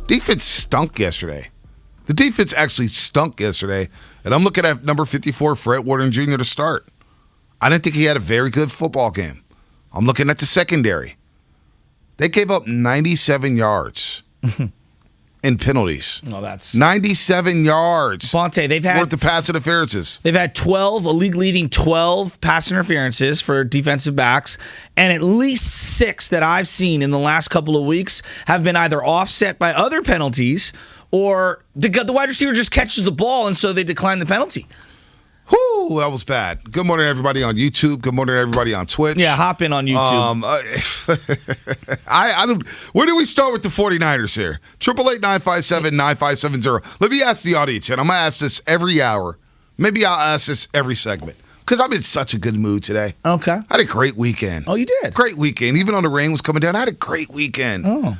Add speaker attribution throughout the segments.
Speaker 1: Defense stunk yesterday. The defense actually stunk yesterday. And I'm looking at number 54, Fred Warden Jr. to start. I didn't think he had a very good football game. I'm looking at the secondary. They gave up 97 yards in penalties.
Speaker 2: Oh, that's
Speaker 1: 97 yards.
Speaker 2: Bonte, they've had
Speaker 1: worth of pass interferences.
Speaker 2: They've had 12, a league-leading 12 pass interferences for defensive backs, and at least 6 that I've seen in the last couple of weeks have been either offset by other penalties or the wide receiver just catches the ball, and so they decline the penalty.
Speaker 1: Whew, that was bad. Good morning, everybody on YouTube. Good morning, everybody on Twitch.
Speaker 2: Yeah, hop in on YouTube.
Speaker 1: I don't. Where do we start with the 49ers here? 888-957-9570. Let me ask the audience, and I'm going to ask this every hour. Maybe I'll ask this every segment because I'm in such a good mood today.
Speaker 2: Okay.
Speaker 1: I had a great weekend.
Speaker 2: Oh, you did?
Speaker 1: Great weekend. Even though the rain was coming down, I had a great weekend.
Speaker 2: Oh.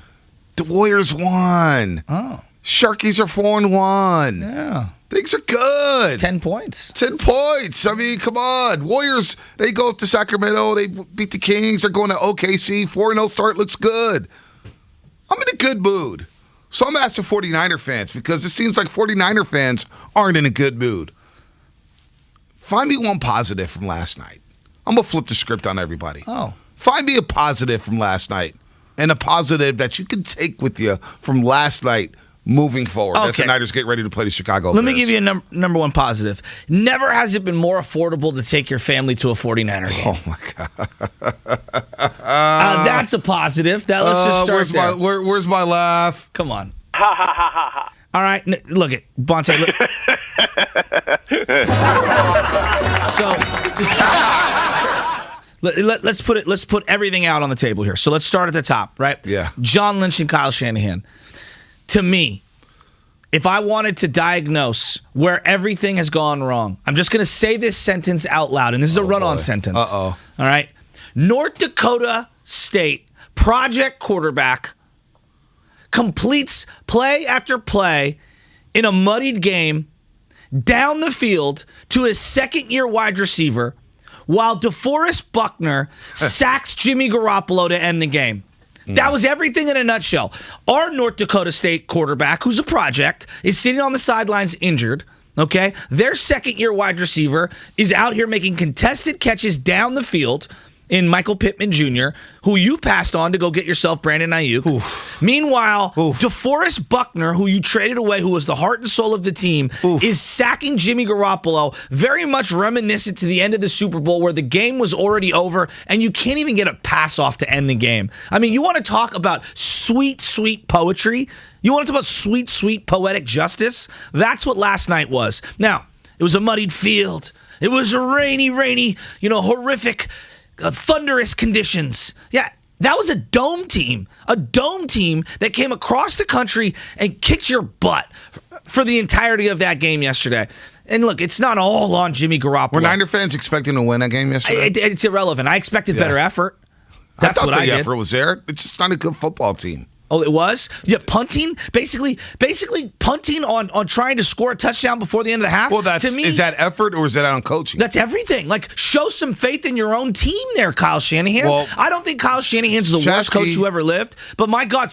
Speaker 1: The Warriors won.
Speaker 2: Oh.
Speaker 1: Sharkies are 4-1.
Speaker 2: Yeah.
Speaker 1: Things are good.
Speaker 2: 10 points.
Speaker 1: 10 points. I mean, come on. Warriors, they go up to Sacramento. They beat the Kings. They're going to OKC. 4-0 start looks good. I'm in a good mood. So I'm asking 49er fans because it seems like 49er fans aren't in a good mood. Find me one positive from last night. I'm going to flip the script on everybody.
Speaker 2: Oh.
Speaker 1: Find me a positive from last night and a positive that you can take with you from last night moving forward.
Speaker 2: Okay.
Speaker 1: As the Niners get ready to play the Chicago
Speaker 2: Let
Speaker 1: Bears.
Speaker 2: me give you a number one positive. Never has it been more affordable to take your family to a 49er game.
Speaker 1: Oh, my God.
Speaker 2: That's a positive. Let's just start there.
Speaker 1: Where's my laugh?
Speaker 2: Come on. Ha, ha, ha, ha, ha. All right. Look at Bonte. Look. So let's put everything out on the table here. So let's start at the top, right?
Speaker 1: Yeah.
Speaker 2: John Lynch and Kyle Shanahan. To me, if I wanted to diagnose where everything has gone wrong, I'm just going to say this sentence out loud, and this is a run-on sentence.
Speaker 1: Uh-oh.
Speaker 2: All right? North Dakota State project quarterback completes play after play in a muddied game down the field to his second-year wide receiver while DeForest Buckner sacks Jimmy Garoppolo to end the game. That was everything in a nutshell. Our North Dakota State quarterback, who's a project, is sitting on the sidelines injured, okay? Their second-year wide receiver is out here making contested catches down the field in Michael Pittman Jr., who you passed on to go get yourself Brandon Aiyuk. Oof. Meanwhile, DeForest Buckner, who you traded away, who was the heart and soul of the team, is sacking Jimmy Garoppolo, very much reminiscent to the end of the Super Bowl where the game was already over and you can't even get a pass off to end the game. I mean, you want to talk about sweet, sweet poetry? You want to talk about sweet, sweet poetic justice? That's what last night was. Now, it was a muddied field. It was a rainy, horrific, thunderous conditions. Yeah, that was a dome team that came across the country and kicked your butt for the entirety of that game yesterday. And look, it's not all on Jimmy Garoppolo.
Speaker 1: Were Niner fans expecting to win that game yesterday?
Speaker 2: It's irrelevant. I expected better effort. That's what I did.
Speaker 1: The effort was there. It's just not a good football team.
Speaker 2: Oh, it was? Yeah, punting? Basically punting on trying to score a touchdown before the end of the half.
Speaker 1: Well,
Speaker 2: to me,
Speaker 1: is that effort or is that on coaching?
Speaker 2: That's everything. Like, show some faith in your own team there, Kyle Shanahan. Well, I don't think Kyle Shanahan's the worst coach who ever lived, but my God,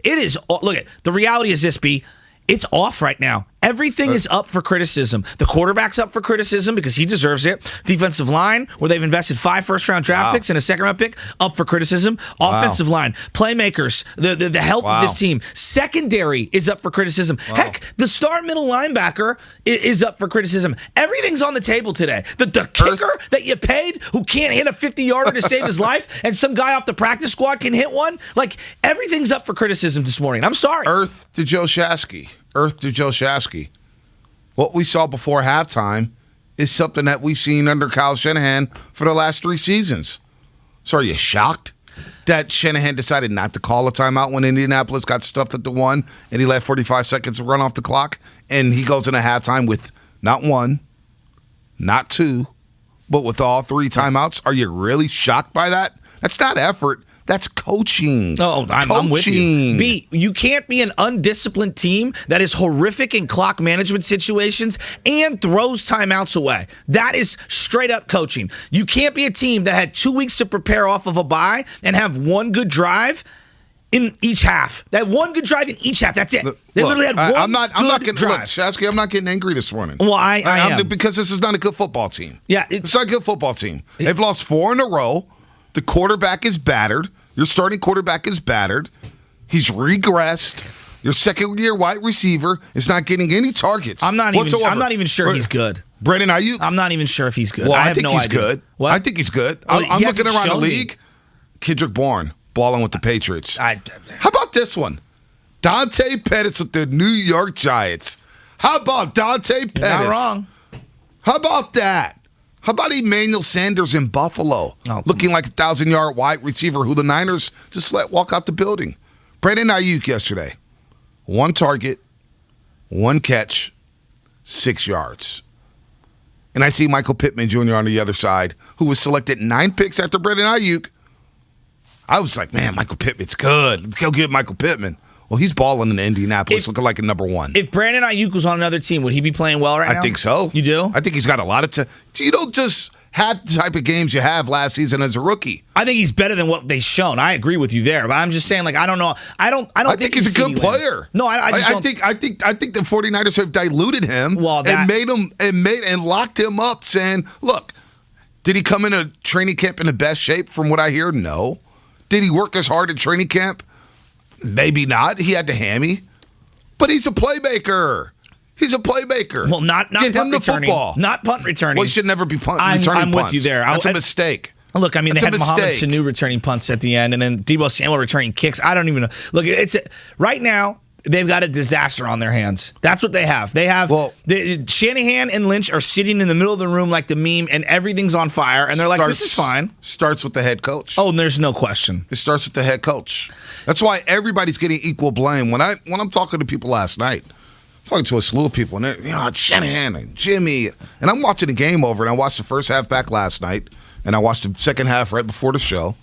Speaker 2: it is. Look, the reality is this, B. It's off right now. Everything is up for criticism. The quarterback's up for criticism because he deserves it. Defensive line, where they've invested 5 first-round draft picks and a second-round pick, up for criticism. Offensive line, playmakers, the health of this team. Secondary is up for criticism. Heck, the star middle linebacker is up for criticism. Everything's on the table today. The kicker that you paid who can't hit a 50-yarder to save his life, and some guy off the practice squad can hit one. Like, everything's up for criticism this morning. I'm sorry.
Speaker 1: Earth to Joe Shasky. What we saw before halftime is something that we've seen under Kyle Shanahan for the last 3 seasons. So are you shocked that Shanahan decided not to call a timeout when Indianapolis got stuffed at the 1 and he let 45 seconds run off the clock and he goes into halftime with not 1, not 2, but with all 3 timeouts? Are you really shocked by that? That's not effort. That's coaching.
Speaker 2: Oh, I'm with you. B, you can't be an undisciplined team that is horrific in clock management situations and throws timeouts away. That is straight up coaching. You can't be a team that had 2 weeks to prepare off of a bye and have one good drive in each half. That one good drive in each half. That's it. They literally had one
Speaker 1: I'm not getting
Speaker 2: drive.
Speaker 1: Look, Shasky, I'm not getting angry this morning.
Speaker 2: Well, I am.
Speaker 1: Because this is not a good football team.
Speaker 2: Yeah,
Speaker 1: it's not a good football team. They've lost 4 in a row. The quarterback is battered. Your starting quarterback is battered. He's regressed. Your second-year wide receiver is not getting any targets.
Speaker 2: I'm not even sure he's good.
Speaker 1: Brandon Aiyuk?
Speaker 2: I'm not even sure if he's good.
Speaker 1: Well,
Speaker 2: I
Speaker 1: think he's good.
Speaker 2: What?
Speaker 1: I think he's good.
Speaker 2: Well,
Speaker 1: I'm looking around the league. Kendrick Bourne balling with the Patriots. How about this one? Dante Pettis with the New York Giants. How about Dante Pettis?
Speaker 2: Not wrong.
Speaker 1: How about that? How about Emmanuel Sanders in Buffalo? Looking like a 1,000-yard wide receiver who the Niners just let walk out the building. Brandon Aiyuk yesterday. 1 target, 1 catch, 6 yards. And I see Michael Pittman Jr. on the other side, who was selected 9 picks after Brandon Aiyuk. I was like, man, Michael Pittman's good. Go get Michael Pittman. Well, he's balling in Indianapolis, looking like a number 1.
Speaker 2: If Brandon Aiyuk was on another team, would he be playing well right now?
Speaker 1: I think so.
Speaker 2: You do?
Speaker 1: I think he's got a lot of you don't just have the type of games you have last season as a rookie.
Speaker 2: I think he's better than what they've shown. I agree with you there, but I'm just saying, like, I don't know. I don't think
Speaker 1: he's a good player.
Speaker 2: No, I
Speaker 1: think the 49ers have diluted him and locked him up, saying, look, did he come into training camp in the best shape from what I hear? No. Did he work as hard at training camp? Maybe not. He had the hammy. But he's a playmaker. He's a playmaker.
Speaker 2: Well, not
Speaker 1: Get
Speaker 2: punt
Speaker 1: him the
Speaker 2: returning.
Speaker 1: football.
Speaker 2: Not punt returning.
Speaker 1: Well, he should never be returning
Speaker 2: I'm
Speaker 1: punts.
Speaker 2: with you there.
Speaker 1: That's a mistake.
Speaker 2: Look, I mean,
Speaker 1: That's
Speaker 2: they had Mohamed
Speaker 1: mistake.
Speaker 2: Sanu returning punts at the end, and then Deebo Samuel returning kicks. I don't even know. Look, right now, they've got a disaster on their hands. That's what they have. They have Shanahan and Lynch are sitting in the middle of the room like the meme, and everything's on fire, and they're like, this is fine.
Speaker 1: Starts with the head coach.
Speaker 2: Oh, and there's no question.
Speaker 1: It starts with the head coach. That's why everybody's getting equal blame. When I'm talking to people last night, talking to a slew of people, and they're, Shanahan and Jimmy, and I'm watching the game over, and I watched the first half back last night, and I watched the second half right before the show.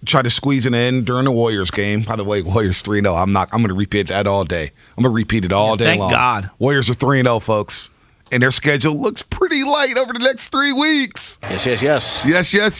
Speaker 1: Tried to squeeze it in during the Warriors game. By the way, Warriors 3-0. I'm going to repeat that all day. I'm going to repeat it all day long.
Speaker 2: Thank God.
Speaker 1: Warriors are 3-0, folks. And their schedule looks pretty light over the next 3 weeks.
Speaker 2: Yes.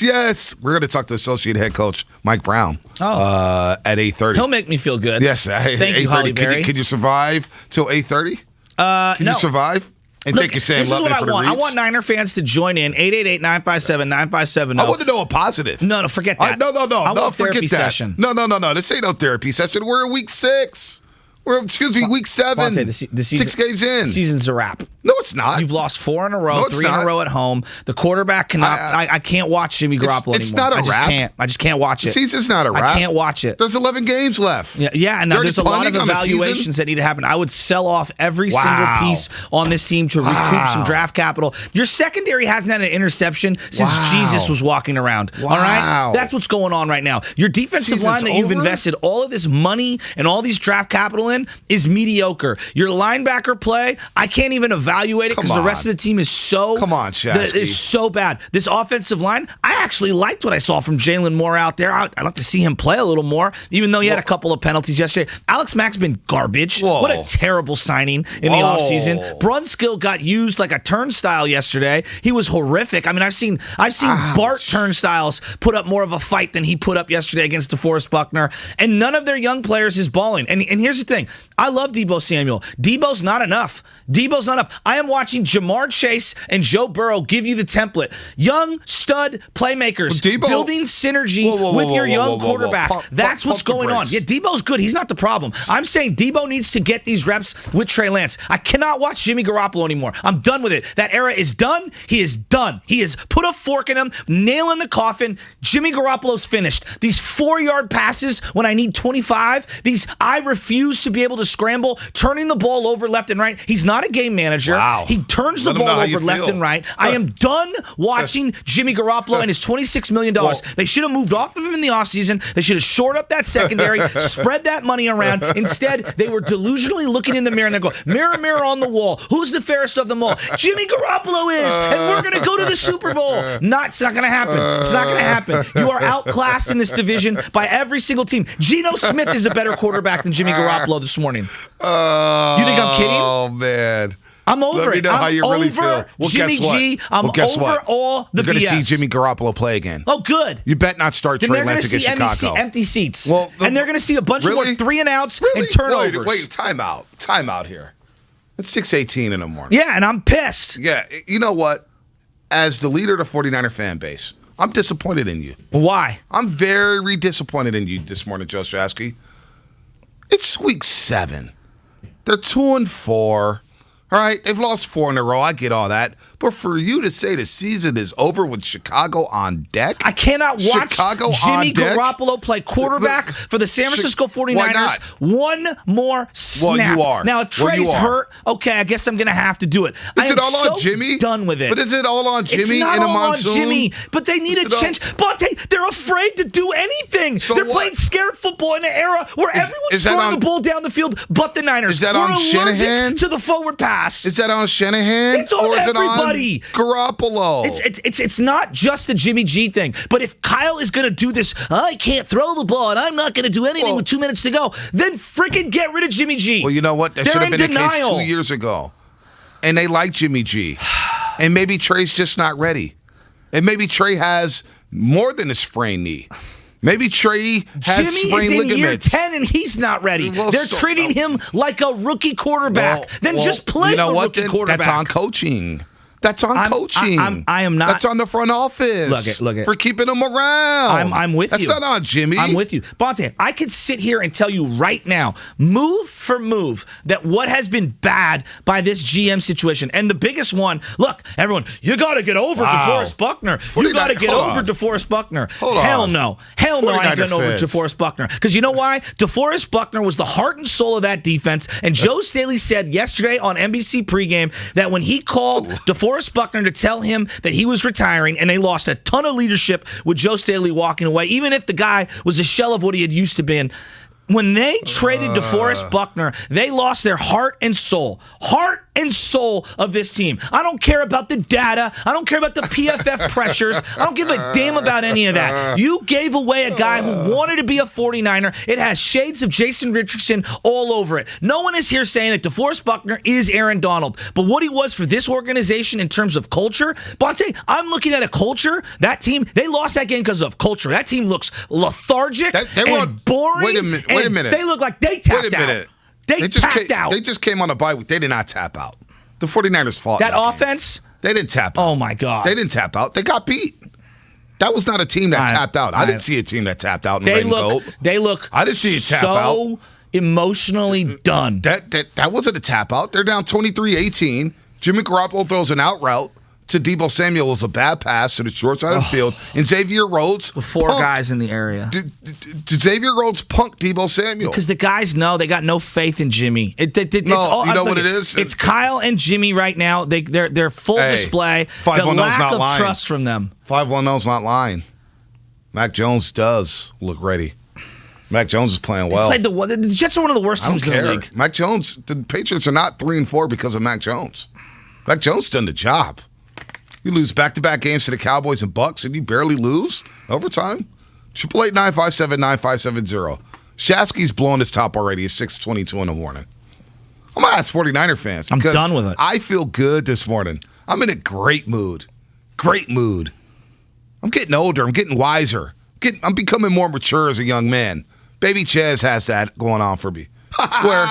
Speaker 1: Yes. We're going to talk to associate head coach Mike Brown at 8:30.
Speaker 2: He'll make me feel good.
Speaker 1: Yes.
Speaker 2: Thank you, Holly Berry.
Speaker 1: Can you survive till 8:30? Can you survive? And
Speaker 2: Look,
Speaker 1: thank you, Sam.
Speaker 2: This is what I want. I want Niner fans to join in. 888-957-9570.
Speaker 1: I want to know a positive.
Speaker 2: No, forget that.
Speaker 1: No.
Speaker 2: I want
Speaker 1: forget
Speaker 2: therapy
Speaker 1: that.
Speaker 2: Session.
Speaker 1: No. This ain't no therapy session. We're in week 6. Week 7.
Speaker 2: Monte, the season,
Speaker 1: 6 games in.
Speaker 2: Season's a wrap.
Speaker 1: No, it's not.
Speaker 2: You've lost 4 in a row, 3 in a row at home. The quarterback cannot. I can't watch Jimmy Garoppolo anymore.
Speaker 1: It's not a wrap.
Speaker 2: I just can't watch it.
Speaker 1: The season's not a wrap.
Speaker 2: I can't watch it.
Speaker 1: There's 11 games left.
Speaker 2: Yeah, and now there's a lot of evaluations that need to happen. I would sell off every single piece on this team to recoup some draft capital. Your secondary hasn't had an interception since Jesus was walking around. All right? That's what's going on right now. Your defensive line that you've invested all of this money and all these draft capital in is mediocre. Your linebacker play, I can't even evaluate it because the rest of the team is so is so bad. This offensive line, I actually liked what I saw from Jalen Moore out there. I'd like to see him play a little more, even though he had a couple of penalties yesterday. Alex Mack's been garbage.
Speaker 1: Whoa.
Speaker 2: What a terrible signing in the offseason. Brunskill got used like a turnstile yesterday. He was horrific. I mean, I've seen Bart Turnstiles put up more of a fight than he put up yesterday against DeForest Buckner, and none of their young players is balling. And here's the thing. I love Deebo Samuel. Deebo's not enough. I am watching Jamar Chase and Joe Burrow give you the template. Young stud playmakers building synergy with your young quarterback. That's what's going on. Yeah, Deebo's good. He's not the problem. I'm saying Deebo needs to get these reps with Trey Lance. I cannot watch Jimmy Garoppolo anymore. I'm done with it. That era is done. He is done. He has put a fork in him, nail in the coffin. Jimmy Garoppolo's finished. These 4-yard passes when I need 25, I refuse to to be able to scramble, turning the ball over left and right. He's not a game manager.
Speaker 1: Wow.
Speaker 2: He turns the
Speaker 1: Let him
Speaker 2: ball
Speaker 1: know how
Speaker 2: over
Speaker 1: you
Speaker 2: left
Speaker 1: feel.
Speaker 2: and right. I am done watching Jimmy Garoppolo and his $26 million. They should have moved off of him in the offseason. They should have shored up that secondary, spread that money around. Instead, they were delusionally looking in the mirror and they're going, mirror, mirror on the wall. Who's the fairest of them all? Jimmy Garoppolo is, and we're going to go to the Super Bowl. It's not going to happen. It's not going to happen. You are outclassed in this division by every single team. Geno Smith is a better quarterback than Jimmy Garoppolo this morning. You think I'm kidding?
Speaker 1: Oh, man.
Speaker 2: I'm over
Speaker 1: Let me
Speaker 2: it.
Speaker 1: know
Speaker 2: I'm
Speaker 1: how you really
Speaker 2: over
Speaker 1: feel.
Speaker 2: Jimmy
Speaker 1: guess what?
Speaker 2: G. I'm
Speaker 1: guess
Speaker 2: over
Speaker 1: what?
Speaker 2: all the
Speaker 1: You're
Speaker 2: BS.
Speaker 1: going to see Jimmy Garoppolo play again.
Speaker 2: Oh, good.
Speaker 1: You bet not start
Speaker 2: Then
Speaker 1: Trey
Speaker 2: they're going to
Speaker 1: Lance against
Speaker 2: see
Speaker 1: Chicago.
Speaker 2: empty seats.
Speaker 1: Well,
Speaker 2: and they're going to see a bunch more 3 and outs and turnovers.
Speaker 1: Wait, time out here. It's 6:18 in the morning.
Speaker 2: Yeah, and I'm pissed.
Speaker 1: Yeah, you know what? As the leader of the 49er fan base, I'm disappointed in you.
Speaker 2: Why?
Speaker 1: I'm very disappointed in you this morning, Joe Shasky. It's week 7. They're 2-4. All right, they've lost 4 in a row. I get all that. But for you to say the season is over with Chicago on deck?
Speaker 2: I cannot watch
Speaker 1: Chicago
Speaker 2: Jimmy
Speaker 1: on deck?
Speaker 2: Garoppolo play quarterback for the San Francisco 49ers one more snap.
Speaker 1: Well, you are.
Speaker 2: Now, if Trey's hurt, okay, I guess I'm going to have to do it.
Speaker 1: Is it all on Jimmy?
Speaker 2: Done with it.
Speaker 1: But is it all on Jimmy
Speaker 2: it's not
Speaker 1: in a
Speaker 2: all
Speaker 1: monsoon?
Speaker 2: on Jimmy, but they need a change. But they're afraid to do anything.
Speaker 1: So
Speaker 2: they're
Speaker 1: what?
Speaker 2: playing scared football in an era where everyone's throwing the ball down the field but the Niners.
Speaker 1: Is that
Speaker 2: We're
Speaker 1: on
Speaker 2: allergic
Speaker 1: Shanahan?
Speaker 2: to the forward pass.
Speaker 1: Is that on Shanahan?
Speaker 2: It's on
Speaker 1: or is
Speaker 2: everybody.
Speaker 1: it on Garoppolo?
Speaker 2: It's not just a Jimmy G thing. But if Kyle is going to do this, I can't throw the ball and I'm not going to do anything with 2 minutes to go, then freaking get rid of Jimmy G.
Speaker 1: Well, you know what? That should have been the case 2 years ago. And they like Jimmy G. And maybe Trey's just not ready. And maybe Trey has more than a sprained knee. Maybe Trey has
Speaker 2: Jimmy
Speaker 1: sprained
Speaker 2: is in
Speaker 1: ligaments.
Speaker 2: year 10 and he's not ready.
Speaker 1: Well,
Speaker 2: They're treating him like a rookie quarterback. Just play the rookie quarterback.
Speaker 1: That's on coaching. That's on coaching.
Speaker 2: I am not.
Speaker 1: That's on the front office.
Speaker 2: Look it.
Speaker 1: For keeping them around.
Speaker 2: I'm with
Speaker 1: you. That's not on Jimmy.
Speaker 2: I'm with you. Bonte, I could sit here and tell you right now, move for move, that what has been bad by this GM situation. And the biggest one, look, everyone, you got to get over DeForest Buckner. You got to get over DeForest Buckner. Hell no. Hell no, I ain't getting over DeForest Buckner. Because you know why? DeForest Buckner was the heart and soul of that defense. And Joe Staley said yesterday on NBC pregame that when he called DeForest Buckner to tell him that he was retiring, and they lost a ton of leadership with Joe Staley walking away, even if the guy was a shell of what he had used to be. When they traded DeForest Buckner, they lost their heart and soul. Heart and soul of this team. I don't care about the data. I don't care about the PFF pressures. I don't give a damn about any of that. You gave away a guy who wanted to be a 49er. It has shades of Jason Richardson all over it. No one is here saying that DeForest Buckner is Aaron Donald. But what he was for this organization in terms of culture, Bonte, I'm looking at a culture. That team, they lost that game because of culture. That team looks lethargic and boring.
Speaker 1: Wait a minute.
Speaker 2: They look like they tapped out. They tapped out.
Speaker 1: They just came on a bye week. They did not tap out. The 49ers fought.
Speaker 2: That offense?
Speaker 1: Game. They didn't tap out.
Speaker 2: Oh, my God.
Speaker 1: They didn't tap out. They got beat. That was not a team that tapped out. I didn't see a team that tapped out in red and gold.
Speaker 2: They look
Speaker 1: I didn't see it tap out.
Speaker 2: So emotionally done.
Speaker 1: That wasn't a tap out. They're down 23-18. Jimmy Garoppolo throws an out route to Deebo Samuel. Was a bad pass to the short side of the field. And Xavier Rhodes
Speaker 2: with 4 guys in the area.
Speaker 1: Did Xavier Rhodes punk Deebo Samuel?
Speaker 2: Because the guys know they got no faith in Jimmy. What it is? It's Kyle and Jimmy right now. They're full display. The lack of trust from them.
Speaker 1: 5-1-0's not lying. Mac Jones does look ready. Mac Jones is playing well.
Speaker 2: The Jets are one of the worst teams in the league.
Speaker 1: Mac Jones, the Patriots are not 3-4 because of Mac Jones. Mac Jones done the job. You lose back-to-back games to the Cowboys and Bucks, and you barely lose overtime. 888-957-9570. Shasky's blowing his top already. It's 6:22 in the morning. I'm going to ask 49er fans.
Speaker 2: I'm done with it.
Speaker 1: I feel good this morning. I'm in a great mood. Great mood. I'm getting older. I'm getting wiser. I'm becoming more mature as a young man. Baby Chaz has that going on for me. Where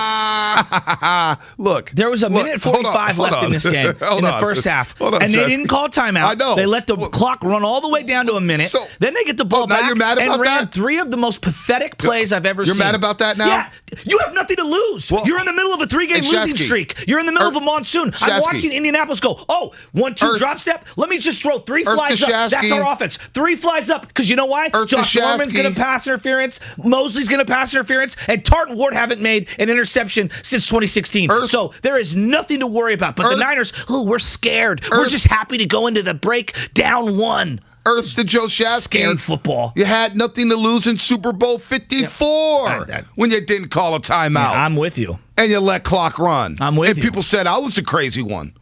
Speaker 1: Look.
Speaker 2: There was a minute 45 left in this game in the first half. And they didn't call timeout.
Speaker 1: I know.
Speaker 2: They let the clock run all the way down to a minute. Then they get the ball back
Speaker 1: you're mad about
Speaker 2: and ran
Speaker 1: that?
Speaker 2: 3 of the most pathetic plays I've ever seen.
Speaker 1: You're mad about that now?
Speaker 2: Yeah. You have nothing to lose.
Speaker 1: Well,
Speaker 2: you're in the middle of a 3-game losing streak. You're in the middle of a monsoon. I'm watching Indianapolis go, 1-2 drop step. Let me just throw 3 flies up. That's our offense. 3 flies up. Because you know why? Josh Norman's going to pass interference. Mosley's going to pass interference. And Tartan Ward haven't made an interception since 2016. So there is nothing to worry about. But the Niners, we're scared. We're just happy to go into the break down 1.
Speaker 1: Earth to Joe Shasky.
Speaker 2: Scared football.
Speaker 1: You had nothing to lose in Super Bowl 54 when you didn't call a timeout.
Speaker 2: Yeah, I'm with you.
Speaker 1: And you let clock run.
Speaker 2: I'm with you.
Speaker 1: And people said I was the crazy one.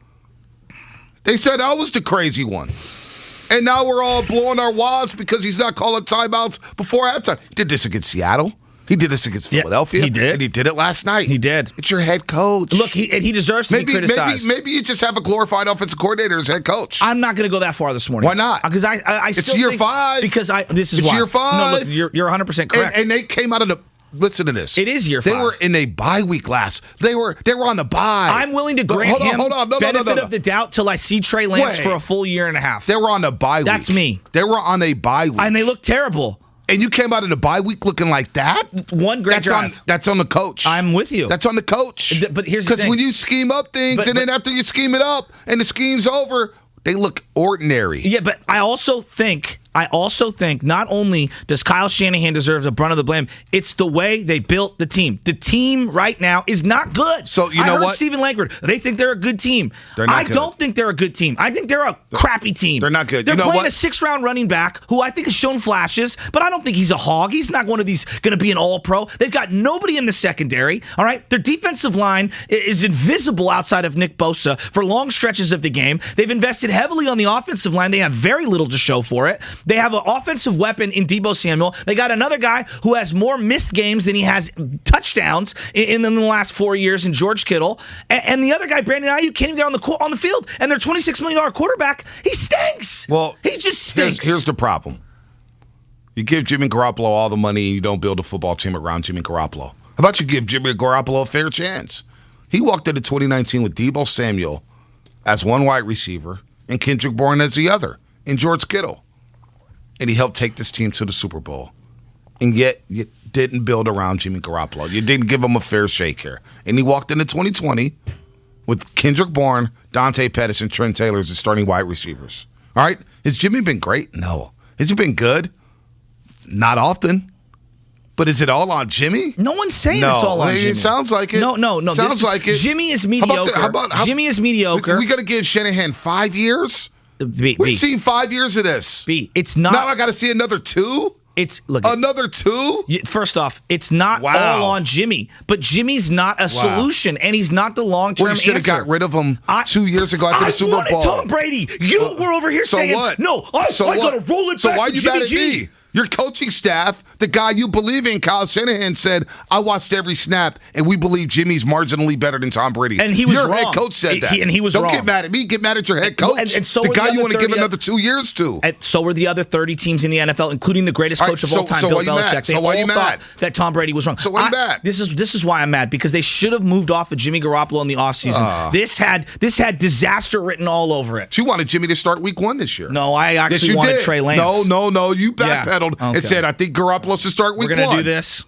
Speaker 1: They said I was the crazy one. And now we're all blowing our wads because he's not calling timeouts before halftime. He did this against Seattle. He did this against Philadelphia.
Speaker 2: He did.
Speaker 1: And he did it last night.
Speaker 2: He did.
Speaker 1: It's your head coach.
Speaker 2: Look, he deserves to be criticized.
Speaker 1: Maybe you just have a glorified offensive coordinator as head coach.
Speaker 2: I'm not going to go that far this morning.
Speaker 1: Why not?
Speaker 2: Because I still
Speaker 1: it's year 5.
Speaker 2: Because this is
Speaker 1: it's
Speaker 2: why.
Speaker 1: year 5.
Speaker 2: No, look, you're 100% correct.
Speaker 1: And they came out of the. Listen to this.
Speaker 2: It is year 5.
Speaker 1: They were in a bye week last. They were on the bye.
Speaker 2: I'm willing to grant him benefit of the doubt till I see Trey Lance for a full year and a half.
Speaker 1: They were on a bye week.
Speaker 2: That's me.
Speaker 1: They were on a bye week.
Speaker 2: And they look terrible.
Speaker 1: And you came out of the bye week looking like that?
Speaker 2: One great drive.
Speaker 1: That's on the coach.
Speaker 2: I'm with you.
Speaker 1: That's on the coach.
Speaker 2: But here's the thing.
Speaker 1: Because when you scheme up things, and then after you scheme it up and the scheme's over, they look ordinary.
Speaker 2: Yeah, but I also think not only does Kyle Shanahan deserve the brunt of the blame, it's the way they built the team. The team right now is not good.
Speaker 1: So you know
Speaker 2: I heard
Speaker 1: what?
Speaker 2: Stephen Langford, they think they're a good team.
Speaker 1: They're not good.
Speaker 2: Don't think they're a good team. I think they're a crappy team.
Speaker 1: They're not good.
Speaker 2: They're
Speaker 1: you know
Speaker 2: playing
Speaker 1: what?
Speaker 2: a 6th-round running back who I think has shown flashes, but I don't think he's a hog. He's not one of these going to be an all-pro. They've got nobody in the secondary, all right? Their defensive line is invisible outside of Nick Bosa for long stretches of the game. They've invested heavily on the offensive line. They have very little to show for it. They have an offensive weapon in Deebo Samuel. They got another guy who has more missed games than he has touchdowns in the last 4 years in George Kittle. And the other guy, Brandon Aiyuk, can't even get on the field. And their $26 million quarterback, he stinks.
Speaker 1: Well,
Speaker 2: he just stinks.
Speaker 1: Here's the problem. You give Jimmy Garoppolo all the money and you don't build a football team around Jimmy Garoppolo. How about you give Jimmy Garoppolo a fair chance? He walked into 2019 with Deebo Samuel as one wide receiver and Kendrick Bourne as the other, and George Kittle. And he helped take this team to the Super Bowl. And yet, you didn't build around Jimmy Garoppolo. You didn't give him a fair shake here. And he walked into 2020 with Kendrick Bourne, Dante Pettis, and Trent Taylor as the starting wide receivers. All right? Has Jimmy been great? No. Has he been good? Not often. But is it all on Jimmy?
Speaker 2: No one's saying it's all on Jimmy.
Speaker 1: It sounds like it.
Speaker 2: No.
Speaker 1: Sounds like it.
Speaker 2: Jimmy is mediocre. Jimmy is mediocre.
Speaker 1: We got to give Shanahan 5 years? We've seen 5 years of this.
Speaker 2: It's not.
Speaker 1: Now I got to see another 2? Another 2?
Speaker 2: First off, it's not all on Jimmy, but Jimmy's not a solution, and he's not the long-term answer.
Speaker 1: You should have got rid of him 2 years ago after the Super Bowl.
Speaker 2: Tom Brady. You were over here saying,
Speaker 1: what?
Speaker 2: No, I got to roll it back.
Speaker 1: So why are you mad at
Speaker 2: Jimmy
Speaker 1: me? Your coaching staff, the guy you believe in, Kyle Shanahan, said, I watched every snap, and we believe Jimmy's marginally better than Tom Brady.
Speaker 2: And he was
Speaker 1: Your
Speaker 2: wrong.
Speaker 1: head coach said that.
Speaker 2: And he was
Speaker 1: Don't
Speaker 2: wrong.
Speaker 1: Get mad at me. Get mad at your head coach.
Speaker 2: And so
Speaker 1: the guy you want to give
Speaker 2: 30
Speaker 1: another 2 years to.
Speaker 2: And so were the other 30 teams in the NFL, including the greatest coach of all time, Bill Belichick. They all thought that Tom Brady was wrong.
Speaker 1: So why are you mad?
Speaker 2: This is why I'm mad, because they should have moved off of Jimmy Garoppolo in the offseason. This had disaster written all over it.
Speaker 1: You wanted Jimmy to start week 1 this year.
Speaker 2: No, I actually wanted Trey Lance.
Speaker 1: No. You backpedaled and said, I think Garoppolo should start week 1.
Speaker 2: We're going to do this.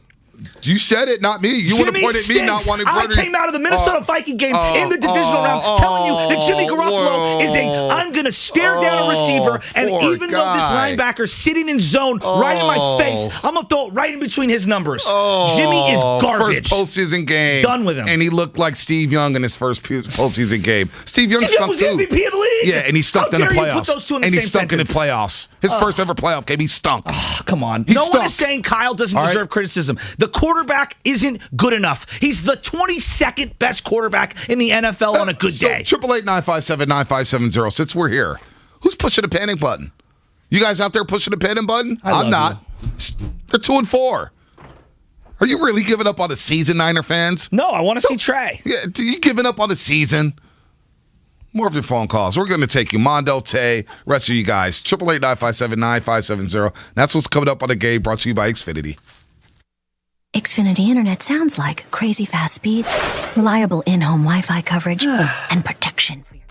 Speaker 1: You said it, not me. You would have pointed at me not wanting Brady.
Speaker 2: I came out of the Minnesota Viking game in the divisional round telling you that Jimmy Garoppolo is I'm going to stare down a receiver, and even though this linebacker's sitting in zone right in my face, I'm going to throw it right in between his numbers. Jimmy is garbage.
Speaker 1: First postseason game.
Speaker 2: Done with him.
Speaker 1: And he looked like Steve Young in his first postseason game. Steve Young stunk
Speaker 2: too. He was MVP of the league.
Speaker 1: Yeah, and he stunk in the playoffs.
Speaker 2: How dare you put those two in the same
Speaker 1: stunk
Speaker 2: sentence?
Speaker 1: in the playoffs. His first ever playoff game, he stunk.
Speaker 2: Come on.
Speaker 1: He
Speaker 2: no
Speaker 1: stunk.
Speaker 2: one is saying Kyle doesn't deserve criticism. The quarterback isn't good enough. He's the 22nd best quarterback in the NFL on a good day.
Speaker 1: 888-957-9570. Since we're here, who's pushing the panic button? You guys out there pushing the panic button? I'm not. They're 2-4. Are you really giving up on the season, Niner fans?
Speaker 2: No, I want to see Trey.
Speaker 1: Yeah, are you giving up on the season? More of your phone calls. We're going to take you. Mondo, Tay, rest of you guys. 888-957-9570. That's what's coming up on the game, brought to you by Xfinity.
Speaker 3: Xfinity Internet sounds like crazy fast speeds, reliable in-home Wi-Fi coverage, and protection for your...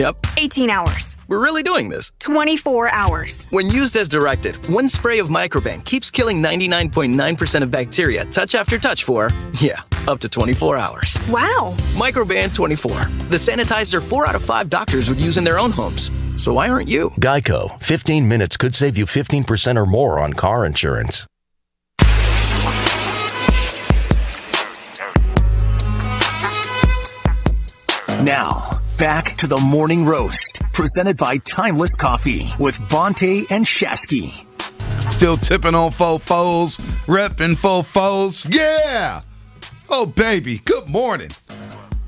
Speaker 4: Yep.
Speaker 5: 18 hours.
Speaker 4: We're really doing this.
Speaker 5: 24 hours.
Speaker 4: When used as directed, one spray of Microban keeps killing 99.9% of bacteria touch after touch for, up to 24 hours.
Speaker 5: Wow.
Speaker 4: Microban 24, the sanitizer 4 out of 5 doctors would use in their own homes. So why aren't you?
Speaker 6: Geico. 15 minutes could save you 15% or more on car insurance.
Speaker 7: Now, back to the Morning Roast, presented by Timeless Coffee with Bonte and Shasky.
Speaker 1: Still tipping on fofos, repping fofos. Yeah! Oh, baby. Good morning.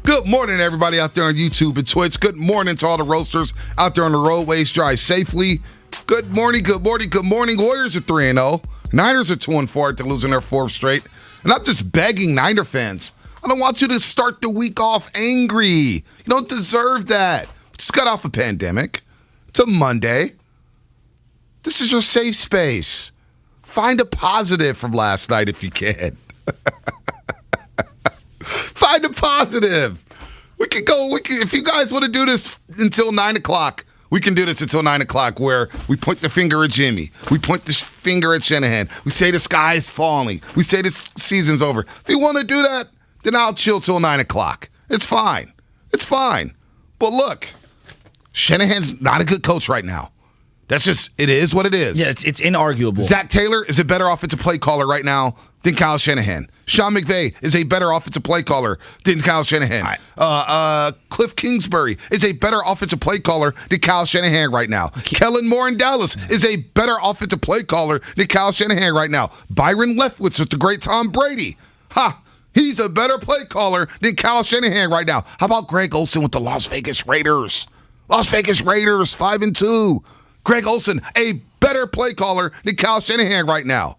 Speaker 1: Good morning, everybody out there on YouTube and Twitch. Good morning to all the roasters out there on the roadways. Drive safely. Good morning, good morning, good morning. Warriors are 3-0. Niners are 2-4 after losing their 4th straight. And I'm just begging Niner fans. I don't want you to start the week off angry. You don't deserve that. We just got off a pandemic. It's a Monday. This is your safe space. Find a positive from last night if you can. Find a positive. We can go. If you guys want to do this until 9 o'clock, we can do this until 9 o'clock where we point the finger at Jimmy. We point the finger at Shanahan. We say the sky is falling. We say this season's over. If you want to do that, then I'll chill till 9 o'clock. It's fine. It's fine. But look, Shanahan's not a good coach right now. That's just, it is what it is.
Speaker 2: Yeah, it's inarguable.
Speaker 1: Zach Taylor is a better offensive play caller right now than Kyle Shanahan. Sean McVay is a better offensive play caller than Kyle Shanahan. Cliff Kingsbury is a better offensive play caller than Kyle Shanahan right now. Kellen Moore in Dallas is a better offensive play caller than Kyle Shanahan right now. Byron Leftwich with the great Tom Brady. He's a better play caller than Kyle Shanahan right now. How about Greg Olsen with the Las Vegas Raiders? Las Vegas Raiders, 5-2. Greg Olsen, a better play caller than Kyle Shanahan right now.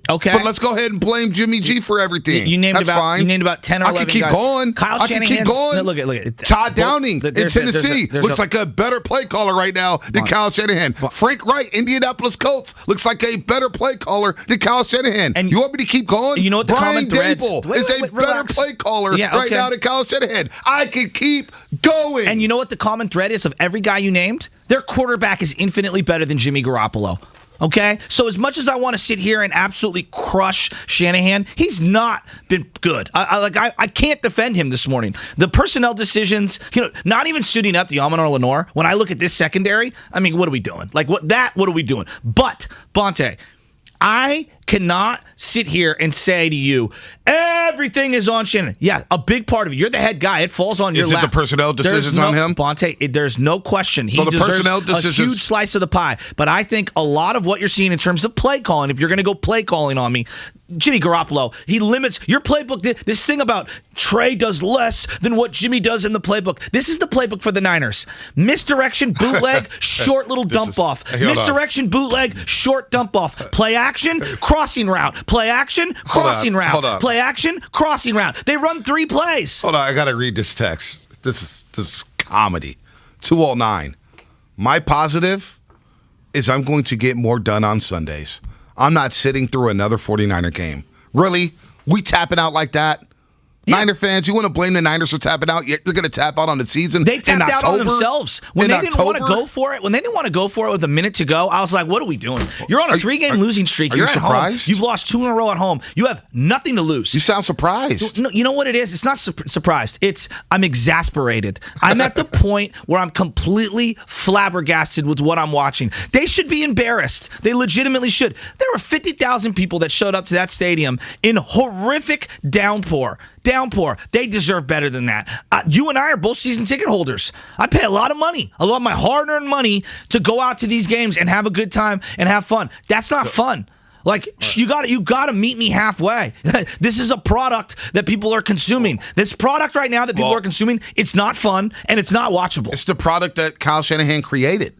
Speaker 2: Okay.
Speaker 1: But let's go ahead and blame Jimmy G for everything.
Speaker 2: You named
Speaker 1: That's
Speaker 2: about
Speaker 1: fine.
Speaker 2: You named about 10 or 11
Speaker 1: I can keep
Speaker 2: guys.
Speaker 1: going.
Speaker 2: Kyle
Speaker 1: I can keep going.
Speaker 2: No, look at
Speaker 1: Todd Downing in Tennessee looks like a better play caller right now than Kyle Shanahan. Frank Wright, Indianapolis Colts, looks like a better play caller than Kyle Shanahan. And you want me to keep going?
Speaker 2: You know what the
Speaker 1: Brian
Speaker 2: common threads?
Speaker 1: Dable is a better play caller right now than Kyle Shanahan. I can keep going.
Speaker 2: And you know what the common thread is of every guy you named? Their quarterback is infinitely better than Jimmy Garoppolo. Okay? So as much as I want to sit here and absolutely crush Shanahan, he's not been good. I can't defend him this morning. The personnel decisions, not even suiting up the Amon or Lenore, when I look at this secondary, I mean, what are we doing? What are we doing? But, Bonte, I cannot sit here and say to you, everything is on Shanahan. Yeah, a big part of it. You're the head guy. It falls on your lap.
Speaker 1: Is it the personnel decisions on him?
Speaker 2: Bonte, there's no question. He deserves a huge slice of the pie. But I think a lot of what you're seeing in terms of play calling, if you're going to go play calling on me, Jimmy Garoppolo, he limits your playbook. This thing about Trey does less than what Jimmy does in the playbook. This is the playbook for the Niners. Misdirection, bootleg, short little dump off. Misdirection, bootleg, short dump off. Play action, crossing route. Play action, crossing route. Play action, crossing route. They run 3 plays.
Speaker 1: Hold on, I got to read this text. This is comedy. 209. My positive is I'm going to get more done on Sundays. I'm not sitting through another 49er game. Really? We tapping out like that? Yeah. Niner fans, you want to blame the Niners for tapping out? They're going to tap out on the season.
Speaker 2: They tapped out on themselves when they didn't want to go for it. When they didn't want to go for it with a minute to go, I was like, "What are we doing? You're on a 3-game losing streak. You're at
Speaker 1: surprised?
Speaker 2: Home. You've lost 2 in a row at home. You have nothing to lose."
Speaker 1: You sound surprised.
Speaker 2: No, you know what it is? It's not surprised. I'm exasperated. I'm at the point where I'm completely flabbergasted with what I'm watching. They should be embarrassed. They legitimately should. There were 50,000 people that showed up to that stadium in horrific downpour. They deserve better than that. You and I are both season ticket holders. I pay a lot of money, a lot of my hard-earned money to go out to these games and have a good time and have fun. That's not fun. You got to meet me halfway. This is a product that people are consuming. This product right now that people are consuming, it's not fun and it's not watchable.
Speaker 1: It's the product that Kyle Shanahan created.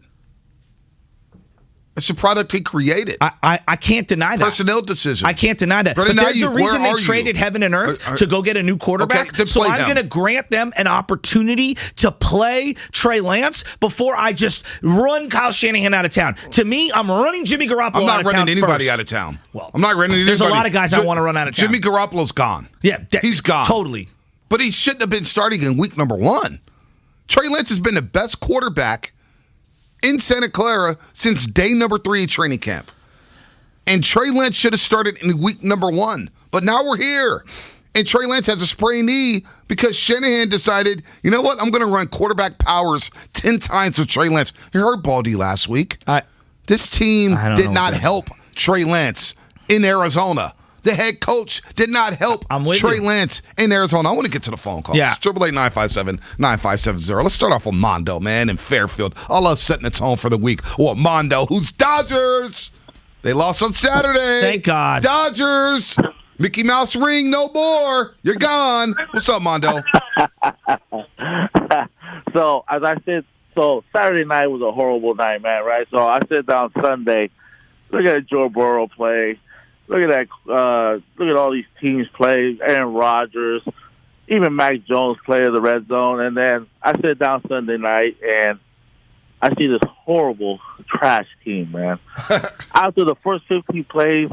Speaker 1: It's a product he created.
Speaker 2: I can't deny that.
Speaker 1: Personnel decisions.
Speaker 2: I can't deny that. But there's a reason they traded heaven and earth to go get a new quarterback.
Speaker 1: Okay,
Speaker 2: so I'm going to grant them an opportunity to play Trey Lance before I just run Kyle Shanahan out of town. To me, I'm running Jimmy Garoppolo out of town.
Speaker 1: I'm not running anybody
Speaker 2: first.
Speaker 1: out of town. Well, I'm not running anybody.
Speaker 2: There's a lot of guys I want to run out of town.
Speaker 1: Jimmy Garoppolo's gone.
Speaker 2: Yeah,
Speaker 1: he's gone.
Speaker 2: Totally.
Speaker 1: But he shouldn't have been starting in week number 1. Trey Lance has been the best quarterback in Santa Clara since day number 3 of training camp. And Trey Lance should have started in week number 1. But now we're here. And Trey Lance has a sprained knee because Shanahan decided, you know what, I'm going to run quarterback powers 10 times with Trey Lance. You heard Baldy last week. This team did not help Trey Lance in Arizona. The head coach did not help Trey Lance in Arizona. I want to get to the phone calls.
Speaker 2: Yeah.
Speaker 1: 888-957-9570. Let's start off with Mondo, man, in Fairfield. I love setting the tone for the week. Or Mondo, who's Dodgers. They lost on Saturday.
Speaker 2: Thank God.
Speaker 1: Dodgers. Mickey Mouse ring, no more. You're gone. What's up, Mondo?
Speaker 8: So, as I said, Saturday night was a horrible night, man, right? So I sit down Sunday, look at Joe Burrow play, look at that, look at all these teams play, Aaron Rodgers, even Mac Jones play in the red zone, and then I sit down Sunday night and I see this horrible trash team, man. After the first 15 plays,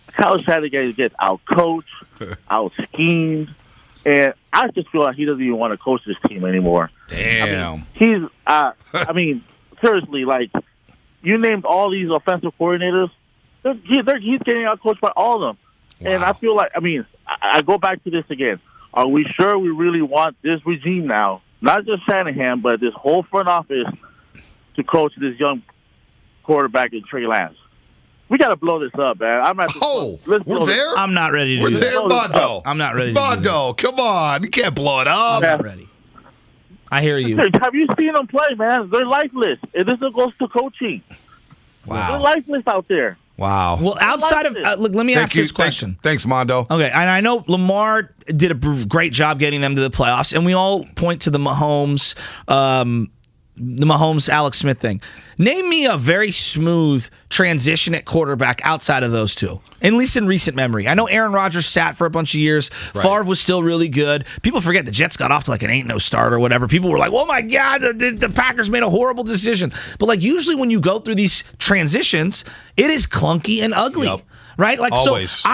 Speaker 8: Kyle Shanahan gets out-coached, out-schemed, and I just feel like he doesn't even want to coach this team anymore.
Speaker 1: Damn.
Speaker 8: I mean, seriously, like, you named all these offensive coordinators, he's getting out-coached by all of them. Wow. And I feel like, I go back to this again. Are we sure we really want this regime now, not just Shanahan, but this whole front office to coach this young quarterback in Trey Lance? We got to blow this up, man.
Speaker 1: We're there?
Speaker 2: I'm not ready to
Speaker 1: We're
Speaker 2: do
Speaker 1: there,
Speaker 2: that.
Speaker 1: Mondo.
Speaker 2: I'm not ready to do
Speaker 1: Mondo, come on. You can't blow it up.
Speaker 2: I'm not ready. I hear you.
Speaker 8: Have you seen them play, man? They're lifeless. And this goes to coaching.
Speaker 1: Wow.
Speaker 8: They're lifeless out there.
Speaker 1: Wow.
Speaker 2: Well, outside of look, let me ask this
Speaker 1: Thank-
Speaker 2: question.
Speaker 1: Thanks, Mondo.
Speaker 2: Okay, and I know Lamar did a great job getting them to the playoffs, and we all point to the Mahomes Alex Smith thing. Name me a very smooth transition at quarterback outside of those two, at least in recent memory. I know Aaron Rodgers sat for a bunch of years. Right. Favre was still really good. People forget the Jets got off to like an ain't no start or whatever. People were like, oh my God, the Packers made a horrible decision. But like usually when you go through these transitions, it is clunky and ugly, right? Like
Speaker 1: Always.
Speaker 2: So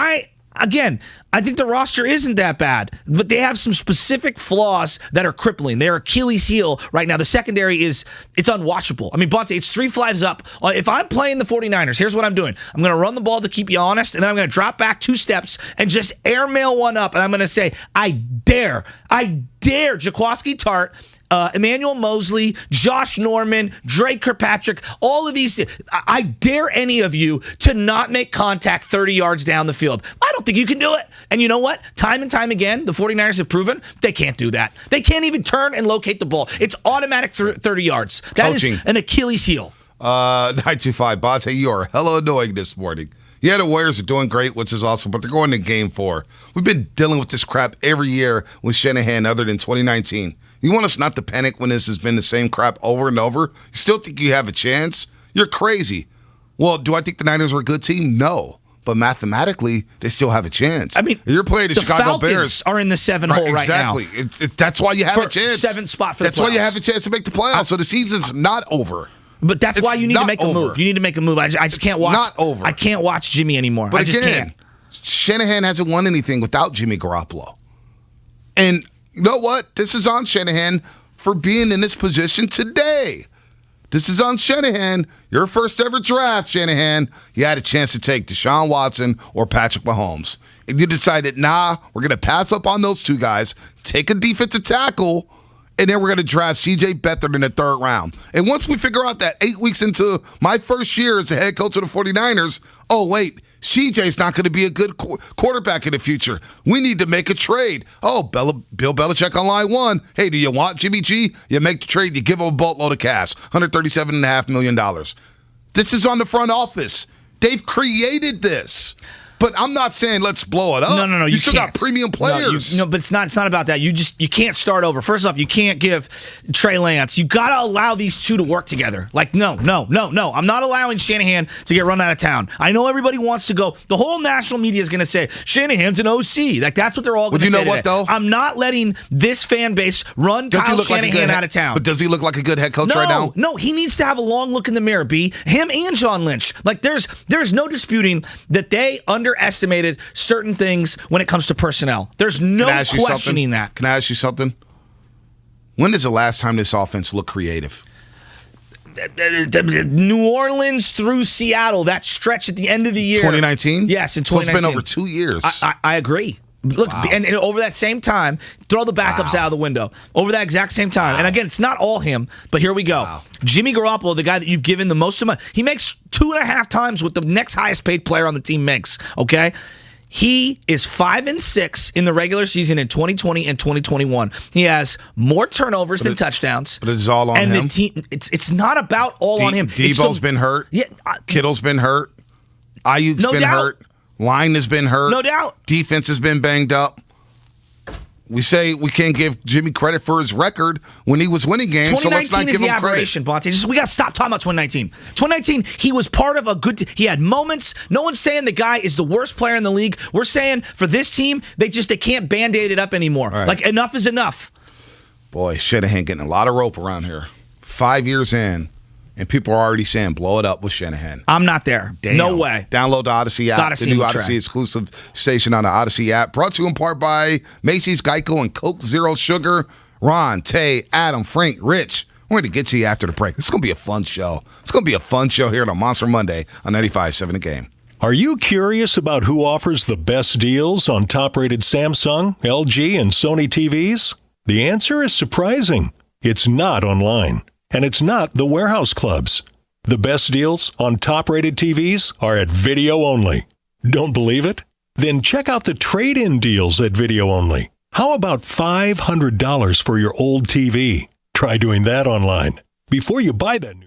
Speaker 2: I think the roster isn't that bad, but they have some specific flaws that are crippling. They're Achilles heel right now. The secondary it's unwatchable. I mean, Bonte, it's 3 flies up. If I'm playing the 49ers, here's what I'm doing. I'm going to run the ball to keep you honest, and then I'm going to drop back 2 steps and just airmail one up, and I'm going to say, I dare Jaquaski Tart, Emmanuel Mosley, Josh Norman, Drake Kirkpatrick, all of these. I dare any of you to not make contact 30 yards down the field. I don't think you can do it. And you know what? Time and time again, the 49ers have proven they can't do that. They can't even turn and locate the ball. It's automatic 30 yards. That is an Achilles heel.
Speaker 1: 925, Bonte, you are hella annoying this morning. Yeah, the Warriors are doing great, which is awesome, but they're going to Game 4. We've been dealing with this crap every year with Shanahan other than 2019. You want us not to panic when this has been the same crap over and over? You still think you have a chance? You're crazy. Well, do I think the Niners are a good team? No. But mathematically, they still have a chance. I mean, you're playing the Chicago
Speaker 2: Falcons
Speaker 1: Bears.
Speaker 2: Are in the 7 hole right now.
Speaker 1: Exactly. That's why you have a chance.
Speaker 2: 7th spot for the playoffs.
Speaker 1: That's why you have a chance to make the playoffs. So the season's not over.
Speaker 2: But that's why you need to make a move. You need to make a move. I just can't watch.
Speaker 1: Not over.
Speaker 2: I can't watch Jimmy anymore.
Speaker 1: But
Speaker 2: I just
Speaker 1: again,
Speaker 2: can't.
Speaker 1: Shanahan hasn't won anything without Jimmy Garoppolo. And you know what? This is on Shanahan for being in this position today. This is on Shanahan. Your first ever draft, Shanahan. You had a chance to take Deshaun Watson or Patrick Mahomes. And you decided, nah, we're going to pass up on those 2 guys, take a defensive tackle, and then we're going to draft C.J. Beathard in the 3rd round. And once we figure out that 8 weeks into my first year as the head coach of the 49ers, oh, wait, CJ's not going to be a good quarterback in the future. We need to make a trade. Oh, Bill Belichick on line 1. Hey, do you want Jimmy G? You make the trade, you give him a boatload of cash, $137.5 million. This is on the front office. They've created this. But I'm not saying let's blow it up.
Speaker 2: No.
Speaker 1: You still got premium players.
Speaker 2: No, but it's not about that. You can't start over. First off, you can't give Trey Lance. You got to allow these 2 to work together. Like, no. I'm not allowing Shanahan to get run out of town. I know everybody wants to go. The whole national media is going to say, Shanahan's an OC. Like, that's what they're all going to say.
Speaker 1: But you know what,
Speaker 2: today.
Speaker 1: though?
Speaker 2: I'm not letting this fan base run Kyle Shanahan out of town.
Speaker 1: But does he look like a good head coach right now?
Speaker 2: No, he needs to have a long look in the mirror, B. Him and John Lynch. Like, there's no disputing that they underestimated certain things when it comes to personnel. There's no questioning that.
Speaker 1: Can I ask you something? When is the last time this offense looked creative?
Speaker 2: New Orleans through Seattle, that stretch at the end of the year.
Speaker 1: 2019?
Speaker 2: Yes, in 2019.
Speaker 1: So it's been over 2 years.
Speaker 2: I agree. Look, and over that same time, throw the backups out of the window. Over that exact same time. And again, it's not all him, but here we go. Jimmy Garoppolo, the guy that you've given the most amount, he makes 2.5 times what the next highest paid player on the team makes, okay? He is 5-6 in the regular season in 2020 and 2021. He has more turnovers than touchdowns.
Speaker 1: But it's all on him.
Speaker 2: And the team, it's not about all on him.
Speaker 1: Deebo's been hurt.
Speaker 2: Yeah,
Speaker 1: Kittle's been hurt. Aiyuk's been hurt. Line has been hurt.
Speaker 2: No doubt.
Speaker 1: Defense has been banged up. We say we can't give Jimmy credit for his record when he was winning games, so let's not give him credit. 2019 is the aberration,
Speaker 2: Bonte. We got to stop talking about 2019. 2019, he was part of a good he had moments. No one's saying the guy is the worst player in the league. We're saying for this team, they can't Band-Aid it up anymore.
Speaker 1: Right.
Speaker 2: Like, enough is enough.
Speaker 1: Boy, Shanahan getting a lot of rope around here. 5 years in, and people are already saying, blow it up with Shanahan.
Speaker 2: I'm not there.
Speaker 1: Damn.
Speaker 2: No way.
Speaker 1: Download the Odyssey app.
Speaker 2: Gotta
Speaker 1: the
Speaker 2: see
Speaker 1: new
Speaker 2: him,
Speaker 1: Odyssey
Speaker 2: Trey.
Speaker 1: exclusive station on the Odyssey app. Brought to you in part by Macy's, Geico, and Coke Zero Sugar. Ron, Tay, Adam, Frank, Rich. We're going to get to you after the break. It's going to be a fun show. It's going to be a fun show here on Monster Monday on 95.7 The Game.
Speaker 9: Are you curious about who offers the best deals on top-rated Samsung, LG, and Sony TVs? The answer is surprising. It's not online, and it's not the warehouse clubs. The best deals on top-rated TVs are at Video Only. Don't believe it? Then check out the trade-in deals at Video Only. How about $500 for your old TV? Try doing that online before you buy that new TV.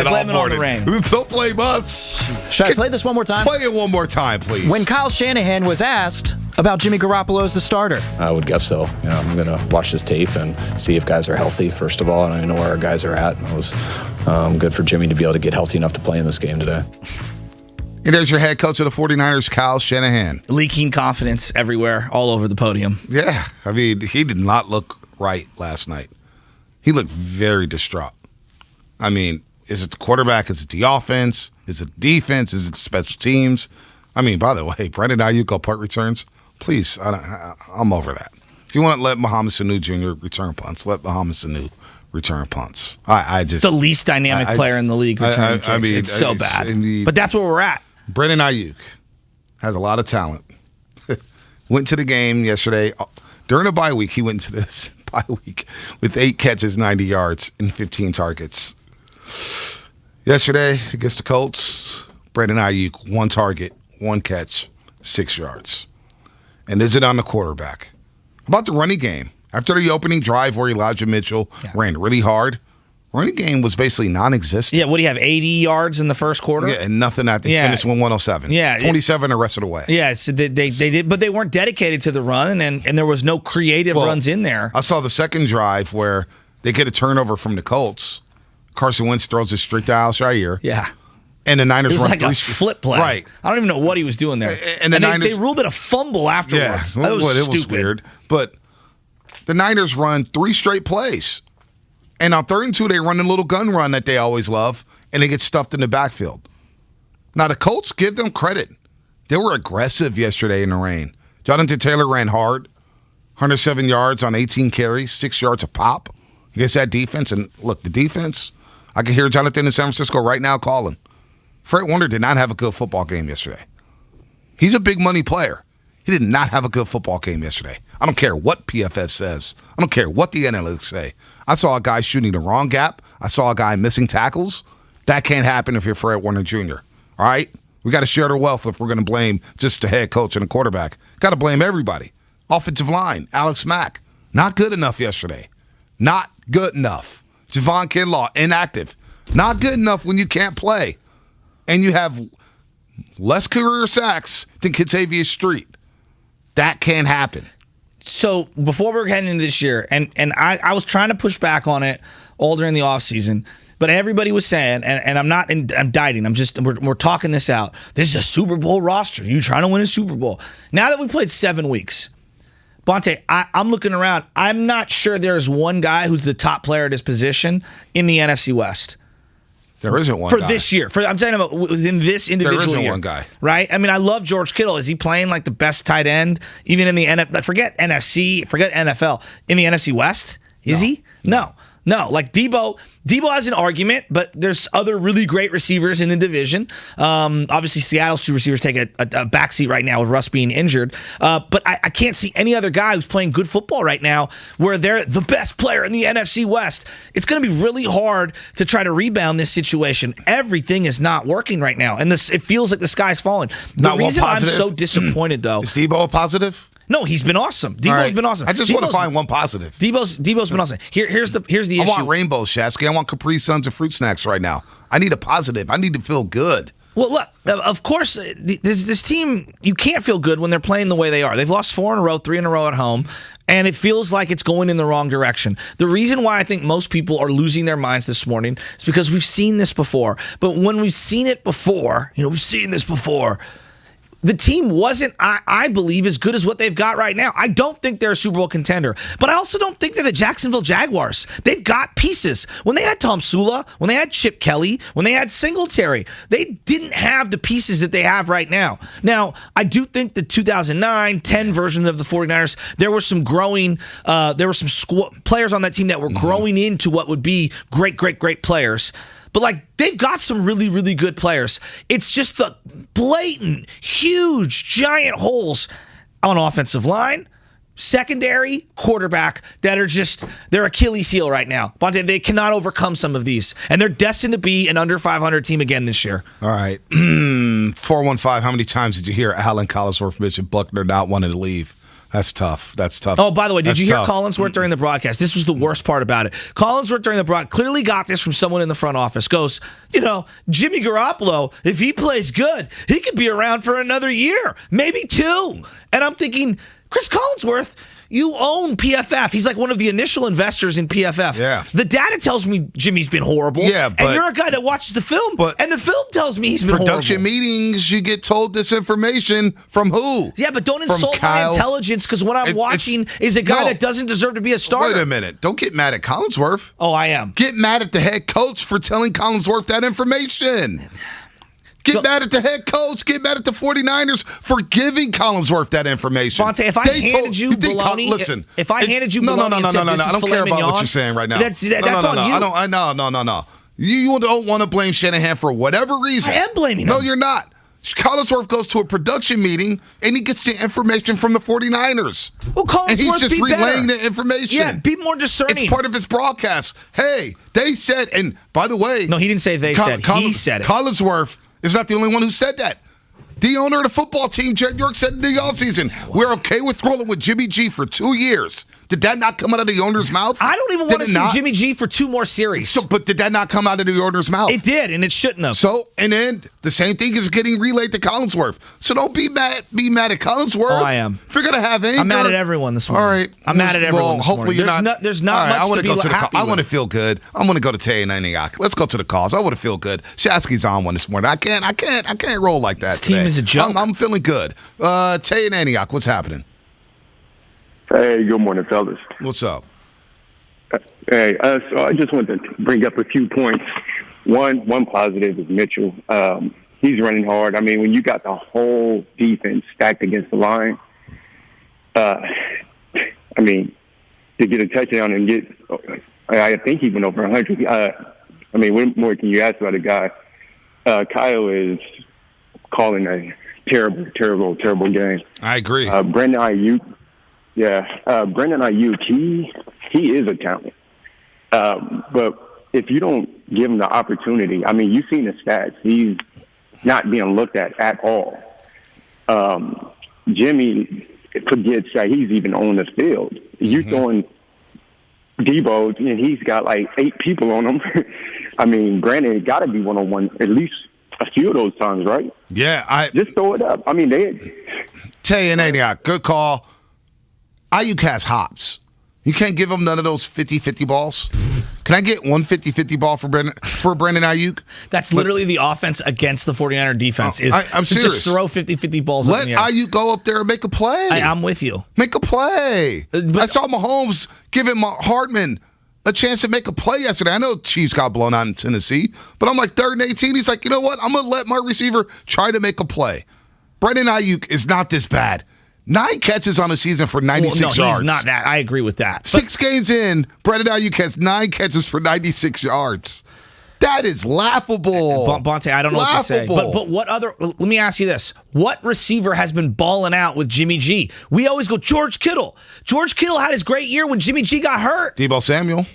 Speaker 1: it all
Speaker 2: blame it on the
Speaker 1: morning.
Speaker 2: rain.
Speaker 1: Don't blame us.
Speaker 10: Should I play this one more time?
Speaker 1: Play it one more time, please.
Speaker 10: When Kyle Shanahan was asked about Jimmy Garoppolo as the starter.
Speaker 11: I would guess so. I'm going to watch this tape and see if guys are healthy, first of all, and I know where our guys are at. It was good for Jimmy to be able to get healthy enough to play in this game today.
Speaker 1: And there's your head coach of the 49ers, Kyle Shanahan.
Speaker 2: Leaking confidence everywhere, all over the podium.
Speaker 1: Yeah, I mean, he did not look right last night. He looked very distraught. I mean, is it the quarterback? Is it the offense? Is it defense? Is it special teams? I mean, by the way, Brandon Aiyuk on punt returns. Please, I'm over that. If you want to let Mohamed Sanu Jr. return punts, let Mohamed Sanu return punts. I just
Speaker 2: the least dynamic player in the league returning kicks. It's so bad. But that's where we're at.
Speaker 1: Brandon Aiyuk has a lot of talent. Went to the game yesterday. During a bye week, he went to this bye week with 8 catches, 90 yards, and 15 targets. Yesterday against the Colts, Brandon Aiyuk, 1 target, 1 catch, 6 yards. And is it on the quarterback? About the running game. After the opening drive where Elijah Mitchell ran really hard, running game was basically non-existent.
Speaker 2: Yeah, what do you have, 80 yards in the first quarter?
Speaker 1: Yeah, and nothing at the finish with 107.
Speaker 2: Yeah.
Speaker 1: 27 the rest of the way.
Speaker 2: Yeah, so they did, but they weren't dedicated to the run, and there was no creative runs in there.
Speaker 1: I saw the second drive where they get a turnover from the Colts. Carson Wentz throws it straight to Alshire.
Speaker 2: Yeah.
Speaker 1: And the Niners
Speaker 2: it was
Speaker 1: run
Speaker 2: like a flip play.
Speaker 1: Right.
Speaker 2: I don't even know what he was doing there.
Speaker 1: And the Niners,
Speaker 2: they ruled it a fumble afterwards.
Speaker 1: Yeah,
Speaker 2: that was
Speaker 1: it
Speaker 2: stupid.
Speaker 1: was weird. But the Niners run 3 straight plays. And on 3rd and 2, they run a little gun run that they always love, and they get stuffed in the backfield. Now, the Colts, give them credit. They were aggressive yesterday in the rain. Jonathan Taylor ran hard, 107 yards on 18 carries, 6 yards a pop against that defense. And look, the defense, I can hear Jonathan in San Francisco right now calling. Fred Warner did not have a good football game yesterday. He's a big money player. He did not have a good football game yesterday. I don't care what PFF says. I don't care what the analytics say. I saw a guy shooting the wrong gap. I saw a guy missing tackles. That can't happen if you're Fred Warner Jr. All right? We got to share the wealth if we're going to blame just the head coach and the quarterback. Got to blame everybody. Offensive line, Alex Mack, not good enough yesterday. Not good enough. Javon Kinlaw, inactive. Not good enough when you can't play. And you have less career sacks than Kentavious Street. That can't happen.
Speaker 2: So before we're heading into this year, and I was trying to push back on it all during the offseason, but everybody was saying, and I'm not indicting, we're talking this out. This is a Super Bowl roster. You trying to win a Super Bowl. Now that we played 7 weeks, Bonte, I'm looking around. I'm not sure there's one guy who's the top player at his position in the NFC West.
Speaker 1: There isn't one
Speaker 2: for
Speaker 1: guy.
Speaker 2: This year. I'm saying about within this individual
Speaker 1: There isn't
Speaker 2: year,
Speaker 1: one guy.
Speaker 2: Right? I mean, I love George Kittle. Is he playing like the best tight end, even in the NFL? Forget NFC, forget NFL. In the NFC West? Is he? No. Like Deebo has an argument, but there's other really great receivers in the division. Obviously, Seattle's 2 receivers take a backseat right now with Russ being injured. But I can't see any other guy who's playing good football right now where they're the best player in the NFC West. It's going to be really hard to try to rebound this situation. Everything is not working right now, and it feels like the sky's falling. The reason I'm so disappointed, though,
Speaker 1: is Deebo a positive?
Speaker 2: No, he's been awesome. Deebo's been awesome.
Speaker 1: I just want to find one positive.
Speaker 2: Deebo's been awesome. Here's the issue.
Speaker 1: I want rainbows, Shasky. I want Capri Suns and fruit snacks right now. I need a positive. I need to feel good.
Speaker 2: Well, look, of course, this team, you can't feel good when they're playing the way they are. They've lost 4 in a row, 3 in a row at home, and it feels like it's going in the wrong direction. The reason why I think most people are losing their minds this morning is because we've seen this before. But when we've seen it before, we've seen this before, the team wasn't, I believe, as good as what they've got right now. I don't think they're a Super Bowl contender, but I also don't think they're the Jacksonville Jaguars. They've got pieces. When they had Tom Sula, when they had Chip Kelly, when they had Singletary, they didn't have the pieces that they have right now. Now, I do think the 2009-10 version of the 49ers, there were some growing, there were some players on that team that were growing into what would be great players. But, they've got some really, really good players. It's just the blatant, huge, giant holes on offensive line, secondary, quarterback that are just their Achilles heel right now. Bonte, they cannot overcome some of these. And they're destined to be an under 500 team again this year.
Speaker 1: All right. 415, how many times did you hear Alan Collinsworth mention Buckner not wanting to leave? That's tough. That's tough.
Speaker 2: Oh, by the way, did
Speaker 1: That's
Speaker 2: you hear
Speaker 1: tough.
Speaker 2: Collinsworth during the broadcast? This was the worst part about it. Collinsworth during the broadcast clearly got this from someone in the front office. Goes, Jimmy Garoppolo, if he plays good, he could be around for another year, maybe 2. And I'm thinking, Chris Collinsworth, you own PFF. He's like one of the initial investors in PFF.
Speaker 1: Yeah.
Speaker 2: The data tells me Jimmy's been horrible.
Speaker 1: Yeah, but
Speaker 2: and you're a guy that watches the film, and the film tells me he's been
Speaker 1: production
Speaker 2: horrible.
Speaker 1: meetings, you get told this information from who?
Speaker 2: Yeah, but don't
Speaker 1: From
Speaker 2: insult
Speaker 1: Kyle.
Speaker 2: my intelligence because what I'm watching is a guy that doesn't deserve to be a starter.
Speaker 1: Wait a minute. Don't get mad at Collinsworth.
Speaker 2: Oh, I am.
Speaker 1: Get mad at the head coach for telling Collinsworth that information. Get mad at the head coach. Get mad at the 49ers for giving Collinsworth that information.
Speaker 2: Fonte, if I handed you baloney,
Speaker 1: listen,
Speaker 2: if I handed you
Speaker 1: no,
Speaker 2: baloney
Speaker 1: no,
Speaker 2: and said this
Speaker 1: I
Speaker 2: is
Speaker 1: don't
Speaker 2: filet
Speaker 1: care about
Speaker 2: mignon,
Speaker 1: what you're saying right now.
Speaker 2: That's on you.
Speaker 1: No. You don't want to blame Shanahan for whatever reason.
Speaker 2: I am blaming him.
Speaker 1: No, you're not. Collinsworth goes to a production meeting and he gets the information from the 49ers.
Speaker 2: Well, Collinsworth,
Speaker 1: and he's just
Speaker 2: be
Speaker 1: relaying
Speaker 2: better.
Speaker 1: the information.
Speaker 2: Yeah, be more discerning.
Speaker 1: It's part of his broadcast. Hey, they said, and by the way,
Speaker 2: no, he didn't say they said. He said it.
Speaker 1: Collinsworth is not the only one who said that. The owner of the football team, Jed York, said in the offseason, we're okay with rolling with Jimmy G for 2 years. Did that not come out of the owner's mouth?
Speaker 2: I don't even want to see Jimmy G for 2 more series.
Speaker 1: But did that not come out of the owner's mouth?
Speaker 2: It did, and it shouldn't have.
Speaker 1: So, and then the same thing is getting relayed to Collinsworth. So don't be mad at Collinsworth.
Speaker 2: Oh, I am.
Speaker 1: If you're going to have anger.
Speaker 2: I'm mad at everyone this morning.
Speaker 1: All right.
Speaker 2: I'm mad at everyone this
Speaker 1: hopefully
Speaker 2: morning.
Speaker 1: You're
Speaker 2: There's not
Speaker 1: right,
Speaker 2: much to be happy
Speaker 1: I want to
Speaker 2: with.
Speaker 1: feel good. I want to go to Tay and Aiyuk. Let's go to the calls. I want to feel good. Shasky's on one this morning. I can't roll like that
Speaker 2: This team
Speaker 1: today.
Speaker 2: is a joke.
Speaker 1: I'm feeling good. Tay and Aiyuk, what's happening?
Speaker 12: Hey, good morning, fellas.
Speaker 1: What's up?
Speaker 12: Hey, so I just wanted to bring up a few points. One positive is Mitchell. He's running hard. I mean, when you got the whole defense stacked against the line, I mean, to get a touchdown and get, I think he went over 100. I mean, what more can you ask about a guy? Kyle is calling a terrible game.
Speaker 1: I agree.
Speaker 12: Brandon Aiyuk, Brandon Aiyuk, he is a talent. But if you don't give him the opportunity, I mean, you've seen the stats. He's not being looked at all. Jimmy forgets that he's even on the field. You throwing Deebo, and he's got like 8 people on him. I mean, granted, it got to be one-on-one at least a few of those times, right?
Speaker 1: Yeah,
Speaker 12: just throw it up. I mean,
Speaker 1: Tay and Aiyuk, good call. Aiyuk has hops. You can't give him none of those 50-50 balls. Can I get one 50-50 ball for Brandon Aiyuk?
Speaker 2: That's literally the offense against the 49er defense. I'm
Speaker 1: serious.
Speaker 2: Just throw 50-50 balls up in the air.
Speaker 1: Let Aiyuk go up there and make a play.
Speaker 2: I'm with you.
Speaker 1: Make a play. I saw Mahomes giving Hartman a chance to make a play yesterday. I know Chiefs got blown out in Tennessee, but I'm like 3rd and 18. He's like, you know what? I'm going to let my receiver try to make a play. Brandon Aiyuk is not this bad. 9 catches on the season for 96 yards.
Speaker 2: No, he's not that. I agree with that.
Speaker 1: 6 games in, Brandon Aiyuk has 9 catches for 96 yards. That is laughable.
Speaker 2: Bonte, I don't know what to say. But what other, let me ask you this. What receiver has been balling out with Jimmy G? We always go, George Kittle. George Kittle had his great year when Jimmy G got hurt.
Speaker 1: Deebo Samuel.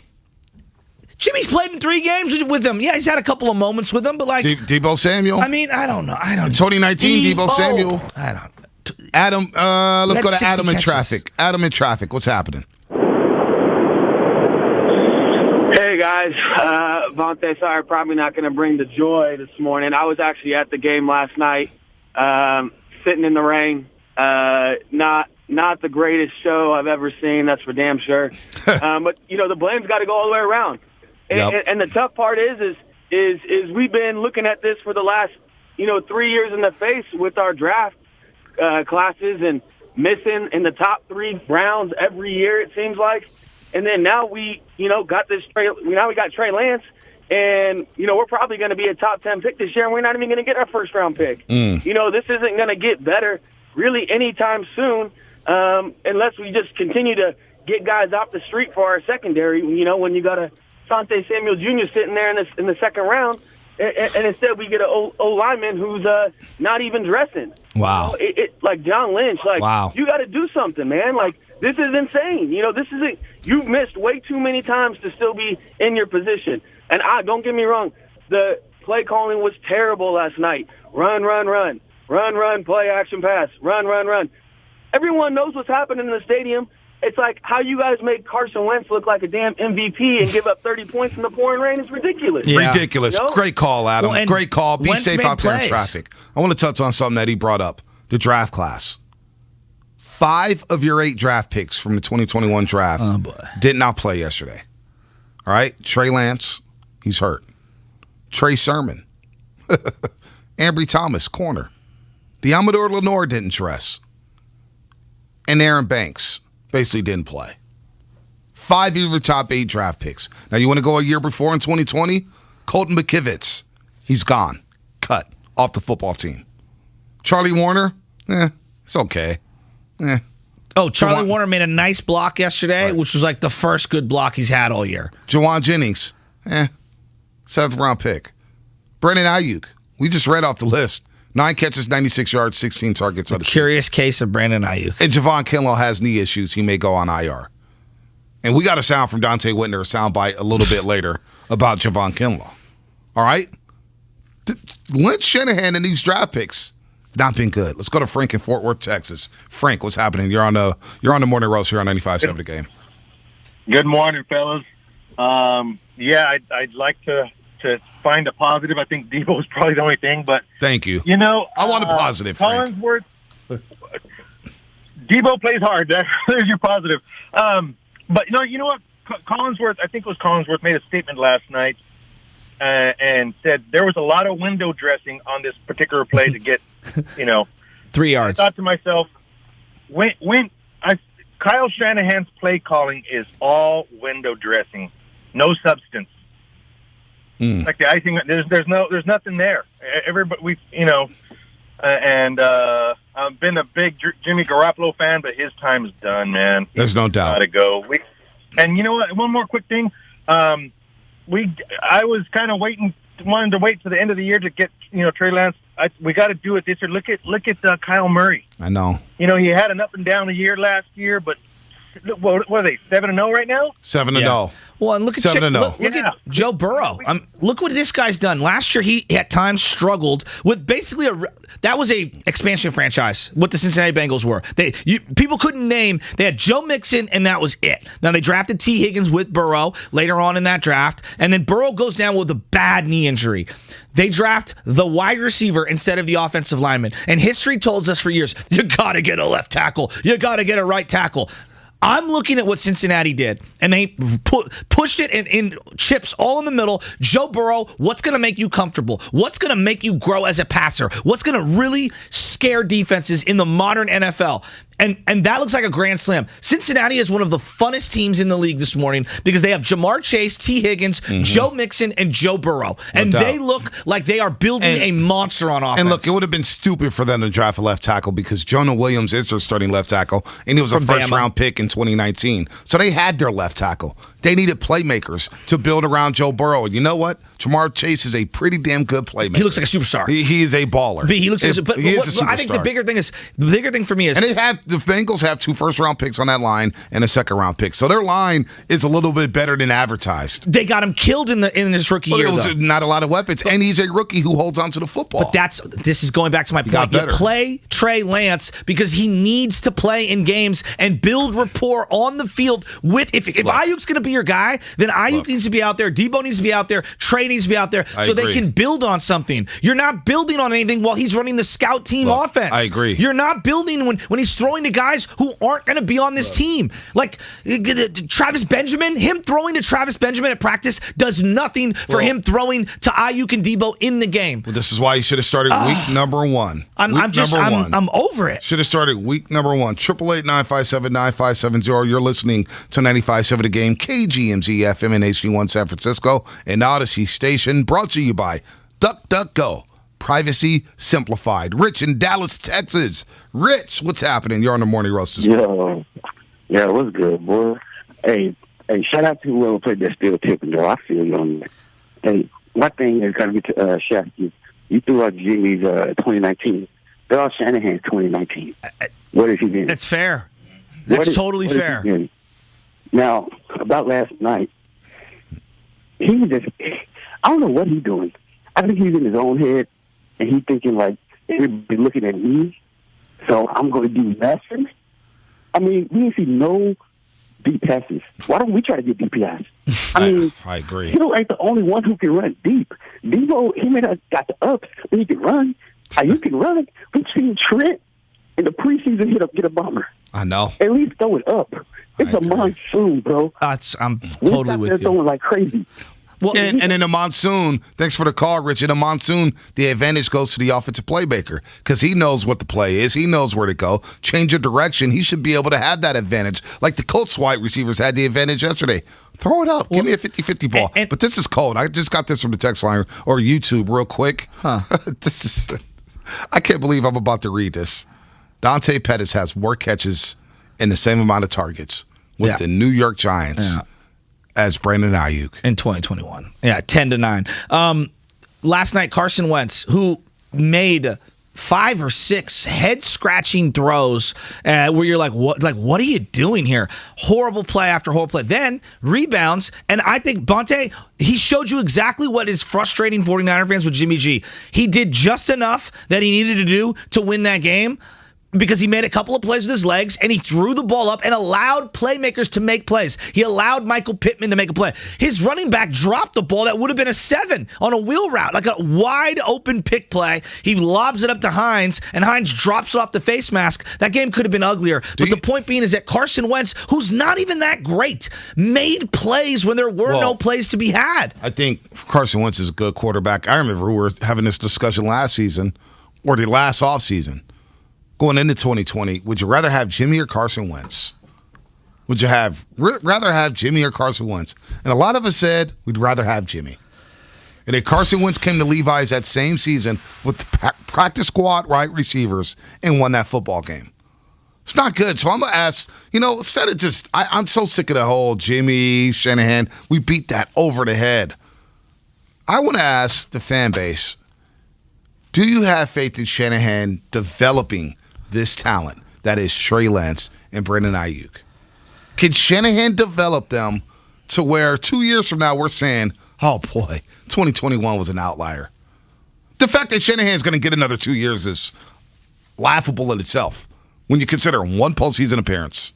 Speaker 2: Jimmy's played in 3 games with him. Yeah, he's had a couple of moments with him, but like.
Speaker 1: Deebo Samuel.
Speaker 2: I mean, I don't know.
Speaker 1: In 2019, Deebo Samuel.
Speaker 2: I don't know.
Speaker 1: Adam, let's go to Adam in traffic. Adam in traffic. What's happening?
Speaker 13: Hey, guys. Vontae, sorry, probably not going to bring the joy this morning. I was actually at the game last night, sitting in the rain. Not the greatest show I've ever seen, that's for damn sure. But, the blame's got to go all the way around. And the tough part is we've been looking at this for the last, 3 years in the face with our draft classes and missing in the top 3 rounds every year, it seems like. And then now we got Trey Lance, and we're probably going to be a top 10 pick this year, and we're not even going to get our first round pick. This isn't going to get better really anytime soon, unless we just continue to get guys off the street for our secondary. When you got a Dante Samuel Jr. sitting there in the second round. And instead we get an O lineman who's not even dressing.
Speaker 2: Wow.
Speaker 13: Like John Lynch. Like,
Speaker 2: wow.
Speaker 13: You got to do something, man. Like, this is insane. This isn't. You've missed way too many times to still be in your position. And don't get me wrong. The play calling was terrible last night. Run, play action pass. Run. Everyone knows what's happening in the stadium. It's like how you guys make Carson Wentz look like a damn MVP and give up 30 points in the pouring rain is ridiculous.
Speaker 1: Yeah. Ridiculous. You know? Great call, Adam.
Speaker 2: Well,
Speaker 1: great call. Be
Speaker 2: Wentz
Speaker 1: safe out there in
Speaker 2: plays.
Speaker 1: traffic. I want to touch on something that he brought up, the draft class. 5 of your 8 draft picks from the 2021 draft did not play yesterday. All right? Trey Lance, he's hurt. Trey Sermon. Ambry Thomas, corner. Deommodore Lenoir didn't dress. And Aaron Banks basically didn't play. 5 of your top 8 draft picks. Now, you want to go a year before in 2020? Colton McKivitz, he's gone. Cut off the football team. Charlie Warner, it's okay.
Speaker 2: Oh, Charlie Warner made a nice block yesterday, which was like the first good block he's had all year.
Speaker 1: Jawan Jennings, 7th round pick. Brandon Aiyuk, we just read off the list. 9 catches, 96 yards, 16 targets.
Speaker 2: A curious case of Brandon Aiyuk.
Speaker 1: And Javon Kinlaw has knee issues. He may go on IR. And we got a sound from Dante Whitner, a soundbite a little bit later about Javon Kinlaw. All right? Lynch, Shanahan, and these draft picks have not been good. Let's go to Frank in Fort Worth, Texas. Frank, what's happening? You're on the morning roast here on 95.7 The Game.
Speaker 14: Good morning, fellas. I'd like to find a positive. I think Deebo is probably the only thing, but
Speaker 1: thank you.
Speaker 14: You know,
Speaker 1: I want a positive.
Speaker 14: Collinsworth. Deebo plays hard. There's your positive. But you know what? Collinsworth. I think it was Collinsworth made a statement last night and said there was a lot of window dressing on this particular play to get
Speaker 2: 3 yards.
Speaker 14: I thought to myself, Kyle Shanahan's play calling is all window dressing, no substance. Like the icing, there's nothing there. Everybody, I've been a big Jimmy Garoppolo fan, but his time is done, man.
Speaker 1: There's no doubt.
Speaker 14: Gotta go. And you know what? One more quick thing. I was kind of wanted to wait to the end of the year to get Trey Lance. We got to do it this year. Look at Kyle Murray.
Speaker 1: I know.
Speaker 14: He had an up and down year last year, but what are they, 7-0 right now?
Speaker 1: 7-0.
Speaker 2: Well, and look at Joe Burrow. Look what this guy's done. Last year, he at times struggled with basically that was a expansion franchise. What the Cincinnati Bengals were. People couldn't name. They had Joe Mixon, and that was it. Now they drafted T. Higgins with Burrow later on in that draft, and then Burrow goes down with a bad knee injury. They draft the wide receiver instead of the offensive lineman, and history told us for years, you got to get a left tackle, you got to get a right tackle. I'm looking at what Cincinnati did, and they pushed it in chips all in the middle. Joe Burrow, what's going to make you comfortable? What's going to make you grow as a passer? What's going to really scare defenses in the modern NFL? And that looks like a grand slam. Cincinnati is one of the funnest teams in the league this morning because they have Jamar Chase, T. Higgins, Joe Mixon, and Joe Burrow. And they look like they are building a monster on offense.
Speaker 1: And look, it would have been stupid for them to draft a left tackle because Jonah Williams is their starting left tackle, and he was a first-round pick in 2019. So they had their left tackle. They needed playmakers to build around Joe Burrow. And you know what? Jamar Chase is a pretty damn good playmaker.
Speaker 2: He looks like a superstar.
Speaker 1: He is a baller.
Speaker 2: He looks like
Speaker 1: he is a superstar.
Speaker 2: I think the bigger thing for me is...
Speaker 1: And the Bengals have 2 first-round picks on that line and a second-round pick. So their line is a little bit better than advertised.
Speaker 2: They got him killed in his rookie year, though.
Speaker 1: Not a lot of weapons. And he's a rookie who holds onto the football.
Speaker 2: But this is going back to my point. You play Trey Lance because he needs to play in games and build rapport on the field with... If Aiyuk's going to be your guy, then Aiyuk needs to be out there. Deebo needs to be out there. Trey needs to be out there so they can build on something. You're not building on anything while he's running the scout team offense.
Speaker 1: I agree.
Speaker 2: You're not building when he's throwing to guys who aren't going to be on this team. Like Travis Benjamin, him throwing to Travis Benjamin at practice does nothing for him throwing to Aiyuk and Deebo in the game.
Speaker 1: Well, this is why he should have started week number 1.
Speaker 2: I'm over it.
Speaker 1: Should have started week number 1. 888-957-9570. You're listening to 95.7 The Game, KGMZ FM and HD1 San Francisco, and Odyssey Station, brought to you by DuckDuckGo. Privacy simplified. Rich in Dallas, Texas. Rich, what's happening? You're on the morning roast this morning.
Speaker 15: Yeah, what's good, boy? Hey, shout out to whoever played that still tipping, though. I feel you on that. Hey, my thing is going to get to Shasky. You threw out Jimmy's 2019. They're all Shanahan's 2019. What is he doing?
Speaker 2: That's fair. That's totally fair.
Speaker 15: Now, about last night, he was just, I don't know what he's doing. I think he's in his own head, and he's thinking, like, everybody looking at me, so I'm going to do nothing. I mean, we didn't see no deep passes. Why don't we try to get deep passes?
Speaker 1: I agree.
Speaker 15: Hill ain't the only one who can run deep. Deebo, he may not got the ups, but he can run. Aiyuk can run. We've seen Trent in the preseason get a bomber.
Speaker 1: I know.
Speaker 15: At least throw it up. It's a monsoon, bro.
Speaker 2: I'm totally with you.
Speaker 15: Throwing like crazy.
Speaker 1: Well, and in a monsoon, thanks for the call, Rich. In a monsoon, the advantage goes to the offensive playmaker because he knows what the play is. He knows where to go. Change of direction. He should be able to have that advantage. Like the Colts wide receivers had the advantage yesterday. Throw it up. Give me a 50-50 ball. But this is cold. I just got this from the text line or YouTube real quick. This is. I can't believe I'm about to read this. Dante Pettis has more catches and the same amount of targets with the New York Giants as Brandon Aiyuk
Speaker 2: in 2021. Yeah, 10-9. Last night, Carson Wentz, who made 5 or 6 head-scratching throws where you're like, what are you doing here? Horrible play after horrible play. Then rebounds, and I think Bonte, he showed you exactly what is frustrating 49er fans with Jimmy G. He did just enough that he needed to do to win that game, because he made a couple of plays with his legs, and he threw the ball up and allowed playmakers to make plays. He allowed Michael Pittman to make a play. His running back dropped the ball that would have been a 7 on a wheel route, like a wide open pick play. He lobs it up to Hines, and Hines drops it off the face mask. That game could have been uglier. But the point being is that Carson Wentz, who's not even that great, made plays when there were no plays to be had.
Speaker 1: I think Carson Wentz is a good quarterback. I remember we were having this discussion last season, or the last offseason. Going into 2020, would you rather have Jimmy or Carson Wentz? Would you rather have Jimmy or Carson Wentz? And a lot of us said we'd rather have Jimmy. And then Carson Wentz came to Levi's that same season with the practice squad wide receivers and won that football game. It's not good. So I'm going to ask, instead of just, I'm so sick of the whole Jimmy, Shanahan, we beat that over the head. I want to ask the fan base, do you have faith in Shanahan developing this talent that is Trey Lance and Brandon Aiyuk? Can Shanahan develop them to where 2 years from now we're saying, oh boy, 2021 was an outlier? The fact that Shanahan's going to get another 2 years is laughable in itself when you consider one postseason appearance,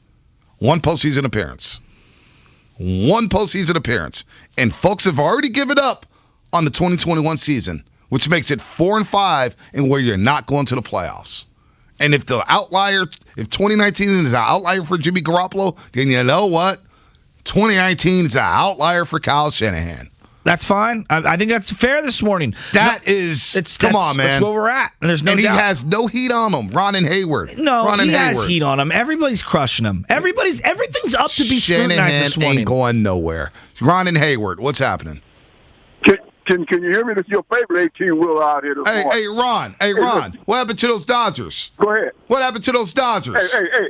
Speaker 1: and folks have already given up on the 2021 season, which makes it 4-5 and where you're not going to the playoffs. And if 2019 is an outlier for Jimmy Garoppolo, then you know what? 2019 is an outlier for Kyle Shanahan.
Speaker 2: That's fine. I think that's fair this morning.
Speaker 1: Come on, man.
Speaker 2: That's where we're at. And there's no doubt.
Speaker 1: He has no heat on him. Ron and Hayward.
Speaker 2: He has heat on him. Everybody's crushing him. Everything's up to be scrutinized this morning.
Speaker 1: Shanahan ain't going nowhere. Ron and Hayward, what's happening?
Speaker 16: Can you hear me? This is your favorite 18-wheeler out here this morning.
Speaker 1: Hey, Ron. What happened to those Dodgers?
Speaker 16: Go ahead.
Speaker 1: What happened to those Dodgers?
Speaker 16: Hey,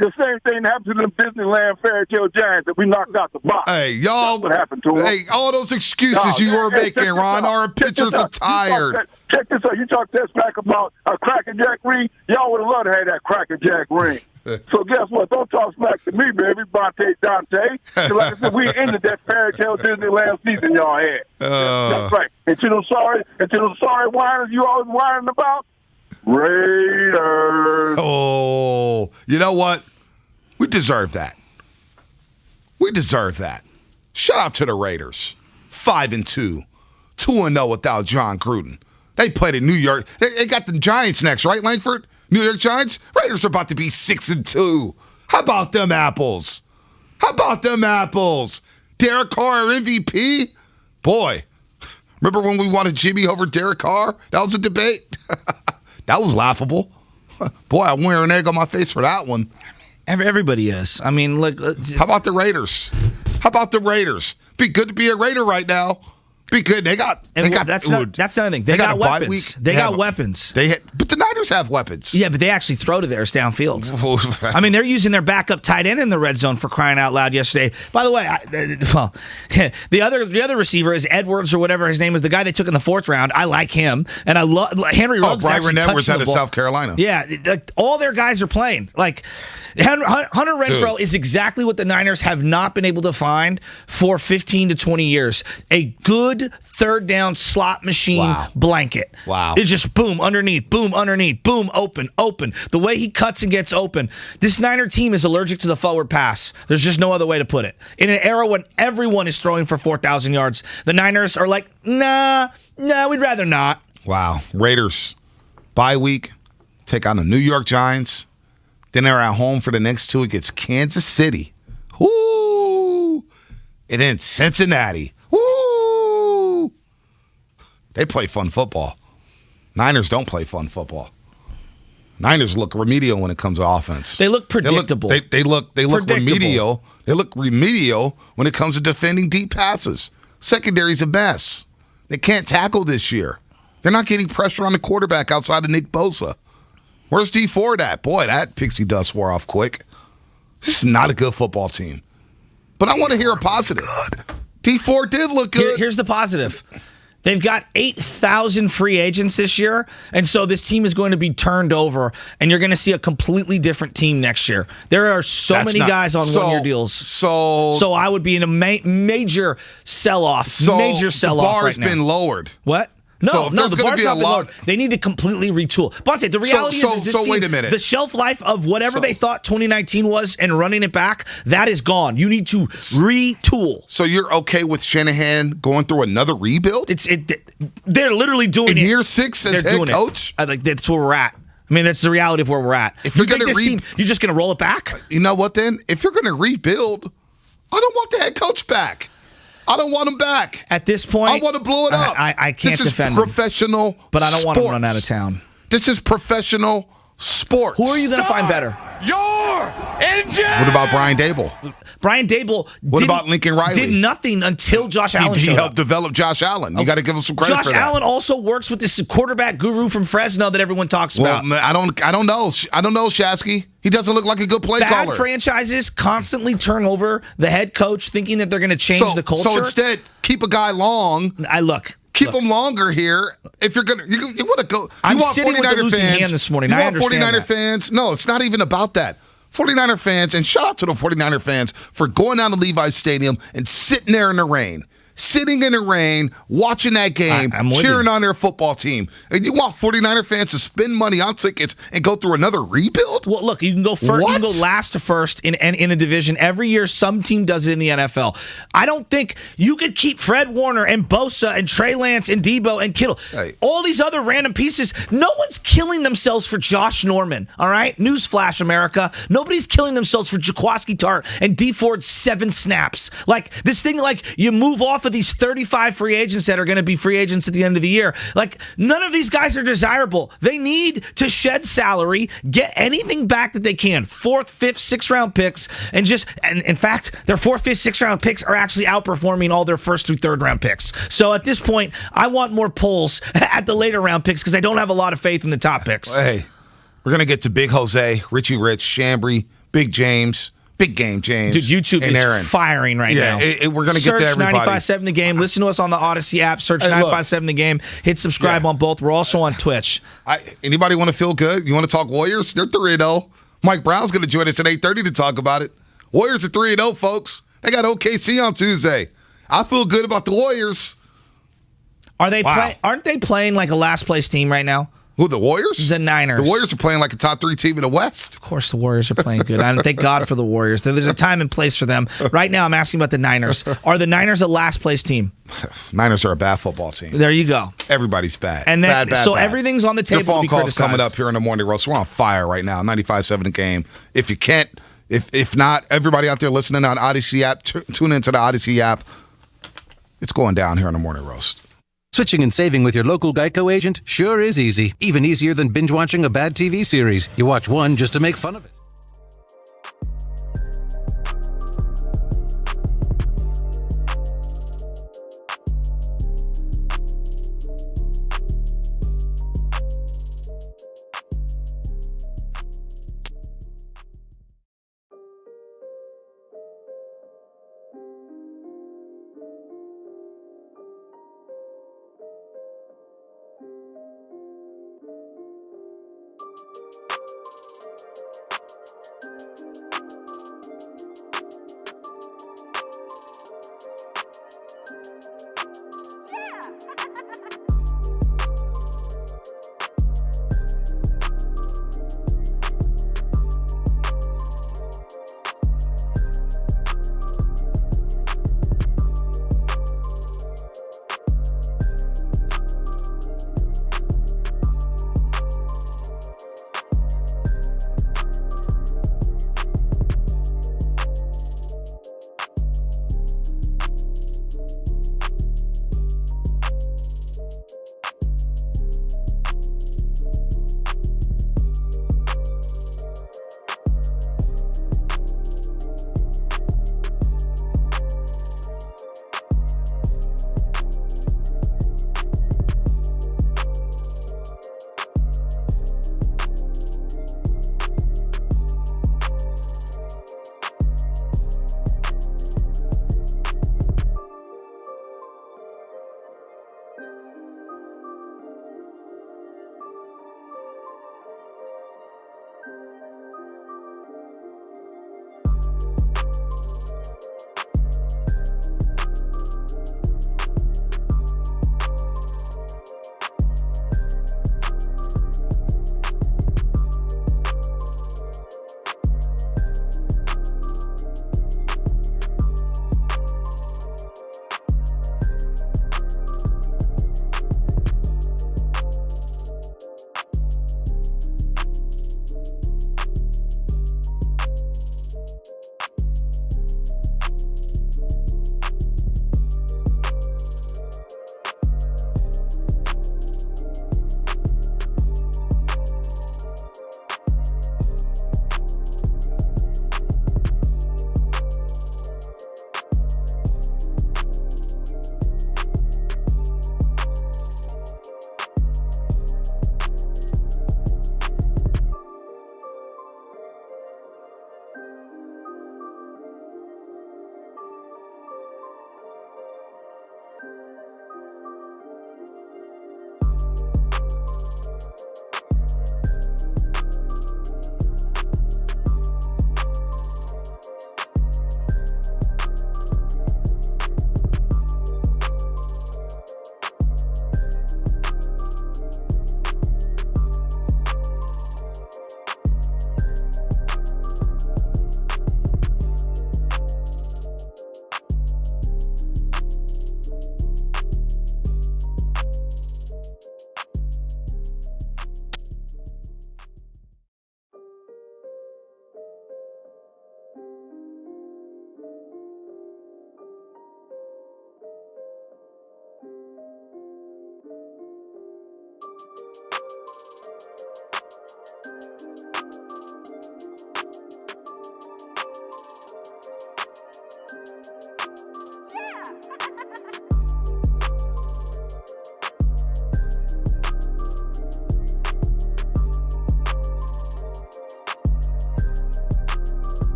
Speaker 16: the same thing happened to them Disneyland fairy tale giants that we knocked out the box.
Speaker 1: Hey, y'all.
Speaker 16: That's what happened to them.
Speaker 1: Hey, all those excuses you were making, Ron, our pitchers are tired.
Speaker 16: Check this out. You talked to us back about a Cracker Jack ring. Y'all would have loved to have that Cracker Jack ring. So guess what? Don't talk smack to me, baby, Dante. So like I said, we ended that fairy tale Disneyland season y'all had. That's right. And to those sorry whiners you always whining about, Raiders.
Speaker 1: Oh, you know what? We deserve that. Shout out to the Raiders. 5-2. 2-0 without John Gruden. They played in New York. They got the Giants next, right, Langford? New York Giants? Raiders are about to be 6-2. How about them apples? Derek Carr MVP? Boy, remember when we wanted Jimmy over Derek Carr? That was a debate. That was laughable. Boy, I'm wearing an egg on my face for that one.
Speaker 2: Everybody is. I mean, look.
Speaker 1: How about the Raiders? Be good to be a Raider right now. Be good.
Speaker 2: That's another thing. They got weapons. They got weapons.
Speaker 1: But the Niners have weapons.
Speaker 2: Yeah, but they actually throw to theirs downfield. I mean, they're using their backup tight end in the red zone for crying out loud yesterday. By the way, the other receiver is Edwards or whatever his name is, the guy they took in the 4th round. I like him, and I love Henry Ruggs.
Speaker 1: Byron Edwards out of South Carolina.
Speaker 2: Yeah, all their guys are playing. Like Hunter Renfrow is exactly what the Niners have not been able to find for 15 to 20 years. A good third down slot machine blanket.
Speaker 1: Wow.
Speaker 2: It's just boom underneath. feet, boom, open. The way he cuts and gets open, this Niner team is allergic to the forward pass. There's just no other way to put it. In an era when everyone is throwing for 4,000 yards, the Niners are like, nah, we'd rather not.
Speaker 1: Wow. Raiders, bye week, take on the New York Giants. Then they're at home for the next 2 against Kansas City. Woo! And then Cincinnati. Woo! They play fun football. Niners don't play fun football. Niners look remedial when it comes to offense.
Speaker 2: They look predictable.
Speaker 1: They look remedial. They look remedial when it comes to defending deep passes. Secondary's a mess. They can't tackle this year. They're not getting pressure on the quarterback outside of Nick Bosa. Where's DeForest at? Boy, that pixie dust wore off quick. This is not a good football team. But I want to hear a positive. DeForest did look good.
Speaker 2: Here's the positive. They've got 8,000 free agents this year, and so this team is going to be turned over, and you're going to see a completely different team next year. There are many guys on one-year deals. So I would be in a major sell-off. Major sell-off right now.
Speaker 1: The bar's been lowered.
Speaker 2: What? No, the bar's not been lowered. They need to completely retool. Bonte, the reality is this team,
Speaker 1: wait a minute.
Speaker 2: The shelf life of whatever they thought 2019 was and running it back, that is gone. You need to retool.
Speaker 1: So you're okay with Shanahan going through another rebuild?
Speaker 2: They're literally doing it.
Speaker 1: In year 6 as head coach?
Speaker 2: That's where we're at. I mean, that's the reality of where we're at.
Speaker 1: If you're going to
Speaker 2: team, you're just going to roll it back?
Speaker 1: You know what then? If you're going to rebuild, I don't want the head coach back. I don't want him back.
Speaker 2: At this point,
Speaker 1: I want to blow it up.
Speaker 2: I can't defend
Speaker 1: him. This is professional
Speaker 2: but I don't
Speaker 1: sports.
Speaker 2: want him run out of town.
Speaker 1: This is professional sports.
Speaker 2: Who are you going to find better?
Speaker 17: Your engine!
Speaker 1: What about Brian Dable?
Speaker 2: Brian Dable.
Speaker 1: What about Lincoln Riley?
Speaker 2: Did nothing until Josh Allen showed
Speaker 1: He
Speaker 2: up.
Speaker 1: helped develop Josh Allen. You got to give him some credit for that.
Speaker 2: Josh Allen also works with this quarterback guru from Fresno that everyone talks about.
Speaker 1: I don't know. I don't know, Shasky. He doesn't look like a good play caller.
Speaker 2: Bad franchises constantly turn over the head coach thinking that they're going to change the culture.
Speaker 1: So instead, keep a guy long. Keep him longer here. If you're gonna, you want to go.
Speaker 2: I'm
Speaker 1: want
Speaker 2: sitting
Speaker 1: 49er
Speaker 2: with the losing
Speaker 1: fans,
Speaker 2: hand this morning.
Speaker 1: You
Speaker 2: I
Speaker 1: want
Speaker 2: understand
Speaker 1: 49er fans? No, it's not even about that. 49er fans, and shout out to the 49er fans for going down to Levi's Stadium and sitting there in the rain. Sitting in the rain, watching that game, cheering on their football team. And you want 49er fans to spend money on tickets and go through another rebuild?
Speaker 2: Well, look, you can go first, you can go last to first in the division. Every year, some team does it in the NFL. I don't think you could keep Fred Warner and Bosa and Trey Lance and Deebo and Kittle.
Speaker 1: Hey.
Speaker 2: All these other random pieces. No one's killing themselves for Josh Norman, all right? Newsflash, America. Nobody's killing themselves for Jaquaski Tart and DeFord's 7 snaps. Like, this thing, you move off of these 35 free agents that are going to be free agents at the end of the year. None of these guys are desirable. They need to shed salary, get anything back that they can. 4th, 5th, 6th round picks, and in fact, their 4th, 5th, 6th round picks are actually outperforming all their 1st through 3rd round picks. So at this point, I want more pulls at the later round picks because I don't have a lot of faith in the top picks.
Speaker 1: Hey, we're going to get to Big Jose, Richie Rich, Chambry, Big James. Big game, James.
Speaker 2: Dude, YouTube is
Speaker 1: Aaron.
Speaker 2: firing right now.
Speaker 1: We're going to get to everybody.
Speaker 2: Search 95.7 The Game. Listen to us on the Odyssey app. Search 95.7 The Game. Hit subscribe on both. We're also on Twitch.
Speaker 1: Anybody want to feel good? You want to talk Warriors? They're 3-0. Mike Brown's going to join us at 8:30 to talk about it. Warriors are 3-0, folks. They got OKC on Tuesday. I feel good about the Warriors.
Speaker 2: Aren't they playing like a last place team right now?
Speaker 1: Who, the Warriors?
Speaker 2: The Niners.
Speaker 1: The Warriors are playing like a top 3 team in the West.
Speaker 2: Of course, the Warriors are playing good. Thank God for the Warriors. There's a time and place for them. Right now, I'm asking about the Niners. Are the Niners a last place team?
Speaker 1: Niners are a bad football team.
Speaker 2: There you go.
Speaker 1: Everybody's bad.
Speaker 2: And
Speaker 1: bad.
Speaker 2: Everything's on the table.
Speaker 1: Your phone
Speaker 2: to be
Speaker 1: calls
Speaker 2: criticized.
Speaker 1: coming up here in the morning roast. We're on fire right now. 95.7 The Game. If you can't, if not, everybody out there listening on Odyssey app, tune into the Odyssey app. It's going down here on the morning roast.
Speaker 18: Switching and saving with your local Geico agent sure is easy. Even easier than binge-watching a bad TV series. You watch one just to make fun of it.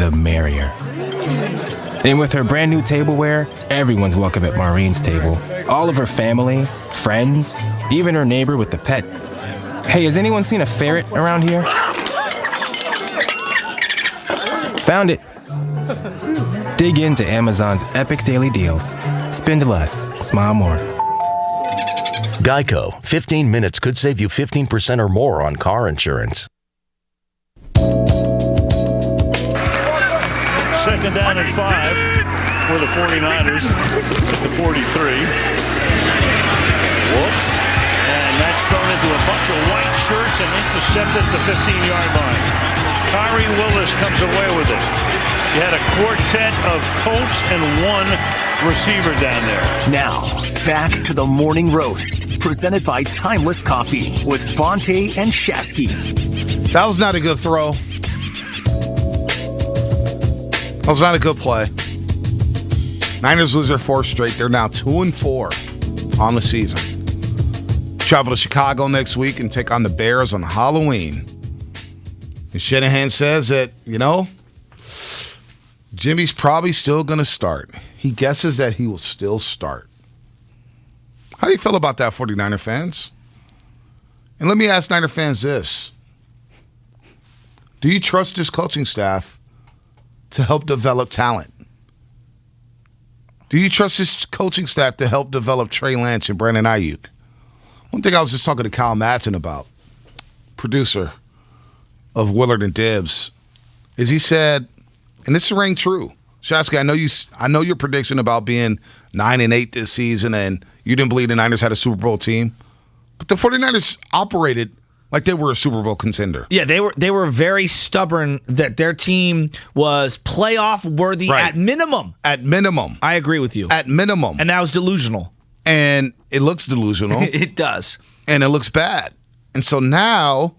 Speaker 19: the merrier. And with her brand new tableware, everyone's welcome at Maureen's table. All of her family, friends, even her neighbor with the pet. Hey, has anyone seen a ferret around here? Found it. Dig into Amazon's epic daily deals. Spend less, smile more.
Speaker 6: Geico. 15 minutes could save you 15% or more on car insurance.
Speaker 20: Second down and 5 for the 49ers at the 43. Whoops. And that's thrown into a bunch of white shirts and intercepted at the 15-yard line. Kyrie Willis comes away with it. You had a quartet of Colts and one receiver down there.
Speaker 7: Now, back to the Morning Roast, presented by Timeless Coffee with Bonte and Shasky.
Speaker 1: That was not a good throw. That was not a good play. Niners lose their fourth straight. They're now 2-4 on the season. Travel to Chicago next week and take on the Bears on Halloween. And Shanahan says that, Jimmy's probably still going to start. He guesses that he will still start. How do you feel about that, 49er fans? And let me ask Niner fans this. Do you trust this coaching staff to help develop talent? Do you trust this coaching staff to help develop Trey Lance and Brandon Aiyuk? One thing I was just talking to Kyle Madsen about, producer of Willard and Dibs, is he said, and this rang true. Shasky, I know your prediction about being 9-8 this season, and you didn't believe the Niners had a Super Bowl team, but the 49ers operated like they were a Super Bowl contender.
Speaker 2: Yeah, they were very stubborn that their team was playoff worthy at minimum.
Speaker 1: At minimum.
Speaker 2: I agree with you.
Speaker 1: At minimum.
Speaker 2: And that was delusional.
Speaker 1: And it looks delusional.
Speaker 2: It does.
Speaker 1: And it looks bad. And so now,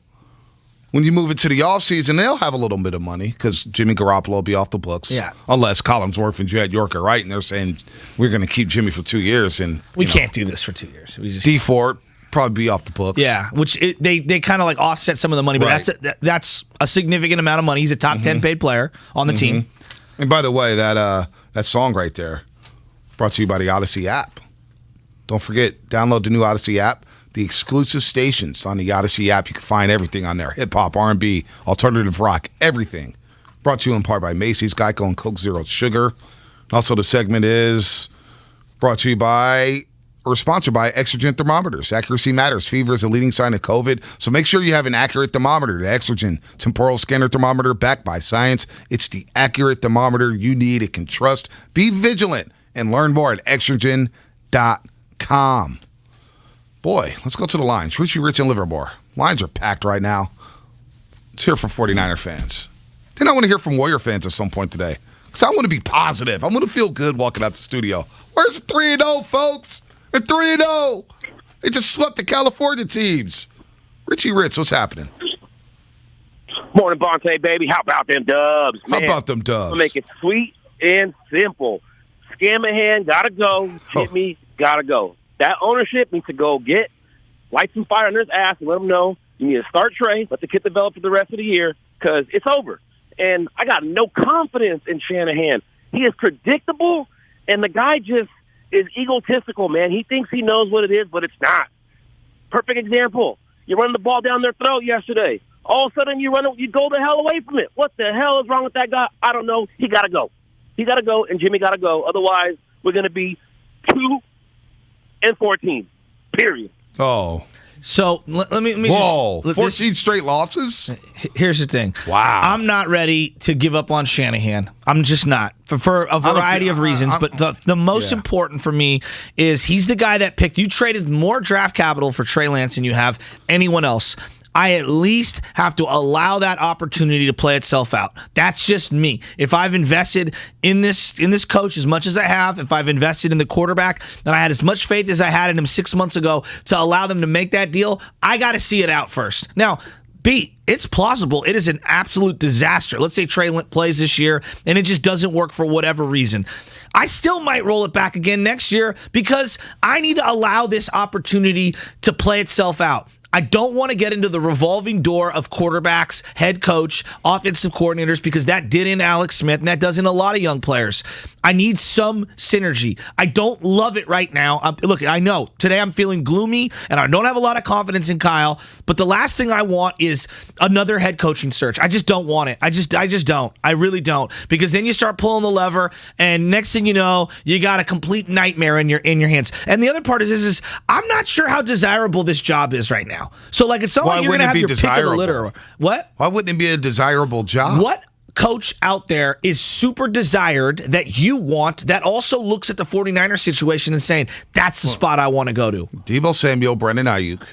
Speaker 1: when you move into the offseason, they'll have a little bit of money because Jimmy Garoppolo will be off the books.
Speaker 2: Yeah.
Speaker 1: Unless Collinsworth and Jed York are right, and they're saying we're going to keep Jimmy for 2 years. And
Speaker 2: we can't do this for 2 years. We just
Speaker 1: D4 probably be off the books.
Speaker 2: Yeah, which they kind of like offset some of the money, but that's a significant amount of money. He's a top 10 paid player on the team.
Speaker 1: And by the way, that song right there brought to you by the Odyssey app. Don't forget, download the new Odyssey app. The exclusive stations on the Odyssey app, you can find everything on there. Hip-hop, R&B, alternative rock, everything. Brought to you in part by Macy's, Geico, and Coke Zero Sugar. Also, the segment is brought to you by, or sponsored by, Exergen Thermometers. Accuracy matters. Fever is a leading sign of COVID, so make sure you have an accurate thermometer. The Exergen Temporal Scanner Thermometer, backed by science. It's the accurate thermometer you need. It can trust. Be vigilant and learn more at Exergen.com. Boy, let's go to the lines. Richie Rich and Livermore. Lines are packed right now. Let's hear from 49er fans. Then I want to hear from Warrior fans at some point today. Because I want to be positive. I want to feel good walking out the studio. Where's the 3-0, folks? They're 3-0. They just swept the California teams. Richie Rich, what's happening?
Speaker 21: Morning, Bonte, baby. How about them Dubs?
Speaker 1: Man, how about them Dubs?
Speaker 21: I'll make it sweet and simple. Scamahan, gotta go. Jimmy, gotta go. That ownership needs to go light some fire under his ass and let him know you need to start Trey, let the kid develop for the rest of the year, because it's over. And I got no confidence in Shanahan. He is predictable, and the guy just is egotistical, man. He thinks he knows what it is, but it's not. Perfect example. You run the ball down their throat yesterday. All of a sudden, you go the hell away from it. What the hell is wrong with that guy? I don't know. He got to go. He got to go, and Jimmy got to go. Otherwise, we're going to be 2-14. Period.
Speaker 1: Oh.
Speaker 2: So let me
Speaker 1: Whoa,
Speaker 2: just...
Speaker 1: 14 straight losses?
Speaker 2: Here's the thing.
Speaker 1: Wow.
Speaker 2: I'm not ready to give up on Shanahan. I'm just not. For a variety of reasons. But the most important for me is he's the guy that picked... You traded more draft capital for Trey Lance than you have anyone else. I at least have to allow that opportunity to play itself out. That's just me. If I've invested in this coach as much as I have, if I've invested in the quarterback, and I had as much faith as I had in him 6 months ago to allow them to make that deal, I got to see it out first. Now, it's plausible. It is an absolute disaster. Let's say Trey plays this year and it just doesn't work for whatever reason. I still might roll it back again next year because I need to allow this opportunity to play itself out. I don't want to get into the revolving door of quarterbacks, head coach, offensive coordinators, because that did in Alex Smith, and that does in a lot of young players. I need some synergy. I don't love it right now. Look, I know today I'm feeling gloomy, and I don't have a lot of confidence in Kyle, but the last thing I want is another head coaching search. I just don't want it. I just don't. I really don't, because then you start pulling the lever, and next thing you know, you got a complete nightmare in your hands. And the other part is I'm not sure how desirable this job is right now. So, like, it's not like you're going to have your pick of the litter. What?
Speaker 1: Why wouldn't it be a desirable job?
Speaker 2: What coach out there is super desired that you want, that also looks at the 49ers situation and saying, that's the spot I want to go to?
Speaker 1: Deebo Samuel, Brandon Aiyuk,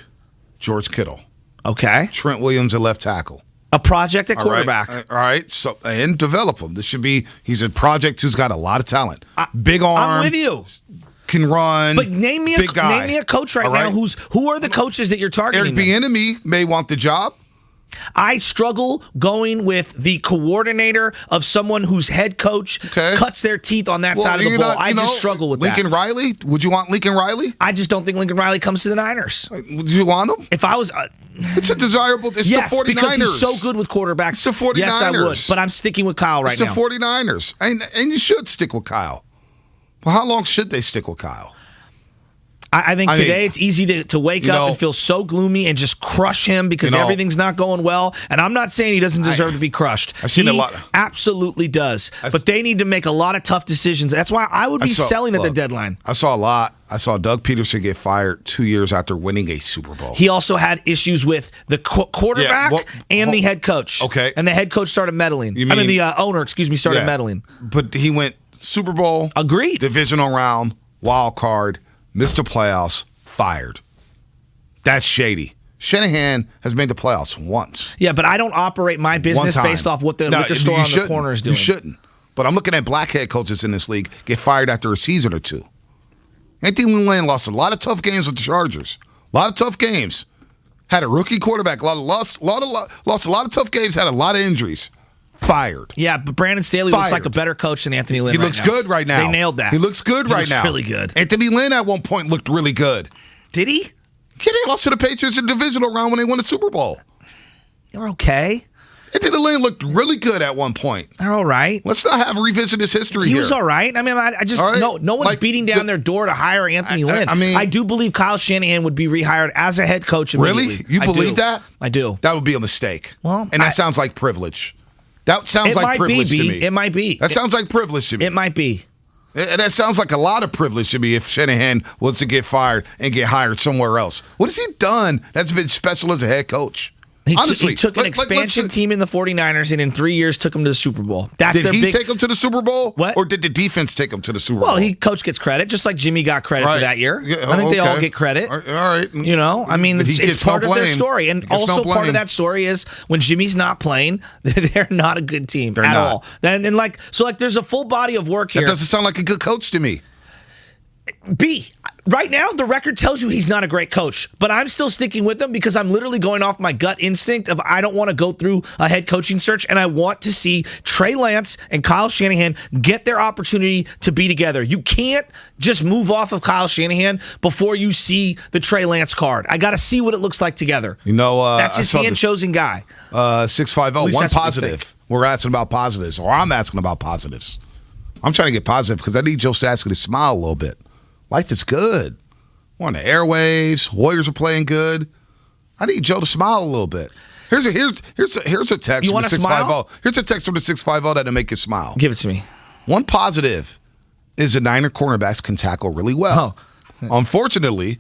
Speaker 1: George Kittle.
Speaker 2: Okay.
Speaker 1: Trent Williams at left tackle.
Speaker 2: A project at quarterback.
Speaker 1: All right. So, and develop him. This should be, he's a project who's got a lot of talent. Big arm.
Speaker 2: I'm with you.
Speaker 1: Can run.
Speaker 2: But name me a coach right now who are the coaches that you're targeting?
Speaker 1: Eric Bieniemy may want the job.
Speaker 2: I struggle going with the coordinator of someone whose head coach cuts their teeth on that side of the ball. I just struggle with
Speaker 1: Lincoln
Speaker 2: that.
Speaker 1: Riley? Would you want Lincoln Riley?
Speaker 2: I just don't think Lincoln Riley comes to the Niners.
Speaker 1: Would you want him?
Speaker 2: If I was...
Speaker 1: it's a desirable... It's the 49ers.
Speaker 2: Because he's so good with quarterbacks.
Speaker 1: It's the 49ers.
Speaker 2: Yes, I would. But I'm sticking with Kyle right now.
Speaker 1: It's the 49ers. And you should stick with Kyle. Well, how long should they stick with Kyle?
Speaker 2: I think today it's easy to wake up and feel so gloomy and just crush him because everything's not going well. And I'm not saying he doesn't deserve to be crushed.
Speaker 1: I've seen a lot.
Speaker 2: Absolutely does. But they need to make a lot of tough decisions. That's why I would be selling at the deadline.
Speaker 1: I saw a lot. I saw Doug Peterson get fired 2 years after winning a Super Bowl.
Speaker 2: He also had issues with the quarterback and the head coach.
Speaker 1: Okay.
Speaker 2: And the head coach started meddling. The owner, started meddling.
Speaker 1: But he went Super Bowl.
Speaker 2: Agreed.
Speaker 1: Divisional round, wild card. Missed the playoffs, fired. That's shady. Shanahan has made the playoffs once.
Speaker 2: Yeah, but I don't operate my business based off what the liquor store on the corner is doing.
Speaker 1: You shouldn't. But I'm looking at black head coaches in this league get fired after a season or two. Anthony Lynn lost a lot of tough games with the Chargers. A lot of tough games. Had a rookie quarterback. Lost a lot of tough games. Had a lot of injuries. Fired.
Speaker 2: Yeah, but Brandon Staley looks like a better coach than Anthony Lynn.
Speaker 1: He looks good right now.
Speaker 2: They nailed that.
Speaker 1: He looks good right now.
Speaker 2: He looks really good.
Speaker 1: Anthony Lynn at one point looked really good.
Speaker 2: Did he?
Speaker 1: Yeah, they lost to the Patriots in the divisional round when they won the Super Bowl.
Speaker 2: They're okay.
Speaker 1: Anthony Lynn looked really good at one point.
Speaker 2: They're all right.
Speaker 1: Let's not revisit his history here.
Speaker 2: He was all right. I mean, I just no one's beating down their door to hire Anthony Lynn. I do believe Kyle Shanahan would be rehired as a head coach immediately.
Speaker 1: Really? You believe that?
Speaker 2: I do.
Speaker 1: That would be a mistake.
Speaker 2: Well,
Speaker 1: and that sounds like privilege. That sounds like privilege to me.
Speaker 2: It might be.
Speaker 1: That sounds like privilege to me.
Speaker 2: It might be.
Speaker 1: That sounds like a lot of privilege to me if Shanahan was to get fired and get hired somewhere else. What has he done that's been special as a head coach? Honestly,
Speaker 2: he took an expansion team in the 49ers and in 3 years took them to the Super Bowl.
Speaker 1: Did he take them to the Super Bowl?
Speaker 2: What?
Speaker 1: Or did the defense take them to the Super Bowl?
Speaker 2: Well, coach gets credit, just like Jimmy got credit for that year.
Speaker 1: Yeah,
Speaker 2: I think they all get credit.
Speaker 1: All right.
Speaker 2: You know, I mean, it's part of their story. And also part of that story is when Jimmy's not playing, they're not a good team at all. And like there's a full body of work here.
Speaker 1: That doesn't sound like a good coach to me.
Speaker 2: Right now, the record tells you he's not a great coach, but I'm still sticking with him because I'm literally going off my gut instinct of I don't want to go through a head coaching search, and I want to see Trey Lance and Kyle Shanahan get their opportunity to be together. You can't just move off of Kyle Shanahan before you see the Trey Lance card. I got to see what it looks like together.
Speaker 1: You know,
Speaker 2: that's his hand-chosen guy.
Speaker 1: 650, one positive. We're asking about positives, or I'm asking about positives. I'm trying to get positive because I need Joe Stasky to smile a little bit. Life is good. We're on the airwaves. Warriors are playing good. I need Joe to smile a little bit. Here's a text from the 650. Here's a text from the 650 that'll make you smile.
Speaker 2: Give it to me.
Speaker 1: One positive is the Niner cornerbacks can tackle really well. Unfortunately,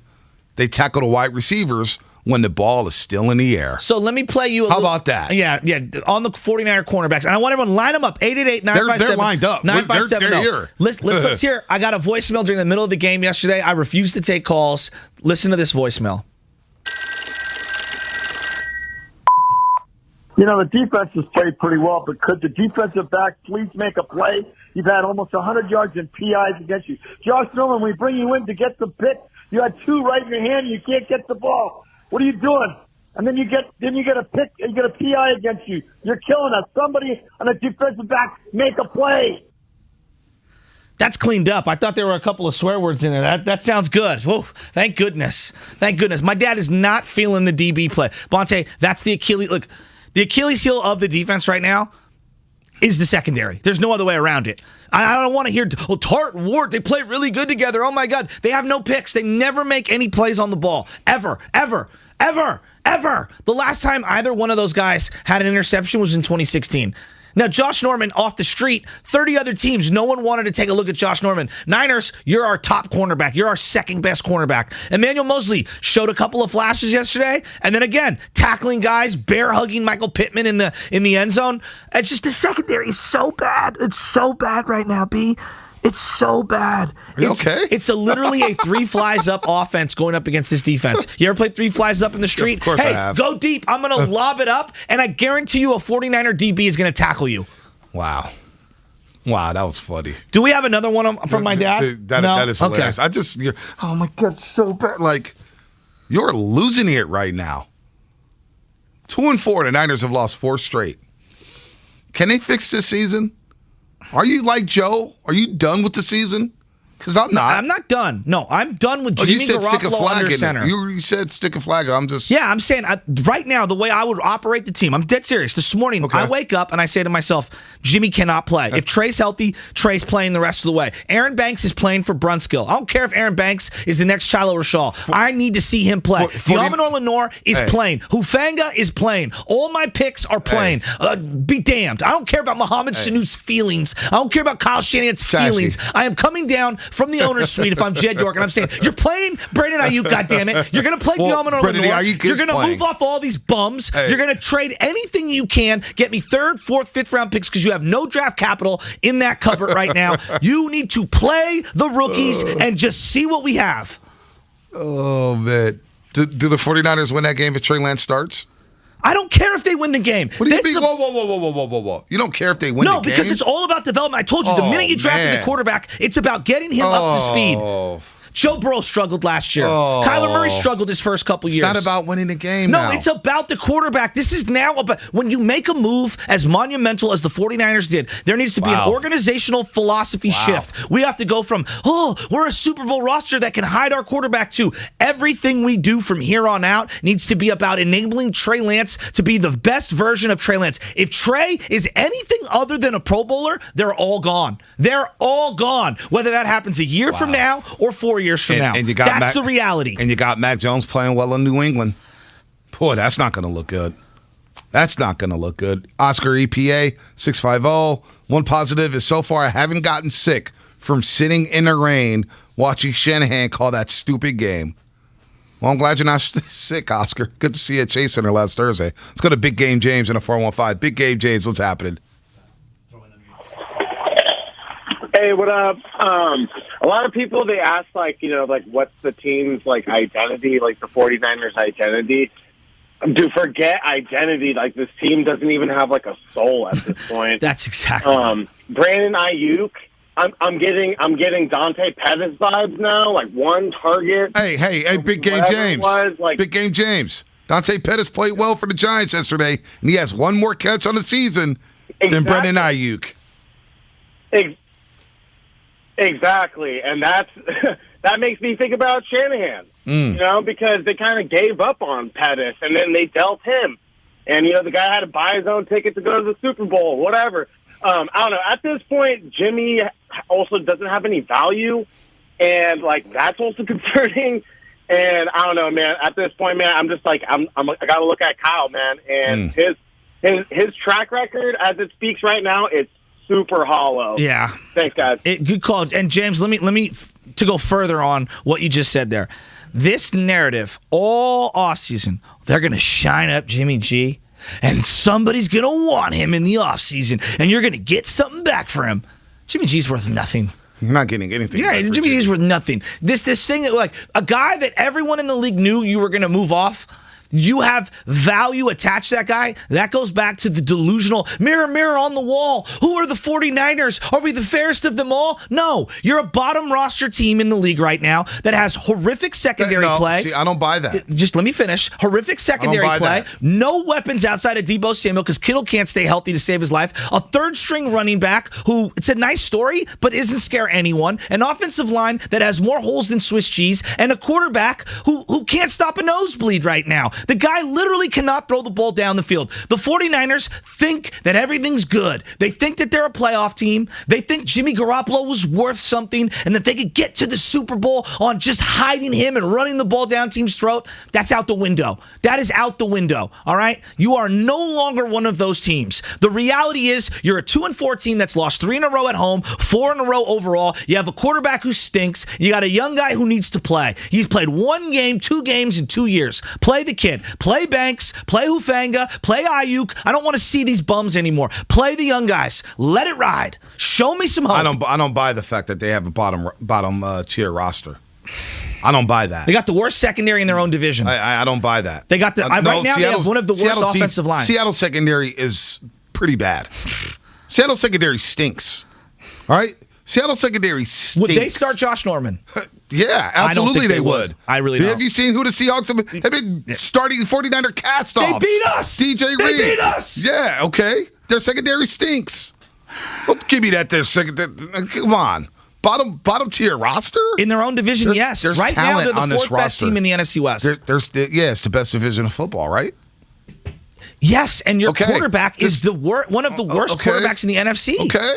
Speaker 1: they tackle the wide receivers when the ball is still in the air.
Speaker 2: So let me play you
Speaker 1: How about that?
Speaker 2: Yeah, on the 49er cornerbacks. And I want everyone to line them up. 888-957.
Speaker 1: They're lined up.
Speaker 2: 957.
Speaker 1: They're here.
Speaker 2: Let's hear. I got a voicemail during the middle of the game yesterday. I refused to take calls. Listen to this voicemail.
Speaker 16: You know, the defense has played pretty well, but could the defensive back please make a play? You've had almost 100 yards in PIs against you. Josh Norman, we bring you in to get the pick. You had two right in your hand. You can't get the ball. What are you doing? And then you get a pick, you get a PI against you. You're killing us. Somebody on a defensive back make a play.
Speaker 2: That's cleaned up. I thought there were a couple of swear words in there. That sounds good. Whoa, thank goodness. Thank goodness. My dad is not feeling the DB play. Bonte, that's the Achilles. Look, the Achilles heel of the defense right now is the secondary. There's no other way around it. I don't want to hear, Tart and Ward, they play really good together. Oh, my God. They have no picks. They never make any plays on the ball. Ever. The last time either one of those guys had an interception was in 2016. Now, Josh Norman off the street, 30 other teams, no one wanted to take a look at Josh Norman. Niners, you're our top cornerback. You're our second best cornerback. Emmanuel Mosley showed a couple of flashes yesterday, and then again, tackling guys, bear hugging Michael Pittman in the end zone. It's just the secondary is so bad. It's so bad right now, B. It's so bad.
Speaker 1: Are you okay?
Speaker 2: It's literally a three flies up offense going up against this defense. You ever played three flies up in the street?
Speaker 1: Of course I have.
Speaker 2: Go deep. I'm going to lob it up, and I guarantee you a 49er DB is going to tackle you.
Speaker 1: Wow, that was funny.
Speaker 2: Do we have another one from my dad?
Speaker 1: That is hilarious.
Speaker 2: Okay.
Speaker 1: Oh my God, it's so bad. Like, you're losing it right now. 2-4, the Niners have lost 4 straight. Can they fix this season? Are you like Joe? Are you done with the season? Because I'm not.
Speaker 2: I'm not done. No, I'm done with Jimmy
Speaker 1: you said stick a
Speaker 2: Garoppolo
Speaker 1: flag
Speaker 2: under
Speaker 1: in
Speaker 2: center.
Speaker 1: it. You said stick a flag. I'm just.
Speaker 2: Yeah, I'm saying right now, the way I would operate the team, I'm dead serious. This morning, I wake up and I say to myself, Jimmy cannot play. If Trey's healthy, Trey's playing the rest of the way. Aaron Banks is playing for Brunskill. I don't care if Aaron Banks is the next Chilo Rashal. I need to see him play. Diamondor Lenore is playing. Hufanga is playing. All my picks are playing. Be damned. I don't care about Mohamed Sanu's feelings. I don't care about Kyle Shanahan's feelings. I am coming down from the owner's suite if I'm Jed York, and I'm saying, you're playing Brandon Aiyuk, goddammit. You're going to play Diamondor Lenore. You're going to move off all these bums. You're going to trade anything you can. Get me 3rd, 4th, 5th round picks because you have no draft capital in that cupboard right now. You need to play the rookies and just see what we have.
Speaker 1: Oh, man. Do the 49ers win that game if Trey Lance starts?
Speaker 2: I don't care if they win the game.
Speaker 1: What do you mean? Whoa. You don't care if they win the game?
Speaker 2: No, because it's all about development. I told you, the minute you drafted the quarterback, it's about getting him up to speed. Joe Burrow struggled last year. Kyler Murray struggled his first couple years.
Speaker 1: It's not about winning the game
Speaker 2: now. No, it's about the quarterback. This is now about when you make a move as monumental as the 49ers did, there needs to be an organizational philosophy shift. We have to go from, we're a Super Bowl roster that can hide our quarterback to everything we do from here on out needs to be about enabling Trey Lance to be the best version of Trey Lance. If Trey is anything other than a Pro Bowler, they're all gone. They're all gone. Whether that happens a year from now or 4 years from now. And you got that's the reality.
Speaker 1: And you got Mac Jones playing well in New England. Boy, that's not going to look good. That's not going to look good. Oscar EPA 650. One positive is so far I haven't gotten sick from sitting in the rain watching Shanahan call that stupid game. Well, I'm glad you're not sick, Oscar. Good to see you at Chase Center last Thursday. Let's go to Big Game James in a 415. Big Game James, what's happening?
Speaker 3: Hey, what up? A lot of people, they ask, what's the team's, identity, the 49ers' identity. Dude, forget identity. This team doesn't even have, a soul at this point.
Speaker 2: That's exactly right.
Speaker 3: Brandon Aiyuk, I'm getting Dante Pettis vibes now, one target.
Speaker 1: Hey, Big Game James. Big Game James. Dante Pettis played well for the Giants yesterday, and he has one more catch on the season than Brandon Aiyuk.
Speaker 3: Exactly, and that makes me think about Shanahan, because they kind of gave up on Pettis, and then they dealt him, and the guy had to buy his own ticket to go to the Super Bowl, whatever. I don't know. At this point, Jimmy also doesn't have any value, and that's also concerning. And I don't know, man. At this point, man, I'm just I got to look at Kyle, man, and his track record as it speaks right now, it's super hollow.
Speaker 2: Yeah.
Speaker 3: Thanks, guys.
Speaker 2: Good call. And James, let me to go further on what you just said there. This narrative all offseason, they're going to shine up Jimmy G, and somebody's going to want him in the offseason, and you're going to get something back for him. Jimmy G's worth nothing.
Speaker 1: You're not getting anything.
Speaker 2: Yeah, Jimmy G's worth nothing. This thing, a guy that everyone in the league knew you were going to move off you have value attached to that guy, that goes back to the delusional mirror, mirror on the wall. Who are the 49ers? Are we the fairest of them all? No. You're a bottom roster team in the league right now that has horrific secondary play.
Speaker 1: See, I don't buy that.
Speaker 2: Just let me finish. Horrific secondary play.
Speaker 1: That.
Speaker 2: No weapons outside of Deebo Samuel because Kittle can't stay healthy to save his life. A third-string running back who, it's a nice story, but isn't scare anyone. An offensive line that has more holes than Swiss cheese. And a quarterback who can't stop a nosebleed right now. The guy literally cannot throw the ball down the field. The 49ers think that everything's good. They think that they're a playoff team. They think Jimmy Garoppolo was worth something and that they could get to the Super Bowl on just hiding him and running the ball down team's throat. That's out the window. That is out the window, all right? You are no longer one of those teams. The reality is you're a 2-4 team that's lost 3 in a row at home, 4 in a row overall. You have a quarterback who stinks. You got a young guy who needs to play. He's played 1 game, 2 games in 2 years. Play the kid. Play Banks. Play Hufanga. Play Aiyuk. I don't want to see these bums anymore. Play the young guys. Let it ride. Show me some hope.
Speaker 1: I don't buy the fact that they have a bottom tier roster. I don't buy that.
Speaker 2: They got the worst secondary in their own division.
Speaker 1: I don't buy that.
Speaker 2: They got right now they have one of the worst offensive lines.
Speaker 1: Seattle secondary is pretty bad. Seattle secondary stinks. All right? Seattle secondary stinks.
Speaker 2: Would they start Josh Norman?
Speaker 1: Yeah, absolutely they would.
Speaker 2: I really don't.
Speaker 1: Have you seen who the Seahawks have been starting 49er cast-offs?
Speaker 2: They beat us.
Speaker 1: DJ Reed.
Speaker 2: They beat us.
Speaker 1: Yeah, okay. Their secondary stinks. Don't give me that. Come on. Bottom tier roster?
Speaker 2: In their own division, yes.
Speaker 1: There's
Speaker 2: right now,
Speaker 1: talent
Speaker 2: they're the
Speaker 1: on this
Speaker 2: 4th best
Speaker 1: roster.
Speaker 2: team in the NFC West.
Speaker 1: It's the best division of football, right?
Speaker 2: Yes, and your quarterback is one of the worst quarterbacks in the NFC.
Speaker 1: Okay.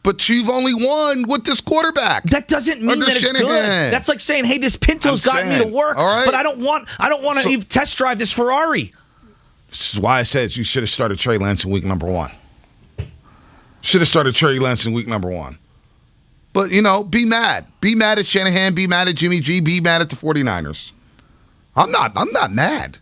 Speaker 1: But you've only won with this quarterback.
Speaker 2: That doesn't mean that it's
Speaker 1: Shanahan.
Speaker 2: good. That's like saying, "Hey, this Pinto's gotten me to work, but I don't want to even test drive this Ferrari."
Speaker 1: This is why I said you should have started Trey Lance in week number 1. Should have started Trey Lance in week number 1. But, be mad. Be mad at Shanahan. Be mad at Jimmy G. Be mad at the 49ers. I'm not mad.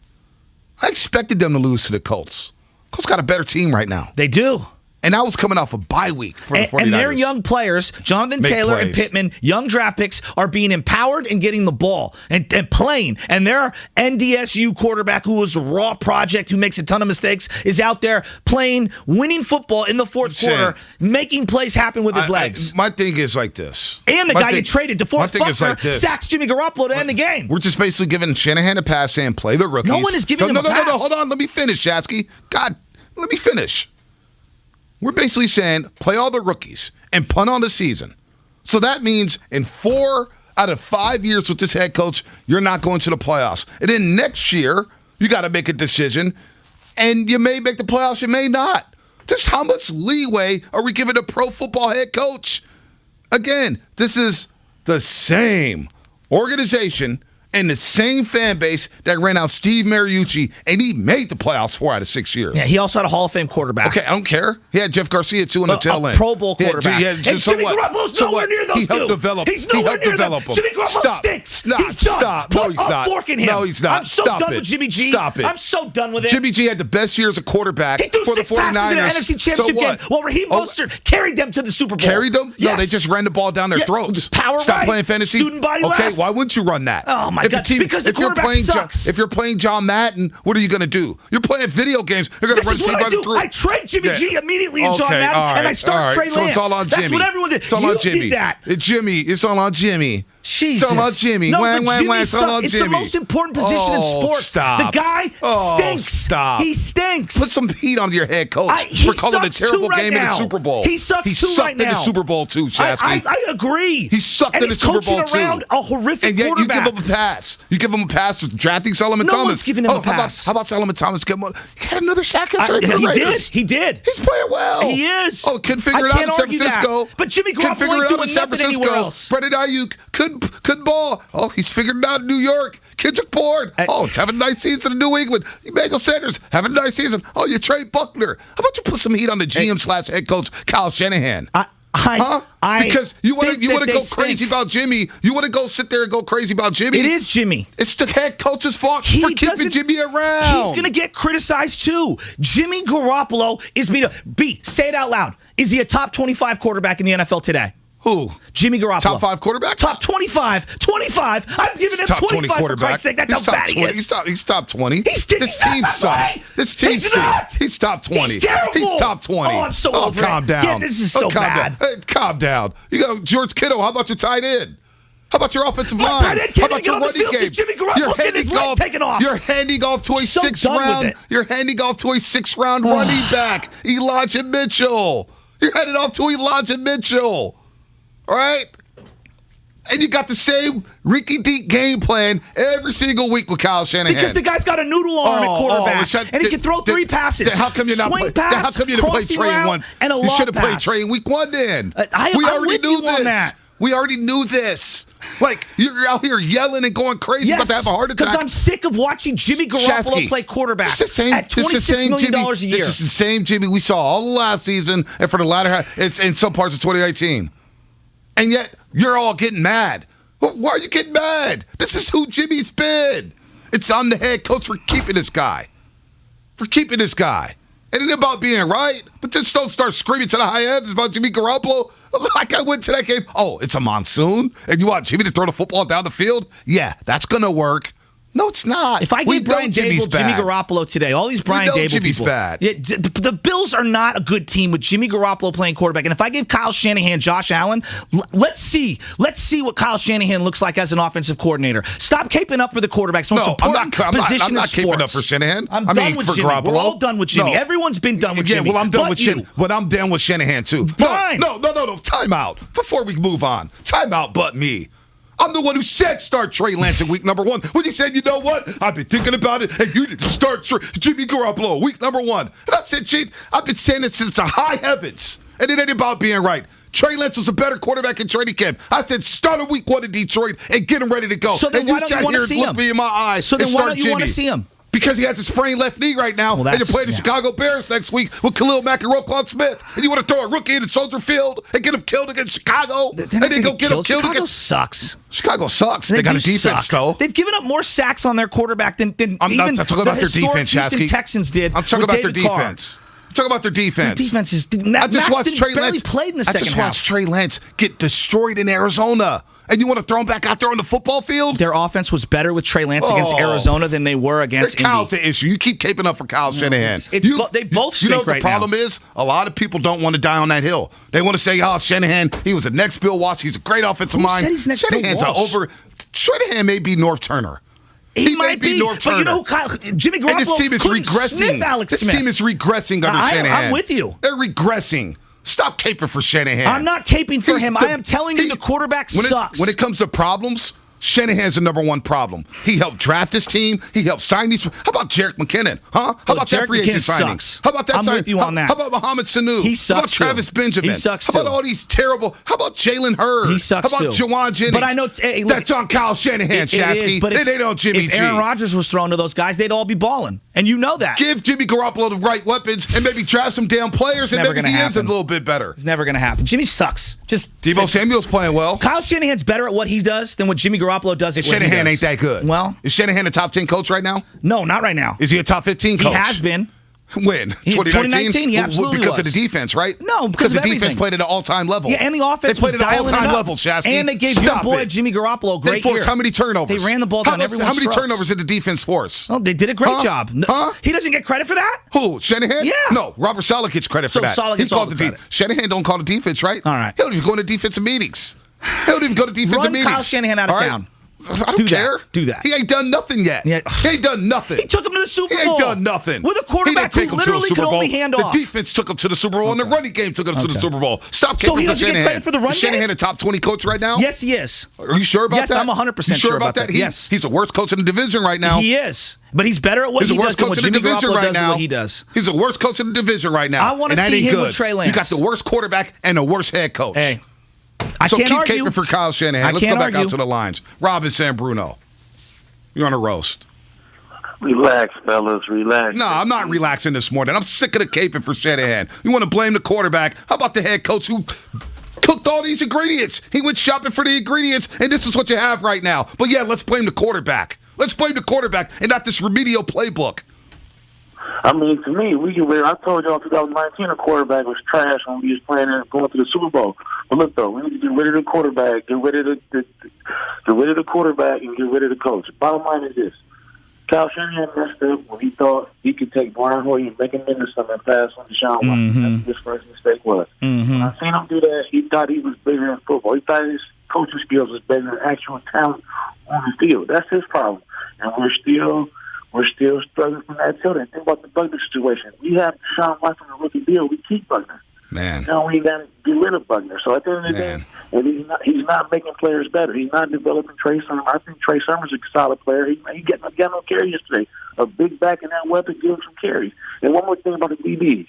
Speaker 1: I expected them to lose to the Colts. Colts got a better team right now.
Speaker 2: They do.
Speaker 1: And I was coming off a bye week for the 49ers.
Speaker 2: And their young players, Jonathan Taylor and Pittman, young draft picks, are being empowered and getting the ball and playing. And their NDSU quarterback, who was a raw project, who makes a ton of mistakes, is out there playing, winning football in the fourth quarter, making plays happen with his legs.
Speaker 1: My thing is like this.
Speaker 2: And the guy you traded, DeForest Buckner, sacks Jimmy Garoppolo to end the game.
Speaker 1: We're just basically giving Shanahan a pass and play the rookies.
Speaker 2: No one is giving him a pass.
Speaker 1: No, hold on. Let me finish, Shasky. God, let me finish. We're basically saying play all the rookies and punt on the season. So that means in 4 out of 5 years with this head coach, you're not going to the playoffs. And then next year, you got to make a decision, and you may make the playoffs, you may not. Just how much leeway are we giving a pro football head coach? Again, this is the same organization and the same fan base that ran out Steve Mariucci, and he made the playoffs 4 out of 6 years.
Speaker 2: Yeah, he also had a Hall of Fame quarterback.
Speaker 1: Okay, I don't care. He had Jeff Garcia, too, in the tail end.
Speaker 2: A Pro Bowl quarterback.
Speaker 1: And Jimmy
Speaker 2: Garoppolo's nowhere near those two.
Speaker 1: He helped develop.
Speaker 2: He's nowhere near them. Jimmy Garoppolo stinks.
Speaker 1: Stop. No, he's not.
Speaker 2: Put a fork in him.
Speaker 1: No, he's not.
Speaker 2: I'm so done with Jimmy G.
Speaker 1: Stop it.
Speaker 2: I'm so done with it.
Speaker 1: Jimmy G had the best year as a quarterback for the 49ers.
Speaker 2: He threw 6 passes in an NFC Championship game while Raheem Mostert carried them to the Super Bowl.
Speaker 1: Carried them?
Speaker 2: Yes.
Speaker 1: No, they just ran the ball down their throats. Stop playing fantasy.
Speaker 2: Student body
Speaker 1: okay,
Speaker 2: left.
Speaker 1: why wouldn't you run that?
Speaker 2: Oh, my God. Because the quarterback sucks.
Speaker 1: If you're playing John Madden, what are you going to do? You're playing video games. You're going to run the team by the through.
Speaker 2: I trade Jimmy G immediately in John Madden, and I start Trey Lance.
Speaker 1: So it's all on Jimmy.
Speaker 2: That's what everyone did.
Speaker 1: It's all on Jimmy.
Speaker 2: Did that.
Speaker 1: It's all on Jimmy.
Speaker 2: Jesus.
Speaker 1: It's all on Jimmy.
Speaker 2: No,
Speaker 1: wang,
Speaker 2: but
Speaker 1: wang,
Speaker 2: Jimmy
Speaker 1: wang.
Speaker 2: sucks. It's the most important position in sports.
Speaker 1: Stop.
Speaker 2: The guy stinks.
Speaker 1: Stop.
Speaker 2: He stinks.
Speaker 1: Put some heat on your head coach for calling a terrible game in the Super Bowl.
Speaker 2: He sucks
Speaker 1: He sucked in the Super Bowl too, Shasky.
Speaker 2: I agree.
Speaker 1: He sucked in the Super Bowl too.
Speaker 2: Around a horrific
Speaker 1: and yet
Speaker 2: quarterback.
Speaker 1: you give him a pass. You give him a pass with drafting Solomon Thomas.
Speaker 2: No one's giving him a pass.
Speaker 1: How about Solomon Thomas? He had another sack.
Speaker 2: He did.
Speaker 1: He's playing well.
Speaker 2: He is.
Speaker 1: Oh, couldn't figure it out in San Francisco.
Speaker 2: But Jimmy Garoppolo ain't doing nothing anywhere else.
Speaker 1: Brendan Aiyuk couldn't ball. Oh, he's figured it out in New York. Kendrick Bourne. He's having a nice season in New England. Emmanuel Sanders having a nice season. Oh, you Trey Buckner. How about you put some heat on the GM/head coach Kyle Shanahan? Because you want to go crazy about Jimmy. You want to go sit there and go crazy about Jimmy.
Speaker 2: It is Jimmy.
Speaker 1: It's the head coach's fault for keeping Jimmy around.
Speaker 2: He's going to get criticized too. Jimmy Garoppolo is say it out loud. Is he a top 25 quarterback in the NFL today?
Speaker 1: Who?
Speaker 2: Jimmy Garoppolo.
Speaker 1: Top 5 quarterback?
Speaker 2: Top 25. 25. I'm giving him
Speaker 1: top
Speaker 2: 25
Speaker 1: 20
Speaker 2: for
Speaker 1: quarterback.
Speaker 2: Christ's sake. That's how bad he is.
Speaker 1: He's top 20.
Speaker 2: This
Speaker 1: team sucks. This team sucks. He's top 20.
Speaker 2: He's terrible.
Speaker 1: He's top 20.
Speaker 2: Oh, I'm so over
Speaker 1: calm
Speaker 2: it.
Speaker 1: down.
Speaker 2: Yeah, this is so
Speaker 1: calm
Speaker 2: bad.
Speaker 1: Down. Hey, calm down. You got George Kittle. How about your tight end? How about your offensive line?
Speaker 2: Tight end
Speaker 1: How
Speaker 2: can't
Speaker 1: about
Speaker 2: even
Speaker 1: your
Speaker 2: get on the
Speaker 1: running
Speaker 2: field
Speaker 1: game?
Speaker 2: because Jimmy Garoppolo's getting his leg taken off.
Speaker 1: You're handing off to a
Speaker 2: So
Speaker 1: sixth
Speaker 2: done with
Speaker 1: round.
Speaker 2: it.
Speaker 1: You're handing off to a 6th round running back, Elijah Mitchell. You're headed off to Elijah Mitchell. All right? And you got the same rinky-dink game plan every single week with Kyle Shanahan.
Speaker 2: Because the guy's got a noodle arm at quarterback, and he can throw 3 passes.
Speaker 1: How come you're not
Speaker 2: Swing
Speaker 1: play,
Speaker 2: pass,
Speaker 1: how come you didn't play
Speaker 2: crossing
Speaker 1: Trey
Speaker 2: route,
Speaker 1: once?
Speaker 2: and a
Speaker 1: You
Speaker 2: lob
Speaker 1: should have played
Speaker 2: pass.
Speaker 1: Trey in week 1 then.
Speaker 2: I'm
Speaker 1: we already
Speaker 2: with
Speaker 1: knew
Speaker 2: you
Speaker 1: this.
Speaker 2: on that.
Speaker 1: We already knew this. Like, you're out here yelling and going crazy about to have a heart attack.
Speaker 2: Because I'm sick of watching Jimmy Garoppolo
Speaker 1: Shasky,
Speaker 2: play quarterback
Speaker 1: it's the same,
Speaker 2: at $26 million a year.
Speaker 1: This is the same Jimmy we saw all last season and for the latter half, it's in some parts of 2019. And yet, you're all getting mad. Why are you getting mad? This is who Jimmy's been. It's on the head coach for keeping this guy. It ain't about being right, but just don't start screaming to the high heavens about Jimmy Garoppolo. Like I went to that game. Oh, it's a monsoon, and you want Jimmy to throw the football down the field? Yeah, that's going to work. No, it's not.
Speaker 2: If I gave Brian Dable, Jimmy Garoppolo today, all these Brian Dable
Speaker 1: Jimmy's
Speaker 2: people,
Speaker 1: bad.
Speaker 2: Yeah, the Bills are not a good team with Jimmy Garoppolo playing quarterback. And if I gave Kyle Shanahan, Josh Allen, let's see what Kyle Shanahan looks like as an offensive coordinator. Stop caping up for the quarterback's most important position
Speaker 1: I'm not
Speaker 2: in sports.
Speaker 1: caping up for Shanahan.
Speaker 2: I'm done with Jimmy.
Speaker 1: Garoppolo.
Speaker 2: We're all done with Jimmy.
Speaker 1: No.
Speaker 2: Everyone's been done with Jimmy.
Speaker 1: Yeah, well, I'm done with
Speaker 2: you.
Speaker 1: But I'm done with Shanahan too.
Speaker 2: Fine.
Speaker 1: No. Time out. Before we move on. Time out, but me. I'm the one who said start Trey Lance in week number 1. When you said, you know what? I've been thinking about it, and you need to start Jimmy Garoppolo week number 1. And I said, gee, I've been saying it since the high heavens, and it ain't about being right. Trey Lance was a better quarterback in training camp. I said, start a week 1 in Detroit and get him ready to go.
Speaker 2: So then
Speaker 1: and
Speaker 2: why don't you want to see him?
Speaker 1: Look me in my eyes.
Speaker 2: So then
Speaker 1: and
Speaker 2: why
Speaker 1: start
Speaker 2: don't you want to
Speaker 1: Jimmy.
Speaker 2: see him?
Speaker 1: Because he has a sprained left knee right now, and you're playing the Chicago Bears next week with Khalil Mack and Roquan Smith, and you want to throw a rookie into Soldier Field and get him killed against Chicago, and then go get him killed
Speaker 2: Chicago
Speaker 1: against...
Speaker 2: sucks.
Speaker 1: Chicago sucks. They got a defense, though.
Speaker 2: They've given up more sacks on their quarterback than
Speaker 1: I'm
Speaker 2: even
Speaker 1: not talking about
Speaker 2: the
Speaker 1: their defense,
Speaker 2: Houston
Speaker 1: Shasky.
Speaker 2: Texans did.
Speaker 1: I'm talking
Speaker 2: with
Speaker 1: about their
Speaker 2: David Carr.
Speaker 1: defense. I'm talking about their defense.
Speaker 2: Their defense is...
Speaker 1: I just watched Trey
Speaker 2: barely
Speaker 1: Lance.
Speaker 2: played in the second
Speaker 1: I just
Speaker 2: half.
Speaker 1: watched Trey Lance get destroyed in Arizona. And you want to throw him back out there on the football field?
Speaker 2: Their offense was better with Trey Lance against Arizona than they were against Indy.
Speaker 1: Kyle's the issue. You keep caping up for Kyle Shanahan.
Speaker 2: They both stink
Speaker 1: You know what the
Speaker 2: right
Speaker 1: problem
Speaker 2: now.
Speaker 1: is? A lot of people don't want to die on that hill. They want to say, oh, Shanahan, he was the next Bill Walsh. He's a great offensive mind.
Speaker 2: Said he's next
Speaker 1: Shanahan's
Speaker 2: Bill Walsh?
Speaker 1: Shanahan may be North Turner.
Speaker 2: He might be
Speaker 1: North Turner.
Speaker 2: But you know who Kyle, Jimmy Garoppolo
Speaker 1: and this team is
Speaker 2: couldn't
Speaker 1: regressing.
Speaker 2: sniff Alex
Speaker 1: This
Speaker 2: Smith.
Speaker 1: team is regressing under Shanahan.
Speaker 2: I'm with you.
Speaker 1: They're regressing. Stop caping for Shanahan.
Speaker 2: I'm not caping for him. I am telling you the quarterback sucks.
Speaker 1: When it comes to problems, Shanahan's the number 1 problem. He helped draft this team. He helped sign these. How about Jerick McKinnon? Huh? How about that free agent signing?
Speaker 2: Sucks.
Speaker 1: How about that
Speaker 2: I'm
Speaker 1: signing?
Speaker 2: with you on that.
Speaker 1: How about Mohamed Sanu?
Speaker 2: He sucks
Speaker 1: How about Travis
Speaker 2: too.
Speaker 1: Benjamin?
Speaker 2: He sucks
Speaker 1: How about
Speaker 2: too.
Speaker 1: all these terrible? How about Jalen Hurd?
Speaker 2: He sucks
Speaker 1: How about
Speaker 2: too.
Speaker 1: Jawan Jennings?
Speaker 2: But I know
Speaker 1: that's on Kyle Shanahan, Shasky.
Speaker 2: But
Speaker 1: it ain't on Jimmy
Speaker 2: if
Speaker 1: G.
Speaker 2: Aaron Rodgers was thrown to those guys, they'd all be balling, and you know that.
Speaker 1: Give Jimmy Garoppolo the right weapons and maybe draft some damn players, and maybe he is a little bit better.
Speaker 2: It's never going to happen. Jimmy sucks.
Speaker 1: Deebo Samuel's playing well.
Speaker 2: Kyle Shanahan's better at what he does than what Jimmy Garoppolo does at what he does.
Speaker 1: Shanahan ain't that good.
Speaker 2: Well,
Speaker 1: is Shanahan a top 10 coach right now?
Speaker 2: No, not right now.
Speaker 1: Is he a top 15 coach?
Speaker 2: He has been.
Speaker 1: When? 2019?
Speaker 2: He absolutely
Speaker 1: because
Speaker 2: was.
Speaker 1: of the defense, right?
Speaker 2: No, because
Speaker 1: the
Speaker 2: of
Speaker 1: defense
Speaker 2: everything.
Speaker 1: played at an all-time level.
Speaker 2: Yeah, and the offense
Speaker 1: they played
Speaker 2: was
Speaker 1: at an
Speaker 2: dialing
Speaker 1: all-time
Speaker 2: it up.
Speaker 1: level, Shasky.
Speaker 2: And they gave your boy Jimmy Garoppolo a great year.
Speaker 1: How many turnovers?
Speaker 2: They ran the ball down everyone's
Speaker 1: How many
Speaker 2: throats.
Speaker 1: turnovers did the defense force?
Speaker 2: Oh, they did a great job.
Speaker 1: Huh?
Speaker 2: He doesn't get credit for that?
Speaker 1: Who? Shanahan?
Speaker 2: Yeah.
Speaker 1: No, Robert Saleh gets credit for that.
Speaker 2: Saleh gets all the credit.
Speaker 1: Shanahan don't call the defense, right?
Speaker 2: All right.
Speaker 1: He don't even go into defensive meetings. He don't even go to defensive meetings.
Speaker 2: Run Kyle Shanahan out of
Speaker 1: All right?
Speaker 2: town.
Speaker 1: I don't care.
Speaker 2: Do that.
Speaker 1: He ain't done nothing yet.
Speaker 2: Yeah.
Speaker 1: He ain't done nothing.
Speaker 2: He took him to the Super Bowl.
Speaker 1: He ain't done nothing.
Speaker 2: With a quarterback
Speaker 1: he didn't take
Speaker 2: who
Speaker 1: him to the
Speaker 2: literally
Speaker 1: Super
Speaker 2: could
Speaker 1: Bowl.
Speaker 2: only hand off.
Speaker 1: The defense took him to the Super Bowl, and the running game took him to the Super Bowl. Stop
Speaker 2: So
Speaker 1: caping
Speaker 2: he
Speaker 1: for
Speaker 2: doesn't get
Speaker 1: Shanahan.
Speaker 2: credit for the run
Speaker 1: Is Shanahan
Speaker 2: game?
Speaker 1: a top 20 coach right now?
Speaker 2: Yes, he is.
Speaker 1: Are you sure about
Speaker 2: yes,
Speaker 1: that?
Speaker 2: I'm 100%
Speaker 1: sure about
Speaker 2: that. Yes.
Speaker 1: He's the worst coach in the division right now.
Speaker 2: He is. But he's better at what
Speaker 1: He's
Speaker 2: he
Speaker 1: the
Speaker 2: does
Speaker 1: worst
Speaker 2: than
Speaker 1: coach
Speaker 2: what
Speaker 1: in the
Speaker 2: Jimmy
Speaker 1: division
Speaker 2: Garoppolo
Speaker 1: right
Speaker 2: does and
Speaker 1: now.
Speaker 2: what he does.
Speaker 1: He's the worst coach in the division right now.
Speaker 2: I want to
Speaker 1: and that
Speaker 2: see
Speaker 1: ain't
Speaker 2: him
Speaker 1: good.
Speaker 2: with Trey Lance.
Speaker 1: You got the worst quarterback and the worst head coach.
Speaker 2: Hey,
Speaker 1: so
Speaker 2: can't
Speaker 1: keep
Speaker 2: argue.
Speaker 1: caping for Kyle Shanahan. Let's go
Speaker 2: can't
Speaker 1: back
Speaker 2: argue.
Speaker 1: out to the lines. Robin San Bruno. You're on a roast.
Speaker 8: Relax, fellas, relax.
Speaker 1: No, I'm not relaxing this morning. I'm sick of the caping for Shanahan. You want to blame the quarterback? How about the head coach who cooked all these ingredients? He went shopping for the ingredients, and this is what you have right now. But yeah, let's blame the quarterback. Let's blame the quarterback and not this remedial playbook.
Speaker 8: I mean, to me, I told y'all 2019 the quarterback was trash when we was playing and going to the Super Bowl.
Speaker 15: But look, though, we need to get rid of the quarterback, get rid of the quarterback, and get rid of the coach. Bottom line is this. Kyle Shanahan messed up when he thought he could take Brian Hoyer and make him into something and pass on Deshaun Watson. That's what his first mistake was. When I seen him do that, he thought he was bigger in football. He thought his coaching skills was better than actual talent on the field. That's his problem. And we're still struggling from that till then. Think about the Buckner situation. We have Deshaun Watson on a rookie deal. We keep Buckner.
Speaker 1: Man.
Speaker 15: Now we got to get rid of Buckner. So at the end of the day, and he's not making players better. He's not developing Trey Summers. I think Trey Summers is a solid player. He got no carry yesterday. A big back in that weapon, give him some carries. And one more thing about the DBs.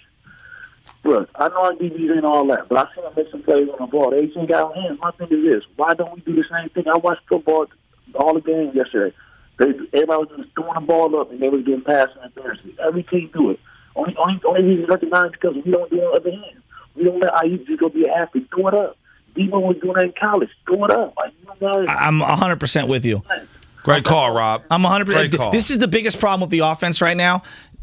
Speaker 15: Look, I know our DBs ain't all that, but I seen them make some plays on the ball. They ain't got hands. My thing is this. Why don't we do the same thing? I watched football all the games yesterday. Everybody was just throwing the ball up, and they was getting passed and embarrassing. Every team do it. Only reason recognized because we don't do it on the other hand. We don't let Aiyuk just go be an athlete. Throw it up. Deebo was doing that in college. Throw it up.
Speaker 2: I'm 100% with you.
Speaker 1: Great call, Rob.
Speaker 2: I'm 100%.
Speaker 1: Great call.
Speaker 2: This is the biggest problem with the offense right now.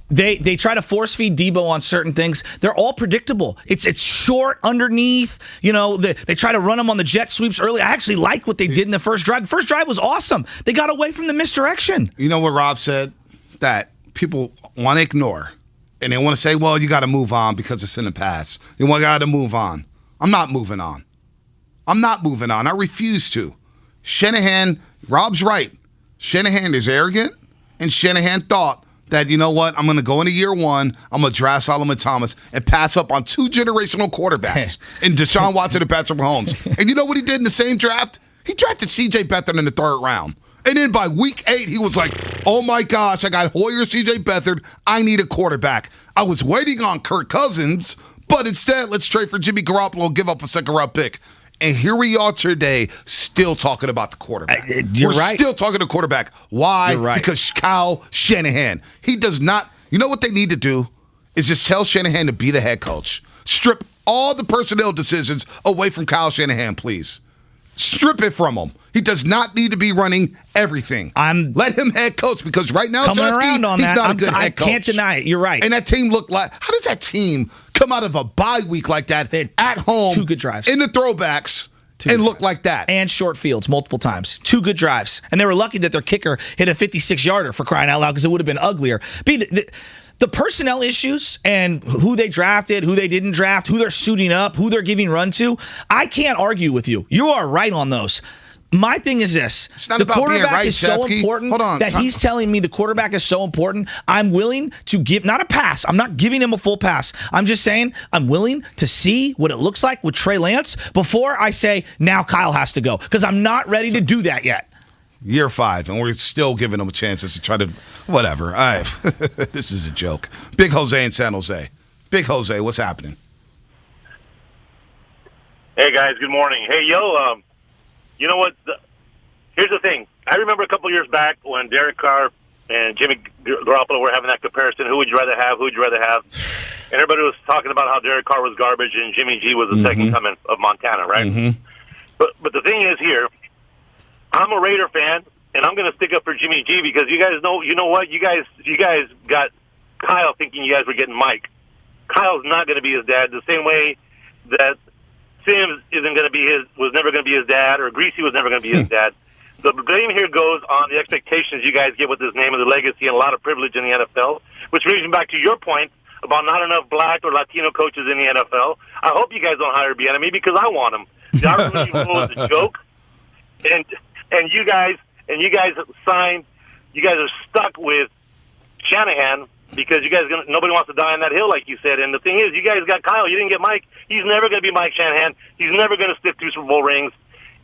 Speaker 2: They try to force feed Deebo on certain things. They're all predictable. It's short underneath. You know, they try to run him on the jet sweeps early. I actually liked what they did in the first drive. The first drive was awesome. They got away from the misdirection.
Speaker 1: You know what Rob said? That people want to ignore. And they want to say, well, you got to move on because it's in the past. You got to move on. I'm not moving on. I refuse to. Shanahan, Rob's right. Shanahan is arrogant, and Shanahan thought that, you know what, I'm going to go into year one, I'm going to draft Solomon Thomas and pass up on two generational quarterbacks in Deshaun Watson and Patrick Mahomes. And you know what he did in the same draft? He drafted C.J. Beathard in the third round. And then by week 8, he was like, oh, my gosh, I got Hoyer, C.J. Beathard. I need a quarterback. I was waiting on Kirk Cousins, but instead, let's trade for Jimmy Garoppolo and give up a second-round pick. And here we are today still talking about the quarterback.
Speaker 2: You're
Speaker 1: We're
Speaker 2: right.
Speaker 1: still talking to quarterback. Why?
Speaker 2: You're right.
Speaker 1: Because Kyle Shanahan. He does not – you know what they need to do is just tell Shanahan to be the head coach. Strip all the personnel decisions away from Kyle Shanahan, please. Strip it from him. He does not need to be running everything. Let him head coach because right now,
Speaker 2: Coming
Speaker 1: Chesky,
Speaker 2: around on
Speaker 1: he's
Speaker 2: that.
Speaker 1: not a good
Speaker 2: I
Speaker 1: head coach.
Speaker 2: can't deny it. You're right.
Speaker 1: And that team looked like – how does that team come out of a bye week like that at home
Speaker 2: 2 good drives.
Speaker 1: in the throwbacks and look like that?
Speaker 2: And short fields multiple times. 2 good drives. And they were lucky that their kicker hit a 56-yarder for crying out loud because it would have been uglier. The personnel issues and who they drafted, who they didn't draft, who they're suiting up, who they're giving run to, I can't argue with you. You are right on those. My thing is this.
Speaker 1: It's not
Speaker 2: the
Speaker 1: about being
Speaker 2: quarterback
Speaker 1: right,
Speaker 2: is so
Speaker 1: Chesky.
Speaker 2: important
Speaker 1: Hold on.
Speaker 2: that he's telling me the quarterback is so important. I'm willing to give, not a pass. I'm not giving him a full pass. I'm just saying I'm willing to see what it looks like with Trey Lance before I say now Kyle has to go because I'm not ready to do that yet.
Speaker 1: Year 5, and we're still giving them a chance to try to whatever. All right. This is a joke. Big Jose in San Jose. Big Jose, what's happening?
Speaker 5: Hey, guys, good morning. Hey, you know what? Here's the thing. I remember a couple years back when Derek Carr and Jimmy Garoppolo were having that comparison. Who would you rather have? Who would you rather have? And everybody was talking about how Derek Carr was garbage and Jimmy G was the second coming of Montana, right?
Speaker 1: Mm-hmm.
Speaker 5: But the thing is here, I'm a Raider fan, and I'm going to stick up for Jimmy G because you guys know, you know what? You guys got Kyle thinking you guys were getting Mike. Kyle's not going to be his dad the same way that Sims was never going to be his dad, or Greasy was never going to be his dad. The blame here goes on the expectations you guys get with his name and the legacy and a lot of privilege in the NFL, which brings me back to your point about not enough black or Latino coaches in the NFL. I hope you guys don't hire Bieniemy because I want him. The hourly rule is a joke, and you guys are stuck with Shanahan because nobody wants to die on that hill, like you said. And the thing is, you guys got Kyle. You didn't get Mike. He's never going to be Mike Shanahan. He's never going to stick 2 Super Bowl rings.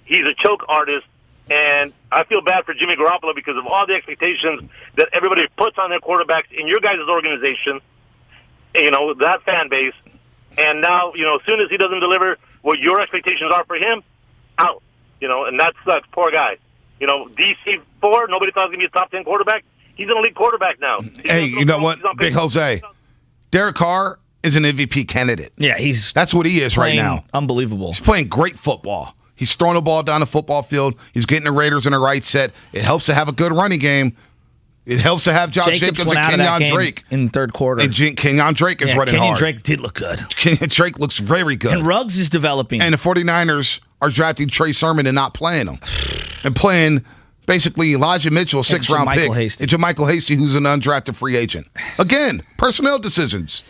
Speaker 5: He's a choke artist. And I feel bad for Jimmy Garoppolo because of all the expectations that everybody puts on their quarterbacks in your guys' organization, that fan base. And now, as soon as he doesn't deliver what your expectations are for him, out. And that sucks. Poor guy. DC4, nobody thought he was going to be a top 10 quarterback. He's an elite quarterback now.
Speaker 1: Hey, you know what, Big Jose? Derek Carr is an MVP candidate.
Speaker 2: Yeah,
Speaker 1: that's what he is right now.
Speaker 2: Unbelievable.
Speaker 1: He's playing great football. He's throwing the ball down the football field. He's getting the Raiders in the right set. It helps to have a good running game. It helps to have Josh Jacobs and
Speaker 2: went out of that
Speaker 1: Kenyon
Speaker 2: game
Speaker 1: Drake.
Speaker 2: in the third quarter.
Speaker 1: And Kenyon Drake is running
Speaker 2: Kenyon
Speaker 1: hard.
Speaker 2: Drake did look good.
Speaker 1: Kenyon Drake looks very good.
Speaker 2: And Ruggs is developing.
Speaker 1: And the 49ers are drafting Trey Sermon and not playing him. And playing basically Elijah Mitchell, a 6th-round pick. And JaMychal Hasty, who's an undrafted free agent. Again, personnel decisions.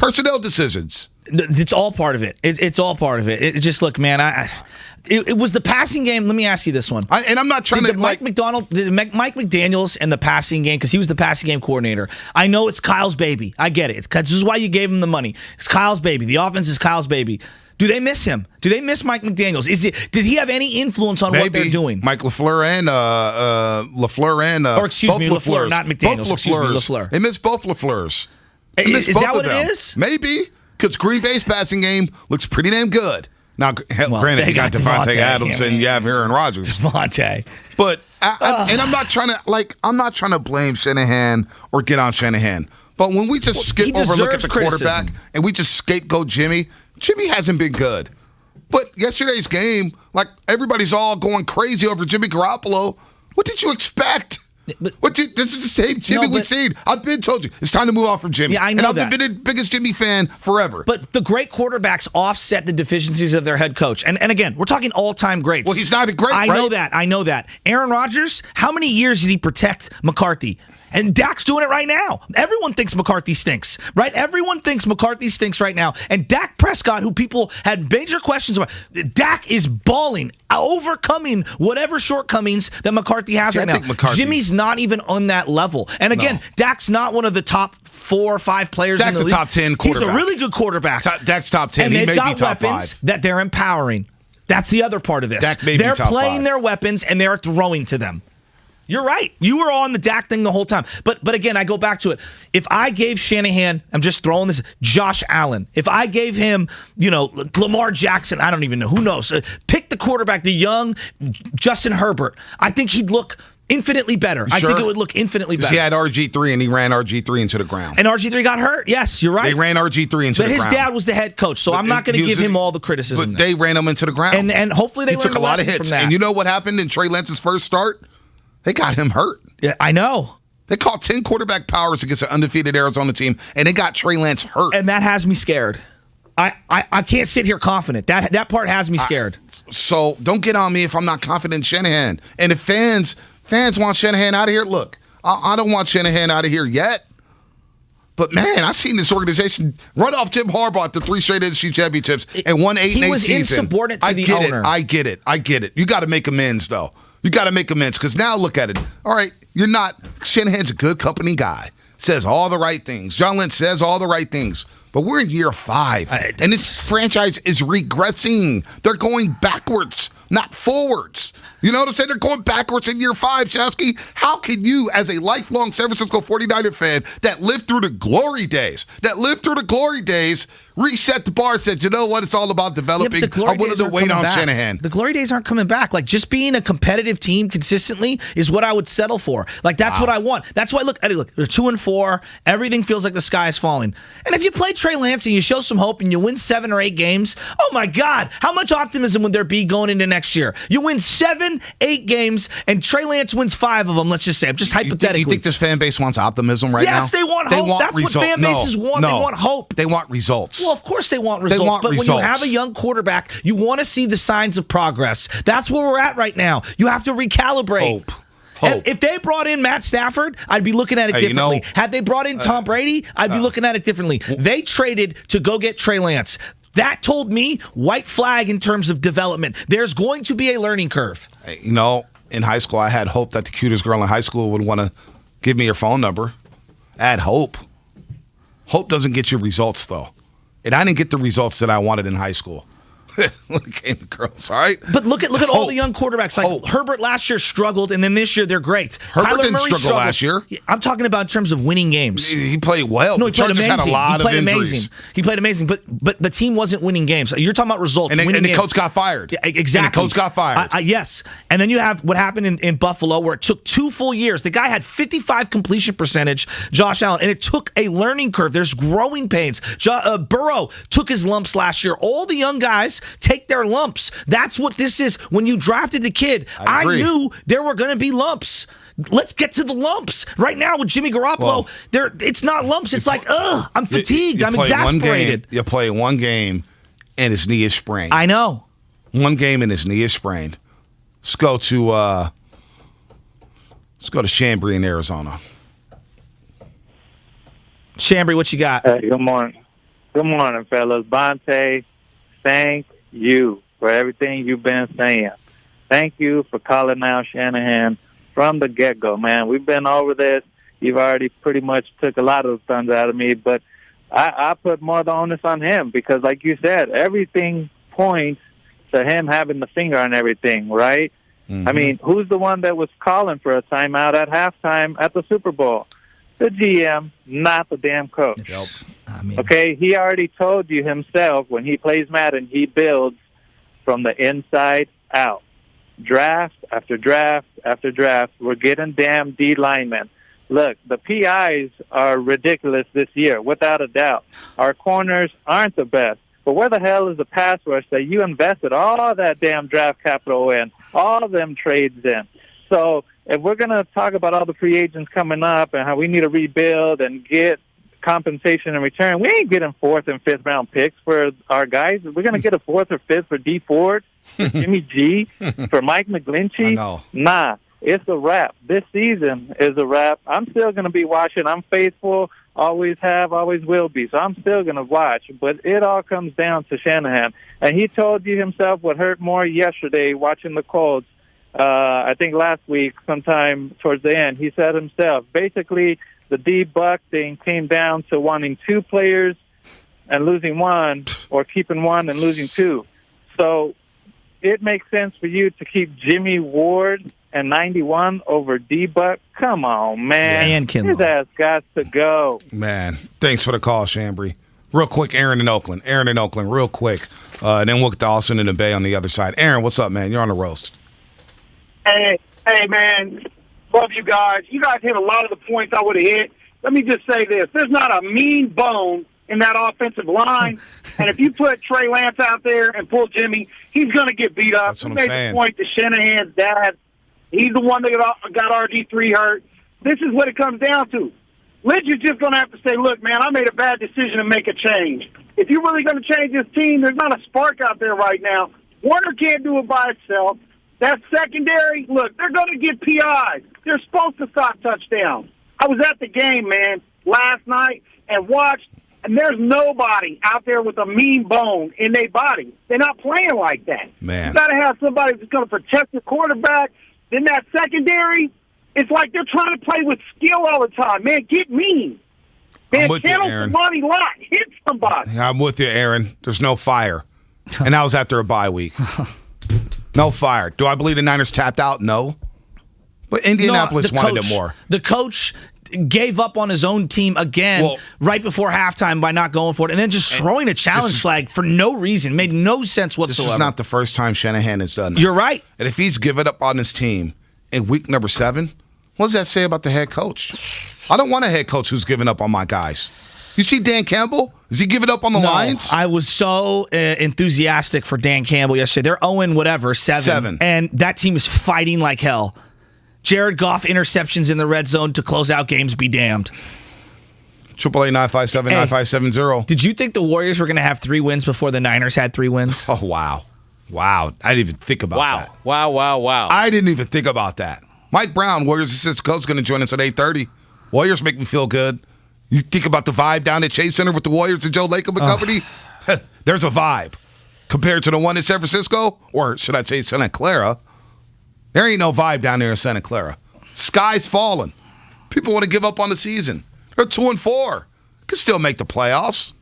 Speaker 2: It's all part of it. It's all part of it. It just, look, man, it was the passing game. Let me ask you this one.
Speaker 1: And I'm not trying
Speaker 2: Mike McDaniels and the passing game, because he was the passing game coordinator. I know it's Kyle's baby. I get it. This is why you gave him the money. It's Kyle's baby. The offense is Kyle's baby. Do they miss him? Do they miss Mike McDaniels? Did he have any influence on what they're doing?
Speaker 1: Mike LaFleur and
Speaker 2: or excuse me, LaFleur, not McDaniels. Excuse me, LaFleur.
Speaker 1: They miss both LaFleurs.
Speaker 2: Is that what it is?
Speaker 1: Maybe, because Green Bay's passing game looks pretty damn good. Now, granted, you got Devontae Adams and you have Aaron Rodgers.
Speaker 2: Devontae.
Speaker 1: But and I'm not trying to blame Shanahan or get on Shanahan. But when we just overlook at the quarterback and we just scapegoat Jimmy hasn't been good. But yesterday's game, like everybody's all going crazy over Jimmy Garoppolo. What did you expect? This is the same Jimmy we've seen. I've been told you it's time to move on from Jimmy.
Speaker 2: Yeah, I know
Speaker 1: and I've been the biggest Jimmy fan forever.
Speaker 2: But the great quarterbacks offset the deficiencies of their head coach. And again, we're talking all-time greats.
Speaker 1: Well, he's not a great.
Speaker 2: I know that. Aaron Rodgers, how many years did he protect McCarthy? And Dak's doing it right now. Everyone thinks McCarthy stinks, right? Everyone thinks McCarthy stinks right now. And Dak Prescott, who people had major questions about, Dak is balling, overcoming whatever shortcomings that McCarthy has right now. Jimmy's not even on that level. And again, Dak's not one of the top 4 or 5 players in the league.
Speaker 1: Dak's a top 10 quarterback.
Speaker 2: He's a really good quarterback.
Speaker 1: Dak's top 10.
Speaker 2: And
Speaker 1: he
Speaker 2: they've
Speaker 1: may be top
Speaker 2: weapons
Speaker 1: 5.
Speaker 2: That they're empowering. That's the other part of this.
Speaker 1: Dak may
Speaker 2: they're
Speaker 1: be top
Speaker 2: playing
Speaker 1: 5.
Speaker 2: their weapons and they're throwing to them. You're right. You were on the Dak thing the whole time. But again, I go back to it. If I gave Shanahan, I'm just throwing this, Josh Allen. If I gave him, Lamar Jackson, I don't even know. Who knows? Pick the quarterback, the young Justin Herbert. I think he'd look infinitely better. I think it would look infinitely better.
Speaker 1: He had RG3 and he ran RG3 into the ground.
Speaker 2: And RG3 got hurt? Yes, you're right.
Speaker 1: They ran RG3 into the ground.
Speaker 2: But his dad was the head coach, so I'm not going to give him all the criticism.
Speaker 1: But they ran him into the ground.
Speaker 2: And hopefully they
Speaker 1: took a lot of hits.
Speaker 2: From that.
Speaker 1: And you know what happened in Trey Lance's first start? They got him hurt.
Speaker 2: Yeah, I know.
Speaker 1: They called 10 quarterback powers against an undefeated Arizona team, and they got Trey Lance hurt.
Speaker 2: And that has me scared. I can't sit here confident. That part has me scared.
Speaker 1: So don't get on me if I'm not confident in Shanahan. And if fans want Shanahan out of here, look, I don't want Shanahan out of here yet. But, man, I've seen this organization run off Jim Harbaugh at the 3 straight NFC championships and won 8-8 season.
Speaker 2: He was insubordinate to the owner.
Speaker 1: I get it. You got to make amends, though. You got to make amends because now look at it. All right, you're not. Shanahan's a good company guy. Says all the right things. John Lynch says all the right things. But we're in year 5, and this franchise is regressing. They're going backwards, not forwards. You know what I'm saying? They're going backwards in year 5, Shasky. How can you, as a lifelong San Francisco 49er fan that lived through the glory days, reset the bar and said, you know what, it's all about developing. I'm willing to wait on Shanahan.
Speaker 2: The glory days aren't coming back. Like, just being a competitive team consistently is what I would settle for. Like, that's what I want. That's why, look, they're 2-4. Everything feels like the sky is falling. And if you play Trey Lance and you show some hope and you win 7 or 8 games, oh my God, how much optimism would there be going into next year? You win 7, 8 games, and Trey Lance wins 5 of them, let's just say. I'm just hypothetically.
Speaker 1: You think this fan base wants optimism right now?
Speaker 2: Yes, they want hope. That's what fan bases want. They want hope.
Speaker 1: They want results.
Speaker 2: Well, of course they want results. When you have a young quarterback, you want to see the signs of progress. That's where we're at right now. You have to recalibrate.
Speaker 1: Hope.
Speaker 2: If they brought in Matt Stafford, I'd be looking at it differently. Had they brought in Tom Brady, I'd be looking at it differently. They traded to go get Trey Lance. That told me white flag in terms of development. There's going to be a learning curve.
Speaker 1: In high school, I had hope that the cutest girl in high school would want to give me her phone number. I had hope. Hope doesn't get you results, though. And I didn't get the results that I wanted in high school. When it came to girls, all right?
Speaker 2: But look at all the young quarterbacks. Like Herbert last year struggled, and then this year they're great.
Speaker 1: Herbert didn't struggle last year.
Speaker 2: I'm talking about in terms of winning games.
Speaker 1: He played well.
Speaker 2: No, he played amazing.
Speaker 1: Had a lot of injuries.
Speaker 2: He played amazing, but the team wasn't winning games. You're talking about results.
Speaker 1: And the coach got fired.
Speaker 2: Yeah, exactly.
Speaker 1: And the coach got fired.
Speaker 2: Yes. And then you have what happened in Buffalo, where it took 2 full years. The guy had 55 completion percentage, Josh Allen, and it took a learning curve. There's growing pains. Burrow took his lumps last year. All the young guys take their lumps. That's what this is. When you drafted the kid, I knew there were going to be lumps. Let's get to the lumps. Right now with Jimmy Garoppolo, it's not lumps. It's like, I'm fatigued. I'm exasperated.
Speaker 1: You play one game, and his knee is sprained.
Speaker 2: I know.
Speaker 1: One game, and his knee is sprained. Let's go to Chambry in Arizona.
Speaker 2: Chambry, what you got?
Speaker 8: Hey, good morning. Good morning, fellas. Bonte, thank you for everything you've been saying. Thank you for calling out Shanahan from the get-go, man. We've been over this. You've already pretty much took a lot of the thunder out of me, but I put more of the onus on him because, like you said, everything points to him having the finger on everything, right? Mm-hmm. I mean, who's the one that was calling for a timeout at halftime at the Super Bowl? The GM, not the damn coach. Okay, he already told you himself when he plays Madden, he builds from the inside out. Draft after draft after draft, we're getting damn D linemen. Look, the PIs are ridiculous this year, without a doubt. Our corners aren't the best. But where the hell is the pass rush that you invested all that damn draft capital in, all of them trades in? So if we're going to talk about all the free agents coming up and how we need to rebuild and get compensation in return, we ain't getting 4th and 5th round picks for our guys. We're going to get a 4th or 5th for D Ford, for Jimmy G, for Mike McGlinchey. Nah, it's a wrap. This season is a wrap. I'm still going to be watching. I'm faithful, always have, always will be. So I'm still going to watch. But it all comes down to Shanahan. And he told you himself what hurt more yesterday watching the Colts. I think last week, sometime towards the end, he said himself, basically, the D-Buck thing came down to wanting 2 players and losing 1, or keeping 1 and losing 2. So it makes sense for you to keep Jimmy Ward and 91 over D-Buck. Come on, man.
Speaker 2: And Kindle.
Speaker 8: His ass got to go.
Speaker 1: Man, thanks for the call, Chambry. Real quick, Aaron in Oakland, real quick. And then we'll get to Austin and the Bay on the other side. Aaron, what's up, man? You're on the roast.
Speaker 4: Hey, man. Love you guys. You guys hit a lot of the points I would have hit. Let me just say this. There's not a mean bone in that offensive line. And if you put Trey Lance out there and pull Jimmy, he's going to get beat up.
Speaker 1: That's what
Speaker 4: You
Speaker 1: I'm
Speaker 4: made
Speaker 1: saying.
Speaker 4: the point to Shanahan's dad. He's the one that got RG3 hurt. This is what it comes down to. Lynch is just going to have to say, look, man, I made a bad decision to make a change. If you're really going to change this team, there's not a spark out there right now. Warner can't do it by itself. That secondary, look, they're going to get PIs. They're supposed to stop touchdowns. I was at the game, man, last night and watched, and there's nobody out there with a mean bone in their body. They're not playing like that.
Speaker 1: Man.
Speaker 4: You got to have somebody that's going to protect the quarterback. Then that secondary, it's like they're trying to play with skill all the time. Man, get mean. Man, channel somebody lot. Hit somebody.
Speaker 1: I'm with you, Aaron. There's no fire. And that was after a bye week. No fire. Do I believe the Niners tapped out? No. But Indianapolis wanted it more.
Speaker 2: The coach gave up on his own team again right before halftime by not going for it and then just throwing a challenge flag for no reason. Made no sense whatsoever.
Speaker 1: This is not the first time Shanahan has done that.
Speaker 2: You're right.
Speaker 1: And if he's given up on his team in week number 7, what does that say about the head coach? I don't want a head coach who's giving up on my guys. You see Dan Campbell? Is he giving up on the Lions?
Speaker 2: I was so enthusiastic for Dan Campbell yesterday. They're 0-7. And that team is fighting like hell. Jared Goff interceptions in the red zone to close out games, be damned.
Speaker 1: 888-957-9570.
Speaker 2: Did you think the Warriors were going to have 3 wins before the Niners had 3 wins?
Speaker 1: Oh, wow. Wow. I didn't even think about that.
Speaker 22: Wow.
Speaker 1: I didn't even think about that. Mike Brown, Warriors assistant coach, is going to join us at 8:30. Warriors make me feel good. You think about the vibe down at Chase Center with the Warriors and Joe Lacob and company? There's a vibe. Compared to the one in San Francisco, or should I say Santa Clara, there ain't no vibe down there in Santa Clara. Sky's falling. People want to give up on the season. They're 2-4. Can still make the playoffs.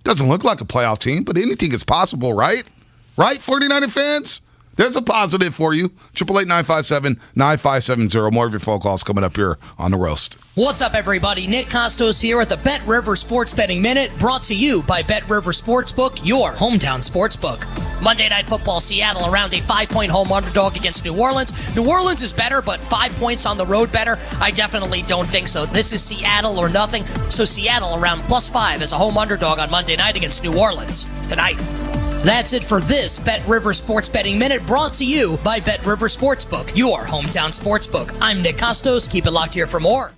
Speaker 1: Doesn't look like a playoff team, but anything is possible, right? Right, 49er fans? There's a positive for you. 888-957-9570. More of your phone calls coming up here on The Roast.
Speaker 23: What's up, everybody? Nick Costos here at the Bet River Sports Betting Minute, brought to you by Bet River Sportsbook, your hometown sportsbook. Monday Night Football, Seattle around a 5-point home underdog against New Orleans. New Orleans is better, but 5 points on the road better? I definitely don't think so. This is Seattle or nothing. So Seattle around +5 as a home underdog on Monday night against New Orleans tonight. That's it for this Bet River Sports Betting Minute, brought to you by Bet River Sportsbook, your hometown sportsbook. I'm Nick Costos. Keep it locked here for more.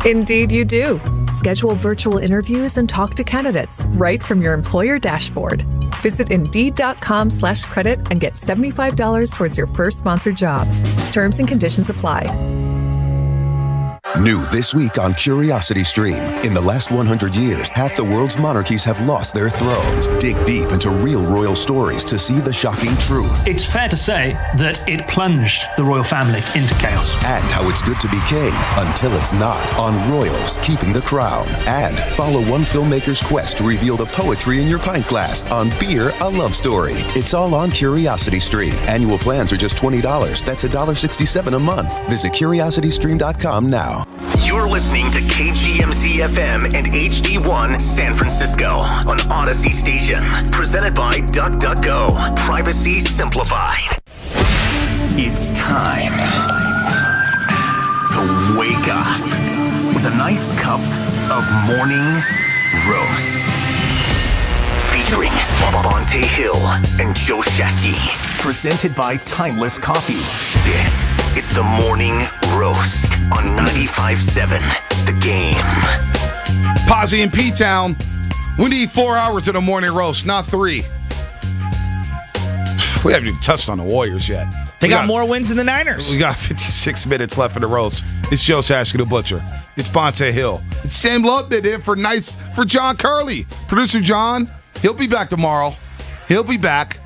Speaker 9: Indeed, you do. Schedule virtual interviews and talk to candidates right from your employer dashboard. Visit Indeed.com/credit and get $75 towards your first sponsored job. Terms and conditions apply.
Speaker 10: New this week on Curiosity Stream. In the last 100 years, half the world's monarchies have lost their thrones. Dig deep into real royal stories to see the shocking truth.
Speaker 22: It's fair to say that it plunged the royal family into chaos.
Speaker 10: And how it's good to be king until it's not on Royals Keeping the Crown. And follow one filmmaker's quest to reveal the poetry in your pint glass on Beer, a Love Story. It's all on Curiosity Stream. Annual plans are just $20. That's $1.67 a month. Visit curiositystream.com now.
Speaker 7: You're listening to KGMZ FM and HD1 San Francisco on Odyssey Station. Presented by DuckDuckGo. Privacy simplified. It's time to wake up with a nice cup of morning roast. Featuring Dante Hill and Joe Shasky. Presented by Timeless Coffee. This is the Morning Roast on 95.7 The Game.
Speaker 1: Posy and P-Town, we need 4 hours of the morning roast, not 3. We haven't even touched on the Warriors yet.
Speaker 2: They got more wins than the Niners.
Speaker 1: We got 56 minutes left in the roast. It's Joe Shasky the Butcher. It's Bonte Hill. It's Sam Lubman in for John Curley. Producer John, he'll be back tomorrow. He'll be back.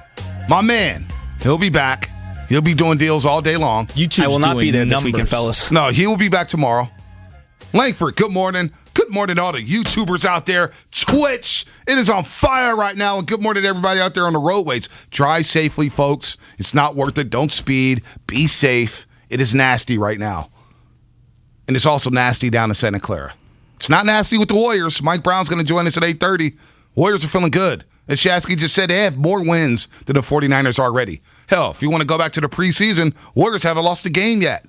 Speaker 1: My man, he'll be back. He'll be doing deals all day long.
Speaker 2: I will not be there this weekend, fellas.
Speaker 1: No, he will be back tomorrow. Langford, good morning. Good morning to all the YouTubers out there. Twitch, it is on fire right now. And good morning to everybody out there on the roadways. Drive safely, folks. It's not worth it. Don't speed. Be safe. It is nasty right now. And it's also nasty down in Santa Clara. It's not nasty with the Warriors. Mike Brown's going to join us at 8:30. Warriors are feeling good. As Shasky just said, they have more wins than the 49ers already. Hell, if you want to go back to the preseason, Warriors haven't lost a game yet.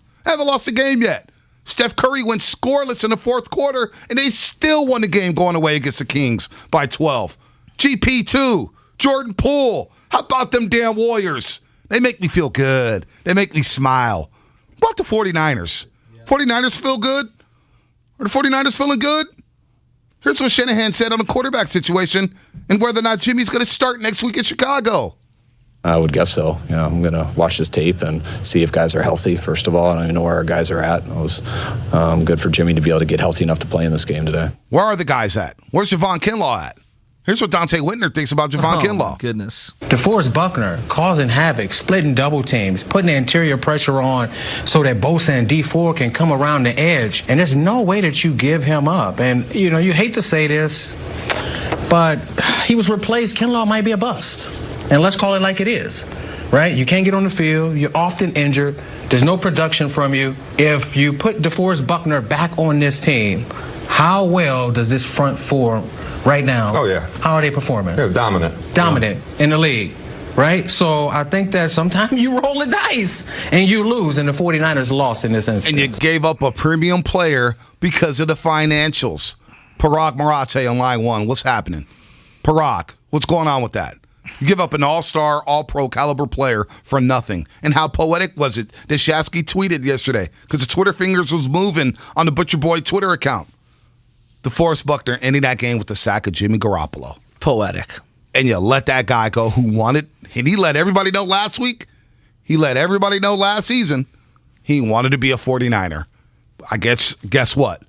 Speaker 1: Steph Curry went scoreless in the fourth quarter, and they still won the game going away against the Kings by 12. GP2, Jordan Poole. How about them damn Warriors? They make me feel good. They make me smile. What about the 49ers? 49ers feel good? Are the 49ers feeling good? Here's what Shanahan said on the quarterback situation and whether or not Jimmy's going to start next week in Chicago.
Speaker 11: I would guess so. I'm going to watch this tape and see if guys are healthy, first of all. I don't even know where our guys are at. It was good for Jimmy to be able to get healthy enough to play in this game today.
Speaker 1: Where are the guys at? Where's Javon Kinlaw at? Here's what Dante Whitner thinks about Javon Kinlaw.
Speaker 2: Goodness.
Speaker 24: DeForest Buckner causing havoc, splitting double teams, putting the interior pressure on so that Bosa and D4 can come around the edge. And there's no way that you give him up. And, you hate to say this, but he was replaced. Kinlaw might be a bust. And let's call it like it is, right? You can't get on the field. You're often injured. There's no production from you. If you put DeForest Buckner back on this team, how well does this front four right now?
Speaker 25: Oh, yeah.
Speaker 24: How are they performing?
Speaker 25: They're dominant.
Speaker 24: In the league, right? So I think that sometimes you roll the dice and you lose, and the 49ers lost in this instance.
Speaker 1: And you gave up a premium player because of the financials. Parag Marate on line one. What's happening? Parag, what's going on with that? You give up an all-star, all-pro caliber player for nothing. And how poetic was it that Shasky tweeted yesterday? Because the Twitter fingers was moving on the Butcher Boy Twitter account. DeForest Buckner ending that game with the sack of Jimmy Garoppolo.
Speaker 2: Poetic.
Speaker 1: And you let that guy go who wanted, and he let everybody know last week, he let everybody know last season, he wanted to be a 49er. I guess what?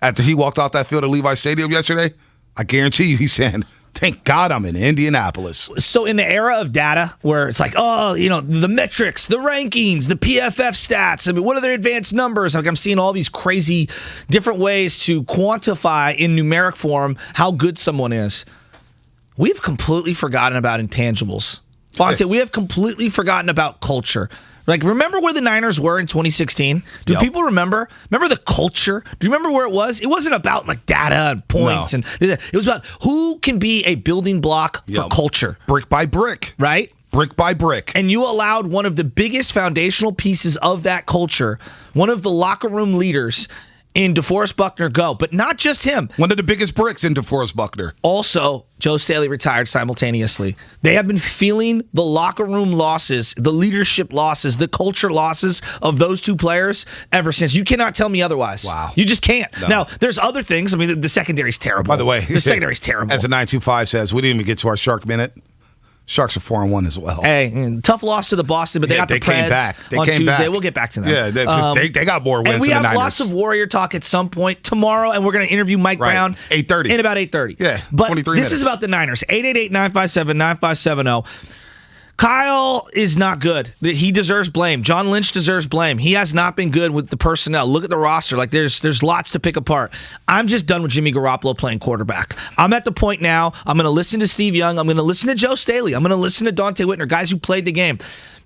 Speaker 1: After he walked off that field at Levi Stadium yesterday, I guarantee you he's saying, thank God I'm in Indianapolis.
Speaker 2: So in the era of data where it's like, the metrics, the rankings, the PFF stats, what are their advanced numbers? Like I'm seeing all these crazy different ways to quantify in numeric form how good someone is. We've completely forgotten about intangibles. Bonte, we have completely forgotten about culture. Like, remember where the Niners were in 2016? Do people remember? Remember the culture? Do you remember where it was? It wasn't about, data and points. No. And it was about who can be a building block for culture.
Speaker 1: Brick by brick.
Speaker 2: Right?
Speaker 1: Brick by brick.
Speaker 2: And you allowed one of the biggest foundational pieces of that culture, one of the locker room leaders in DeForest Buckner go. But not just him.
Speaker 1: One of the biggest bricks in DeForest Buckner.
Speaker 2: Also, Joe Staley retired simultaneously. They have been feeling the locker room losses, the leadership losses, the culture losses of those two players ever since. You cannot tell me otherwise.
Speaker 1: Wow.
Speaker 2: You just can't. No. Now, there's other things. The secondary's terrible.
Speaker 1: By the way,
Speaker 2: the secondary's terrible.
Speaker 1: As the 925 says, we didn't even get to our Shark Minute. Sharks are 4-1 as well.
Speaker 2: Hey, tough loss to the Boston, but they got the
Speaker 1: came
Speaker 2: Preds
Speaker 1: back. They
Speaker 2: on
Speaker 1: came
Speaker 2: Tuesday.
Speaker 1: back.
Speaker 2: We'll get back to them.
Speaker 1: Yeah, they got more wins
Speaker 2: and we
Speaker 1: than the
Speaker 2: have
Speaker 1: Niners.
Speaker 2: lots of Warrior talk at some point tomorrow, and we're going to interview Mike Brown
Speaker 1: 8:30.
Speaker 2: in about 8:30.
Speaker 1: Yeah,
Speaker 2: but
Speaker 1: 23
Speaker 2: this
Speaker 1: minutes.
Speaker 2: is about the Niners. 888-957-9570. Kyle is not good. He deserves blame. John Lynch deserves blame. He has not been good with the personnel. Look at the roster. Like there's lots to pick apart. I'm just done with Jimmy Garoppolo playing quarterback. I'm at the point now. I'm going to listen to Steve Young. I'm going to listen to Joe Staley. I'm going to listen to Dante Whitner, guys who played the game.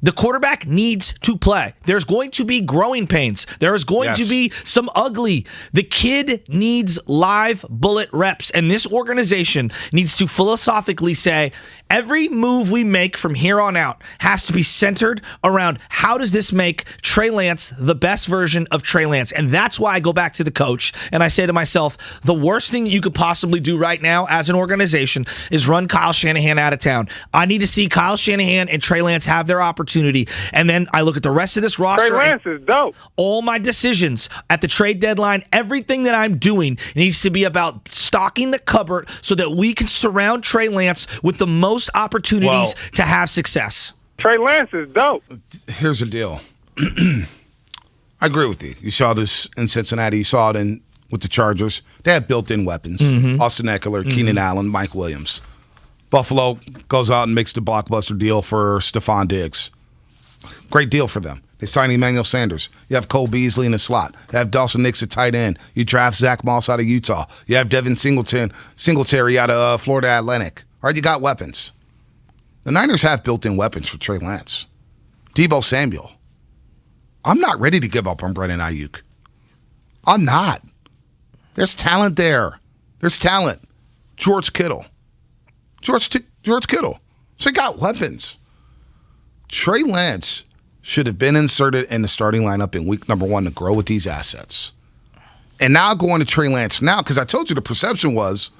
Speaker 2: The quarterback needs to play. There's going to be growing pains. There is going to be some ugly. The kid needs live bullet reps, and this organization needs to philosophically say, every move we make from here on out has to be centered around how does this make Trey Lance the best version of Trey Lance? And that's why I go back to the coach, and I say to myself, the worst thing you could possibly do right now as an organization is run Kyle Shanahan out of town. I need to see Kyle Shanahan and Trey Lance have their opportunity. And then I look at the rest of this roster.
Speaker 12: Trey Lance is dope.
Speaker 2: All my decisions at the trade deadline, everything that I'm doing needs to be about stocking the cupboard so that we can surround Trey Lance with the most opportunities to have success.
Speaker 12: Trey Lance is dope.
Speaker 1: Here's the deal. I agree with you. You saw this in Cincinnati. You saw it with the Chargers. They have built-in weapons. Austin Eckler, Keenan Allen, Mike Williams. Buffalo goes out and makes the blockbuster deal for Stephon Diggs. Great deal for them. They sign Emmanuel Sanders. You have Cole Beasley in the slot. You have Dawson Nix at tight end. You draft Zach Moss out of Utah. You have Devin Singletary out of Florida Atlantic. All right, you got weapons. The Niners have built-in weapons for Trey Lance. Deebo Samuel. I'm not ready to give up on Brandon Aiyuk. I'm not. There's talent there. There's talent. George Kittle. George Kittle. So he got weapons. Trey Lance should have been inserted in the starting lineup in week number 1 to grow with these assets. And now going to Trey Lance now, because I told you the perception was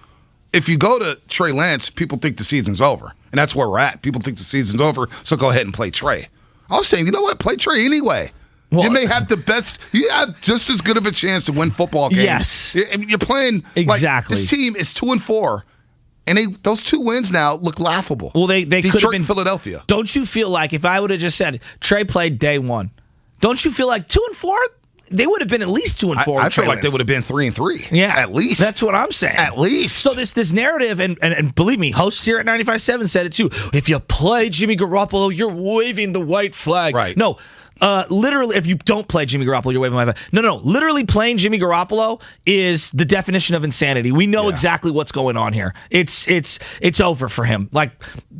Speaker 1: if you go to Trey Lance, people think the season's over. And that's where we're at. People think the season's over, so go ahead and play Trey. I was saying, you know what? Play Trey anyway. Well, you may have the best. You have just as good of a chance to win football games.
Speaker 2: Yes.
Speaker 1: You're playing.
Speaker 2: Exactly.
Speaker 1: This team is 2-4. And those 2 wins now look laughable.
Speaker 2: Well, they could have
Speaker 1: Detroit
Speaker 2: been
Speaker 1: and Philadelphia.
Speaker 2: Don't you feel like if I would have just said Trey played day 1, don't you feel like 2-4? They would have been at least 2-4.
Speaker 1: I feel like they would have been 3-3.
Speaker 2: Yeah,
Speaker 1: at least.
Speaker 2: That's what I'm saying.
Speaker 1: At least.
Speaker 2: So this narrative, and believe me, hosts here at 95.7 said it too. If you play Jimmy Garoppolo, you're waving the white flag.
Speaker 1: Right.
Speaker 2: No. Literally, if you don't play Jimmy Garoppolo, you're waving the white flag. No. Literally, playing Jimmy Garoppolo is the definition of insanity. We know exactly what's going on here. It's over for him. Like,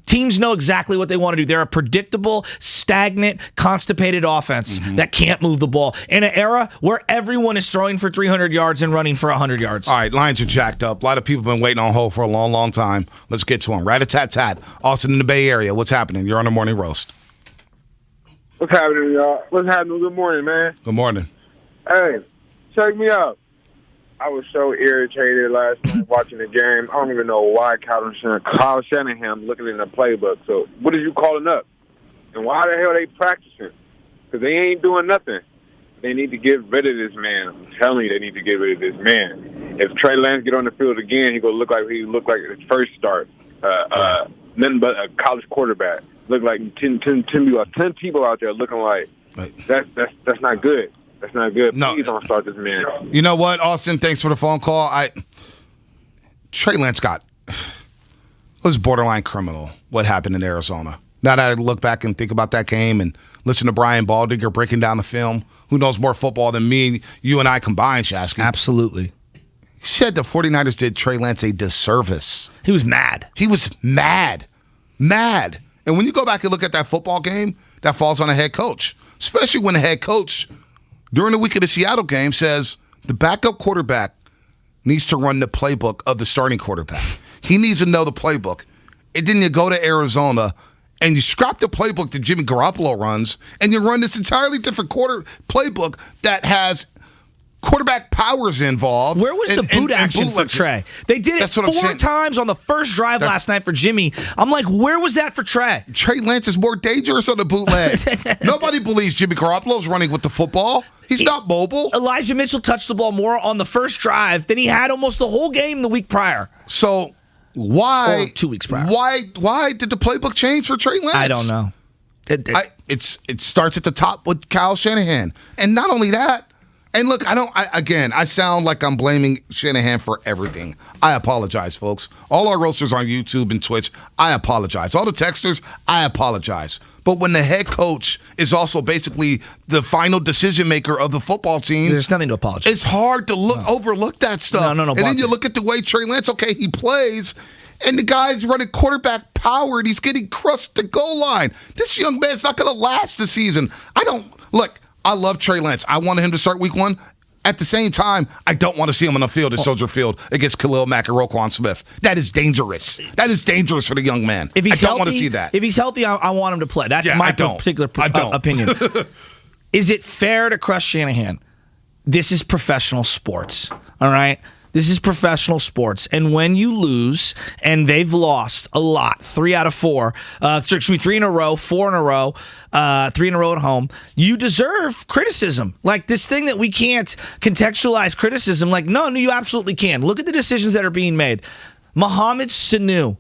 Speaker 2: teams know exactly what they want to do. They're a predictable, stagnant, constipated offense that can't move the ball in an era where everyone is throwing for 300 yards and running for 100 yards.
Speaker 1: All right, lines are jacked up. A lot of people have been waiting on hold for a long, long time. Let's get to them. Rat-a-tat-tat. Austin in the Bay Area. What's happening? You're on the Morning Roast.
Speaker 12: What's happening, y'all? What's happening? Good morning, man.
Speaker 1: Good morning.
Speaker 12: Hey, check me out. I was so irritated last night watching the game. I don't even know why Kyle Shanahan looking in the playbook. So what are you calling up? And why the hell are they practicing? Because they ain't doing nothing. They need to get rid of this man. I'm telling you, they need to get rid of this man. If Trey Lance get on the field again, he's going to look like he looked like his first start. Nothing but a college quarterback. Look like 10 people out there looking like that's not good. That's not good.
Speaker 1: No.
Speaker 12: Please don't start this man.
Speaker 1: You know what, Austin? Thanks for the phone call. Trey Lance was borderline criminal. What happened in Arizona? Now that I look back and think about that game and listen to Brian Baldinger breaking down the film, who knows more football than me, you and I combined, Shasky?
Speaker 2: Absolutely.
Speaker 1: He said the 49ers did Trey Lance a disservice.
Speaker 2: He was mad.
Speaker 1: He was mad. Mad. And when you go back and look at that football game, that falls on a head coach, especially when the head coach during the week of the Seattle game says the backup quarterback needs to run the playbook of the starting quarterback. He needs to know the playbook. And then you go to Arizona and you scrap the playbook that Jimmy Garoppolo runs and you run this entirely different playbook that has quarterback powers involved.
Speaker 2: Where was the boot action for Trey? They did it 4 times on the first drive last night for Jimmy. I'm like, where was that for Trey?
Speaker 1: Trey Lance is more dangerous on the bootleg. Nobody believes Jimmy Garoppolo's running with the football. He's not mobile.
Speaker 2: Elijah Mitchell touched the ball more on the first drive than he had almost the whole game the week prior.
Speaker 1: So Why?
Speaker 2: Or 2 weeks prior.
Speaker 1: Why did the playbook change for Trey Lance?
Speaker 2: I don't know.
Speaker 1: It starts at the top with Kyle Shanahan. And not only that, and look, I sound like I'm blaming Shanahan for everything. I apologize, folks. All our roasters on YouTube and Twitch, I apologize. All the texters, I apologize. But when the head coach is also basically the final decision maker of the football team,
Speaker 2: there's nothing to apologize.
Speaker 1: It's hard to overlook that stuff.
Speaker 2: No.
Speaker 1: And then you look at the way Trey Lance, okay, he plays, and the guy's running quarterback power, and he's getting crushed at the goal line. This young man's not going to last the season. I love Trey Lance. I wanted him to start week 1. At the same time, I don't want to see him on the field at Soldier Field against Khalil Mack and Roquan Smith. That is dangerous. That is dangerous for the young man.
Speaker 2: If he's
Speaker 1: I don't
Speaker 2: healthy,
Speaker 1: want to see that.
Speaker 2: If he's healthy, I want him to play. That's my particular opinion. Is it fair to crush Shanahan? This is professional sports, all right? This is professional sports. And when you lose, and they've lost a lot, 3 out of 4, 3 in a row, 4 in a row, 3 in a row at home, you deserve criticism. Like this thing that we can't contextualize criticism, like, no, you absolutely can. Look at the decisions that are being made. Mohamed Sanu,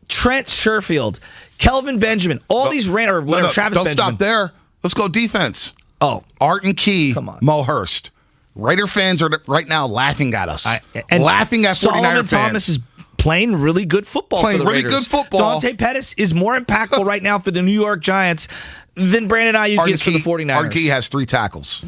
Speaker 2: Trent Sherfield, Kelvin Benjamin, Travis Benjamin.
Speaker 1: Don't stop there. Let's go defense.
Speaker 2: Oh.
Speaker 1: Arden Key, Mo Hurst. Raider fans are right now laughing at us. Laughing at 49er
Speaker 2: Solomon
Speaker 1: fans.
Speaker 2: Thomas is playing really good football for the Raiders.
Speaker 1: Good football.
Speaker 2: Dante Pettis is more impactful right now for the New York Giants than Brandon Aiyuk is for the 49ers.
Speaker 1: Arden Key has 3 tackles.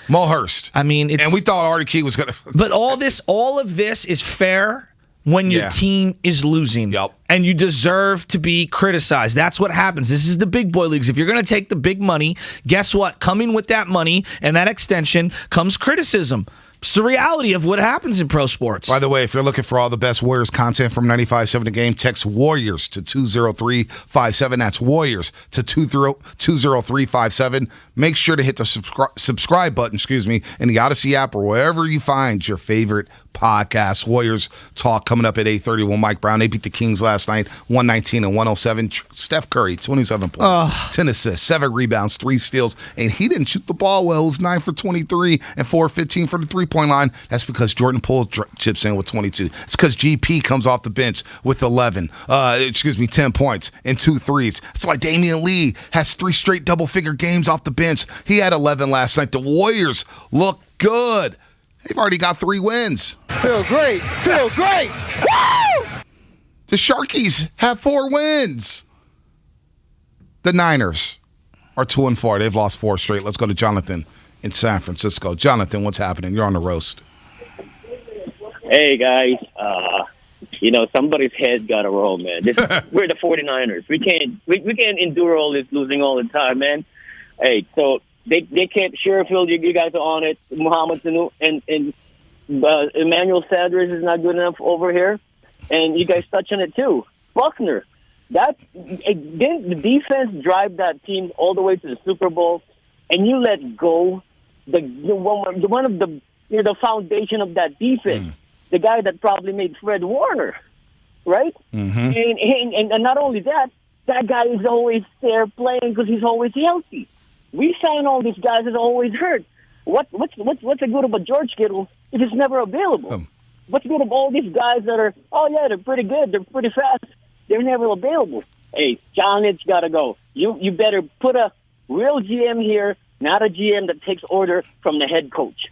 Speaker 1: Mo Hurst.
Speaker 2: I mean,
Speaker 1: and we thought Arden Key was going to.
Speaker 2: But all of this is fair when your team is losing.
Speaker 1: Yep.
Speaker 2: And you deserve to be criticized. That's what happens. This is the big boy leagues. If you're going to take the big money, guess what? Coming with that money and that extension comes criticism. It's the reality of what happens in pro sports.
Speaker 1: By the way, if you're looking for all the best Warriors content from 95.7 The Game, text Warriors to 20357. That's Warriors to 20357. Make sure to hit the subscribe button, in the Odyssey app or wherever you find your favorite podcast. Warriors talk coming up at 8:30. Mike Brown, they beat the Kings last night, 119 and 107. Steph Curry, 27 points, 10 assists, 7 rebounds, 3 steals, and he didn't shoot the ball well. It was 9 for 23 and 4 for 15 for the three-point line. That's because Jordan Poole chips in with 22. It's because GP comes off the bench with 10 points and 2 threes. That's why Damion Lee has 3 straight double-figure games off the bench. He had 11 last night. The Warriors look good. They've already got 3 wins.
Speaker 13: Feel great. Woo!
Speaker 1: The Sharkies have 4 wins. The Niners are 2-4. They've lost 4 straight. Let's go to Jonathan in San Francisco. Jonathan, what's happening? You're on the roast.
Speaker 14: Hey, guys. Somebody's head got to roll, man. We're the 49ers. We can't endure all this losing all the time, man. Hey, so they kept Sherfield. You guys are on it. Mohamed Sanu and Emmanuel Sanders is not good enough over here. And you guys touch on it, too. Buckner. Didn't the defense drive that team all the way to the Super Bowl, and you let go the foundation of that defense, the guy that probably made Fred Warner, right? Mm-hmm. And not only that guy is always there playing because he's always healthy. We sign all these guys that are always hurt. What's the good of a George Kittle if he's never available? What's good of all these guys that are, they're pretty good, they're pretty fast, they're never available? Hey, John, it's got to go. You better put a real GM here, not a GM that takes order from the head coach.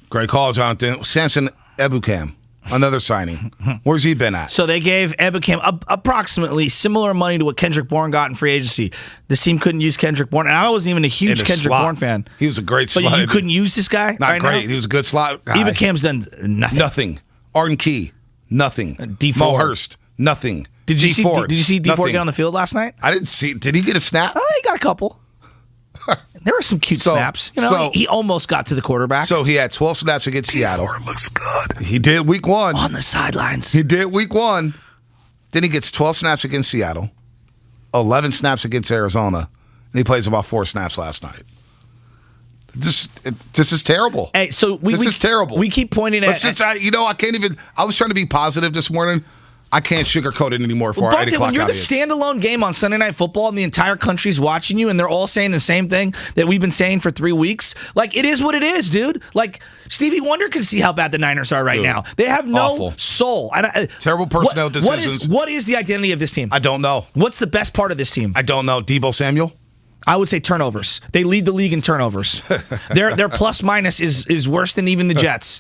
Speaker 1: Great call, Jonathan. Samson Ebukam, another signing. Where's he been at?
Speaker 2: So they gave Ebukam approximately similar money to what Kendrick Bourne got in free agency. This team couldn't use Kendrick Bourne, and I wasn't even a huge Kendrick Bourne fan.
Speaker 1: He was a great slot.
Speaker 2: But you couldn't use this guy?
Speaker 1: Not great. Now? He was a good slot guy.
Speaker 2: Ebukam's done nothing.
Speaker 1: Arden Key, nothing. Mo Hurst, nothing.
Speaker 2: Did you see DeForest get on the field last night?
Speaker 1: I didn't see. Did he get a snap?
Speaker 2: He got a couple. There were some cute snaps. He almost got to the quarterback.
Speaker 1: So he had 12 snaps against Seattle.
Speaker 13: Looks good.
Speaker 1: He did week 1.
Speaker 2: On the sidelines.
Speaker 1: He did week 1. Then he gets 12 snaps against Seattle, 11 snaps against Arizona, and he plays about 4 snaps last night. This is terrible.
Speaker 2: Hey, so
Speaker 1: this is terrible.
Speaker 2: We keep pointing at.
Speaker 1: I can't even. I was trying to be positive this morning. I can't sugarcoat it anymore for our 8 o'clock
Speaker 2: when you're
Speaker 1: audience.
Speaker 2: the standalone game on Sunday Night Football and the entire country's watching you and they're all saying the same thing that we've been saying for 3 weeks, like, it is what it is, dude. Like, Stevie Wonder can see how bad the Niners are right now. They have no
Speaker 1: awful.
Speaker 2: soul.
Speaker 1: Terrible personnel decisions.
Speaker 2: What is the identity of this team?
Speaker 1: I don't know.
Speaker 2: What's the best part of this team?
Speaker 1: I don't know. Deebo Samuel?
Speaker 2: I would say turnovers. They lead the league in turnovers. Their plus minus is worse than even the Jets.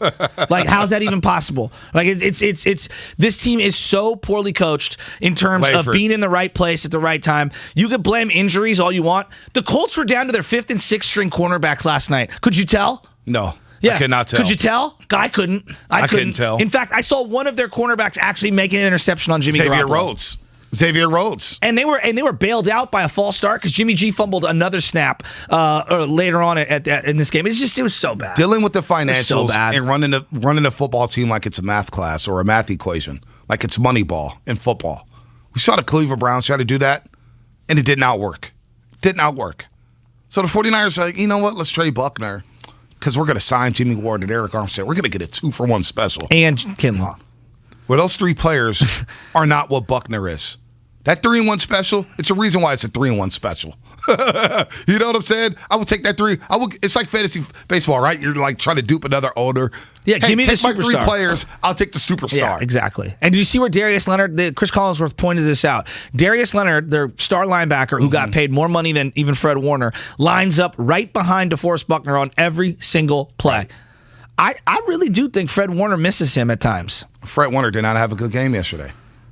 Speaker 2: Like, how's that even possible? Like, it's this team is so poorly coached in terms of being in the right place at the right time. You could blame injuries all you want. The Colts were down to their 5th and 6th string cornerbacks last night. Could you tell?
Speaker 1: No.
Speaker 2: Yeah.
Speaker 1: I could not tell.
Speaker 2: Could you tell? I couldn't. I
Speaker 1: couldn't tell.
Speaker 2: In fact, I saw one of their cornerbacks actually make an interception on Jimmy Garoppolo.
Speaker 1: Xavier Rhodes.
Speaker 2: And they were bailed out by a false start because Jimmy G fumbled another snap later on in this game. It was so bad.
Speaker 1: Dealing with the financials
Speaker 2: so bad.
Speaker 1: and running a football team like it's a math class or a math equation, like it's Moneyball in football. We saw the Cleveland Browns try to do that, and it did not work. So the 49ers are like, you know what? Let's trade Buckner because we're going to sign Jimmy Ward and Eric Armstead. We're going to get a 2-for-1 special.
Speaker 2: And Kinlaw.
Speaker 1: Well, those 3 players are not what Buckner is. That 3-1 special, it's a reason why it's a 3-1 special. You know what I'm saying? I would take that 3. It's like fantasy baseball, right? You're like trying to dupe another owner.
Speaker 2: Yeah, give me
Speaker 1: take
Speaker 2: the
Speaker 1: my 3
Speaker 2: superstar.
Speaker 1: players. I'll take the superstar.
Speaker 2: Yeah, exactly. And did you see where Darius Leonard, Chris Collinsworth pointed this out. Darius Leonard, their star linebacker who got paid more money than even Fred Warner, lines up right behind DeForest Buckner on every single play. Right. I really do think Fred Warner misses him at times.
Speaker 1: Fred Warner did not have a good game yesterday.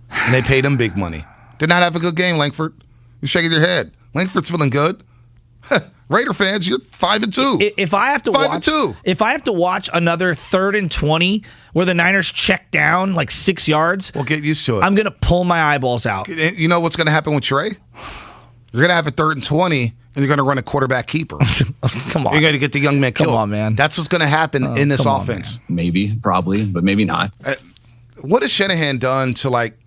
Speaker 1: And they paid him big money. Did not have a good game, Langford. You're shaking your head. Langford's feeling good. Raider fans, you're 5-2.
Speaker 2: If I have to
Speaker 1: 5-2.
Speaker 2: If I have to watch another 3rd and 20 where the Niners check down like 6 yards,
Speaker 1: we'll get used to it.
Speaker 2: I'm gonna pull my eyeballs out.
Speaker 1: You know what's gonna happen with Trey? You're gonna have a 3rd and 20, and you're gonna run a quarterback keeper.
Speaker 2: Come on,
Speaker 1: you're gonna get the young man killed.
Speaker 2: Come on, man.
Speaker 1: That's what's gonna happen in this offense.
Speaker 6: Maybe, probably, but maybe not.
Speaker 1: What has Shanahan done to like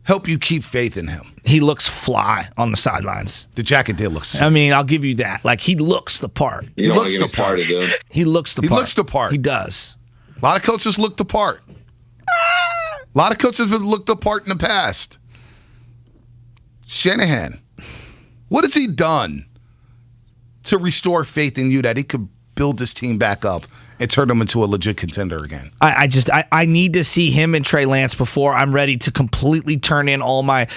Speaker 1: help you keep faith in him?
Speaker 2: He looks fly on the sidelines.
Speaker 1: The jacket did look sick.
Speaker 2: I mean, I'll give you that. Like, he looks the part.
Speaker 6: He looks the part.
Speaker 2: He looks the part.
Speaker 1: He looks the part.
Speaker 2: He does.
Speaker 1: A lot of coaches look the part. A lot of coaches have looked the part in the past. Shanahan, what has he done to restore faith in you that he could build this team back up and turn them into a legit contender again?
Speaker 2: I need to see him and Trey Lance before I'm ready to completely turn in all my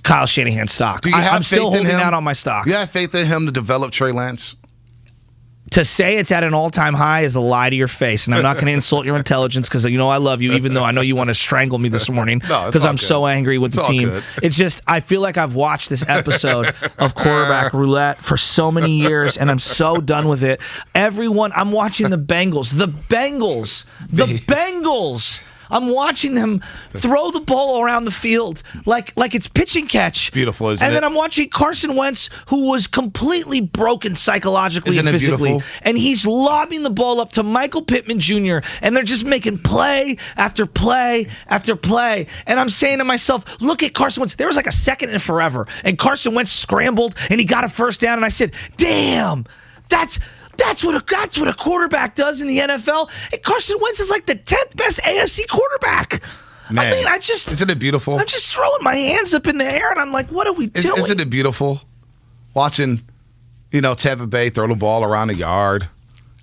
Speaker 2: Kyle Shanahan stock.
Speaker 1: Do you have
Speaker 2: I'm
Speaker 1: faith
Speaker 2: still
Speaker 1: in
Speaker 2: holding
Speaker 1: him?
Speaker 2: out on my stock.
Speaker 1: Do you have faith in him to develop Trey Lance?
Speaker 2: To say it's at an all-time high is a lie to your face, and I'm not going to insult your intelligence because you know I love you, even though I know you want to strangle me this morning because I'm so angry with the team. It's just I feel like I've watched this episode of quarterback roulette for so many years, and I'm so done with it. I'm watching the Bengals. I'm watching them throw the ball around the field like it's pitch and catch.
Speaker 1: Beautiful, isn't it?
Speaker 2: And then I'm watching Carson Wentz, who was completely broken psychologically and physically. And he's lobbing the ball up to Michael Pittman Jr., and they're just making play after play after play. And I'm saying to myself, look at Carson Wentz. There was like a second and forever, and Carson Wentz scrambled, and he got a first down, and I said, damn, that's what a quarterback does in the NFL. And Carson Wentz is like the 10th best AFC quarterback.
Speaker 1: Man,
Speaker 2: I mean, isn't
Speaker 1: it beautiful?
Speaker 2: I'm just throwing my hands up in the air, and I'm like, what are we doing?
Speaker 1: Isn't it beautiful watching, Tampa Bay throw the ball around the yard?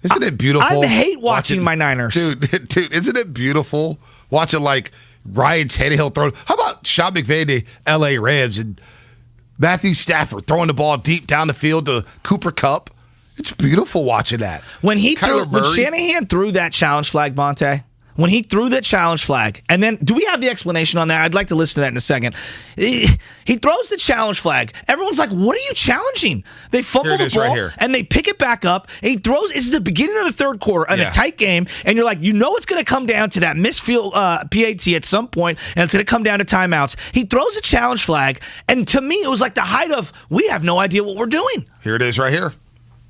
Speaker 1: Isn't it beautiful?
Speaker 2: I hate watching my Niners.
Speaker 1: Dude, isn't it beautiful watching like Ryan Tannehill throw? How about Sean McVay, the L.A. Rams, and Matthew Stafford throwing the ball deep down the field to Cooper Kupp? It's beautiful watching that.
Speaker 2: When Shanahan threw that challenge flag, Bonte, when he threw that challenge flag, and then, do we have the explanation on that? I'd like to listen to that in a second. He throws the challenge flag. Everyone's like, what are you challenging? They fumble the ball,
Speaker 1: right,
Speaker 2: and they pick it back up, and he throws. This is the beginning of the third quarter in a tight game, and you're like, it's going to come down to that missed field PAT at some point, and it's going to come down to timeouts. He throws a challenge flag, and to me, it was like the height of, we have no idea what we're doing.
Speaker 1: Here it is right here.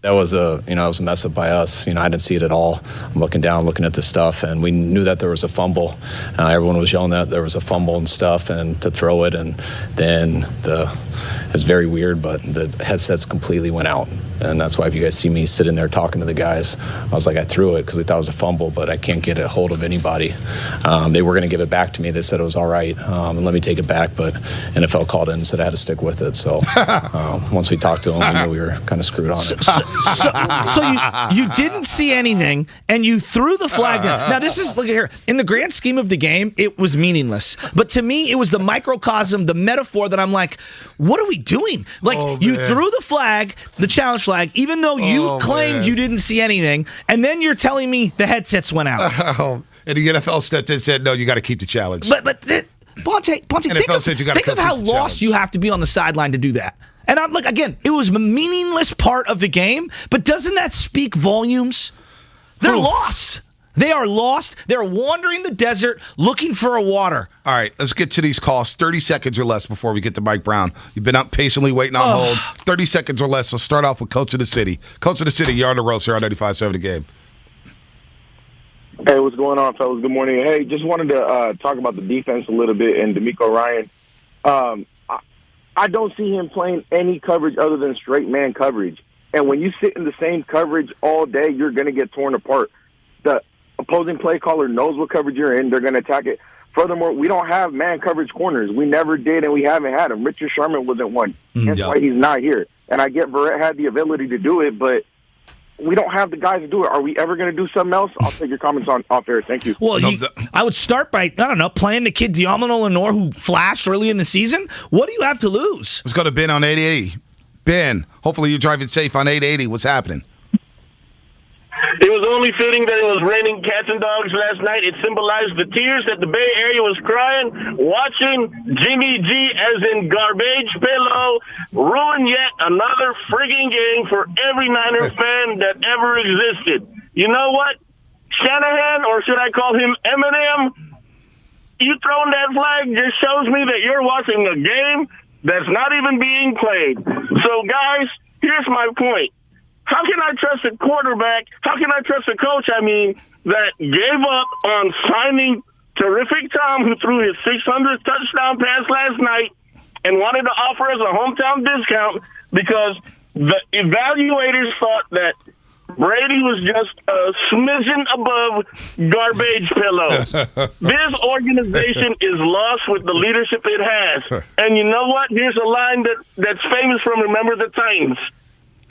Speaker 11: That was it was a mess up by us. I didn't see it at all. I'm looking down, looking at the stuff, and we knew that there was a fumble. Everyone was yelling that there was a fumble and stuff, and to throw it, and then it's very weird, but the headsets completely went out, And that's why if you guys see me sitting there talking to the guys, I was like, I threw it because we thought it was a fumble, but I can't get a hold of anybody. They were going to give it back to me. They said it was all right, and let me take it back, but NFL called in and said I had to stick with it. So once we talked to them, we knew we were kind of screwed on it.
Speaker 2: So you didn't see anything, and you threw the flag down. Now, this is, look here, in the grand scheme of the game, it was meaningless. But to me, it was the microcosm, the metaphor that I'm like, what are we doing? Like, you threw the flag, the challenge flag, even though you claimed you didn't see anything, and then you're telling me the headsets went out.
Speaker 1: And the NFL stepped in and said, no, you got to keep the challenge.
Speaker 2: But Bonte, think of how lost you have to be on the sideline to do that. And I'm like, again, it was a meaningless part of the game, but doesn't that speak volumes? They're lost. They are lost. They're wandering the desert looking for a water.
Speaker 1: All right, let's get to these calls. 30 seconds or less before we get to Mike Brown. You've been up patiently waiting on hold. 30 seconds or less. Let's start off with Coach of the City. Coach of the City, you're on the roast here on 95.7 The Game.
Speaker 17: Hey, what's going on, fellas? Good morning. Hey, just wanted to talk about the defense a little bit and DeMeco Ryan. I don't see him playing any coverage other than straight man coverage. And when you sit in the same coverage all day, you're going to get torn apart. The opposing play caller knows what coverage you're in. They're going to attack it. Furthermore, we don't have man coverage corners. We never did, and we haven't had them. Richard Sherman wasn't one. That's why he's not here. And I get Verrett had the ability to do it, but we don't have the guys to do it. Are we ever going to do something else? I'll take your comments on off air. Thank you.
Speaker 2: Well, I would start by, I don't know, playing the kid Diamond Lenore who flashed early in the season. What do you have to lose?
Speaker 1: Let's go to Ben on 880. Ben, hopefully you're driving safe on 880. What's happening?
Speaker 18: It was only fitting that it was raining cats and dogs last night. It symbolized the tears that the Bay Area was crying, watching Jimmy G, as in garbage pillow, ruin yet another frigging game for every Niner fan that ever existed. You know what? Shanahan, or should I call him Eminem, you throwing that flag just shows me that you're watching a game that's not even being played. So, guys, here's my point. How can I trust a quarterback? How can I trust a coach, that gave up on signing Terrific Tom, who threw his 600th touchdown pass last night and wanted to offer us a hometown discount because the evaluators thought that Brady was just a smidgen above garbage pillow. This organization is lost with the leadership it has. And you know what? Here's a line that's famous from Remember the Titans.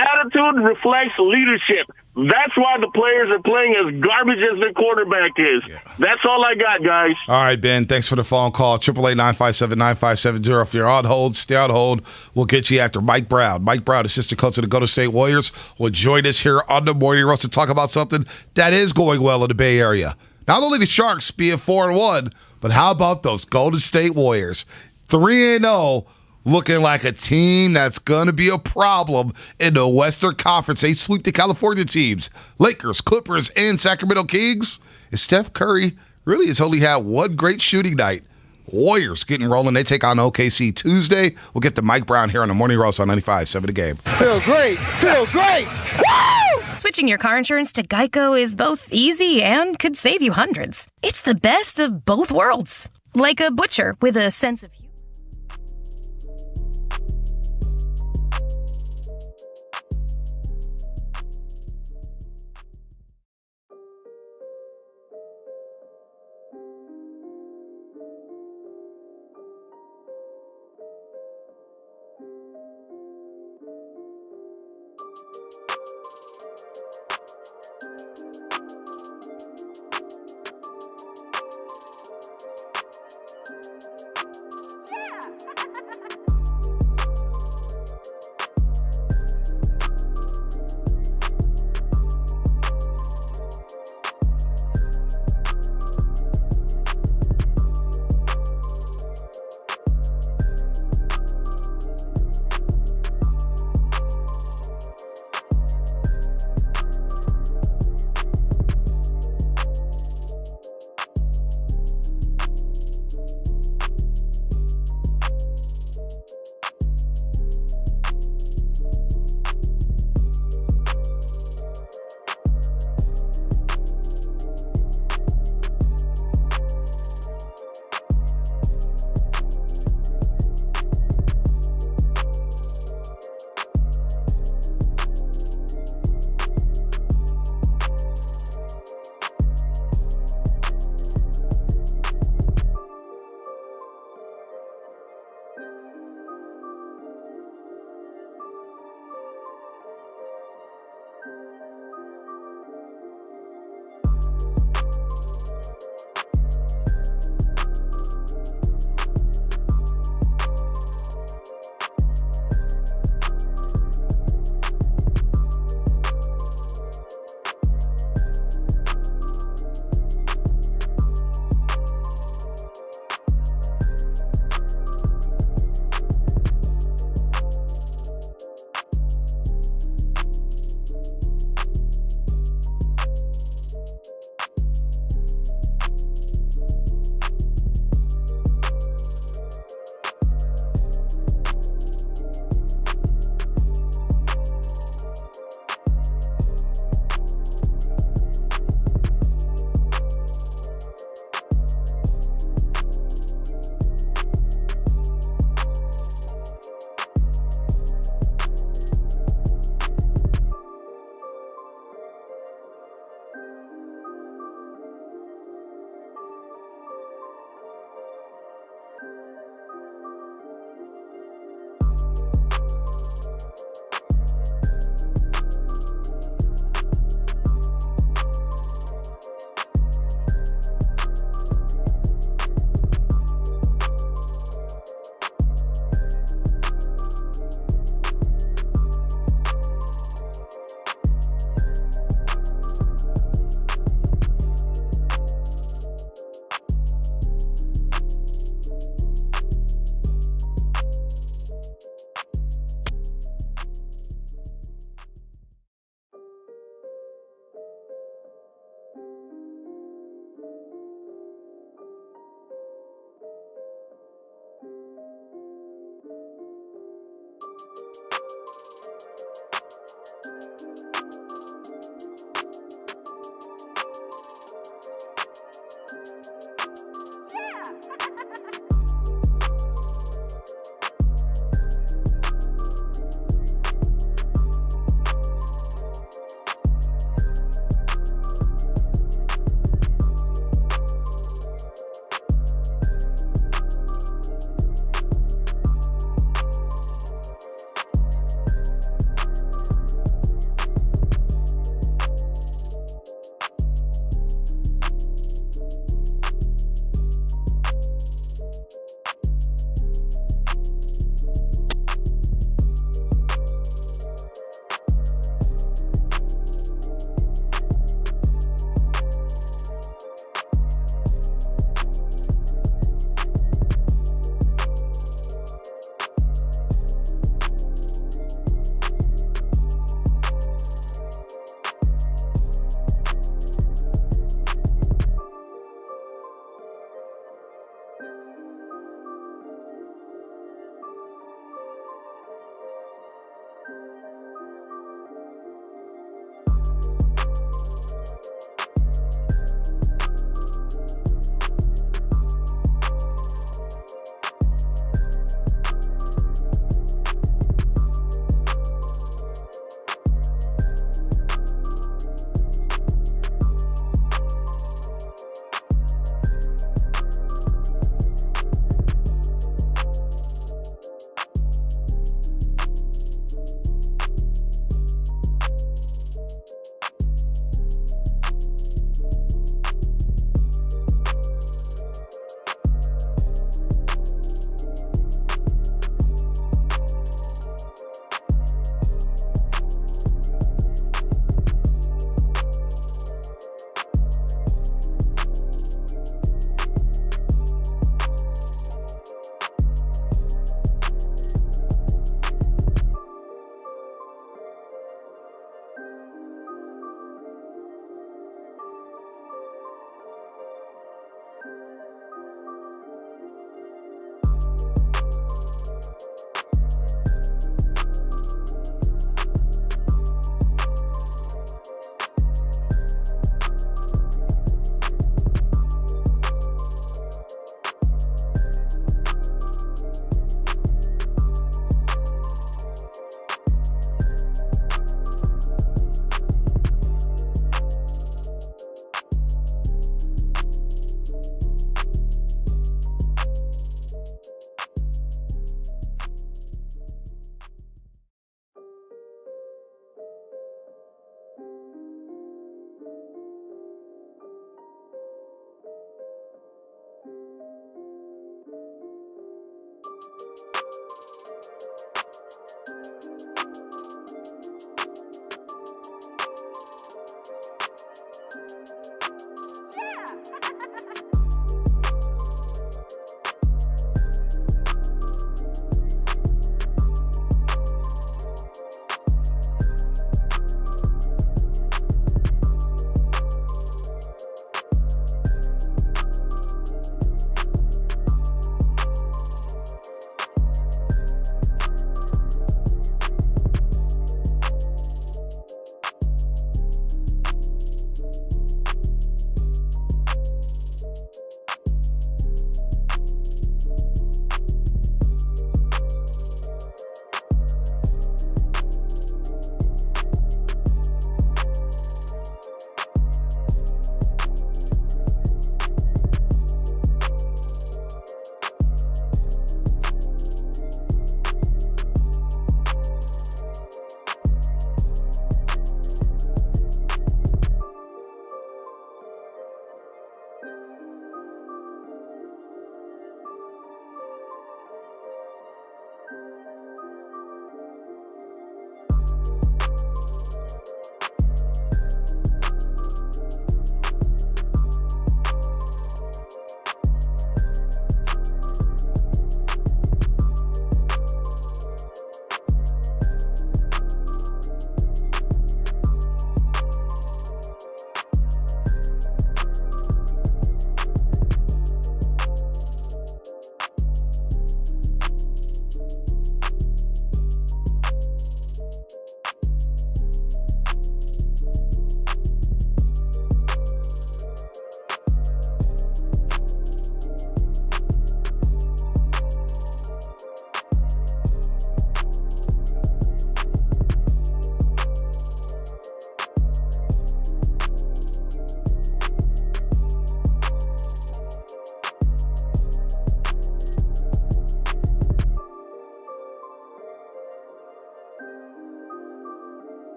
Speaker 18: Attitude reflects leadership. That's why the players are playing as garbage as their quarterback is. That's all I got, guys.
Speaker 1: All right, Ben, thanks for the phone call. 888-957-9570. If you're on hold, stay on hold. We'll get you after Mike Brown. Mike Brown, assistant coach of the Golden State Warriors, will join us here on the Morning Roast to talk about something that is going well in the Bay Area. Not only the Sharks being 4-1, but how about those Golden State Warriors? 3-0. Looking like a team that's going to be a problem in the Western Conference. They sweep the California teams, Lakers, Clippers, and Sacramento Kings. And Steph Curry really has only had one great shooting night. Warriors getting rolling. They take on OKC Tuesday. We'll get to Mike Brown here on the Morning Roast on 95.7 The Game.
Speaker 13: Feel great. Feel great. Woo!
Speaker 19: Switching your car insurance to Geico is both easy and could save you hundreds. It's the best of both worlds. Like a butcher with a sense of humor.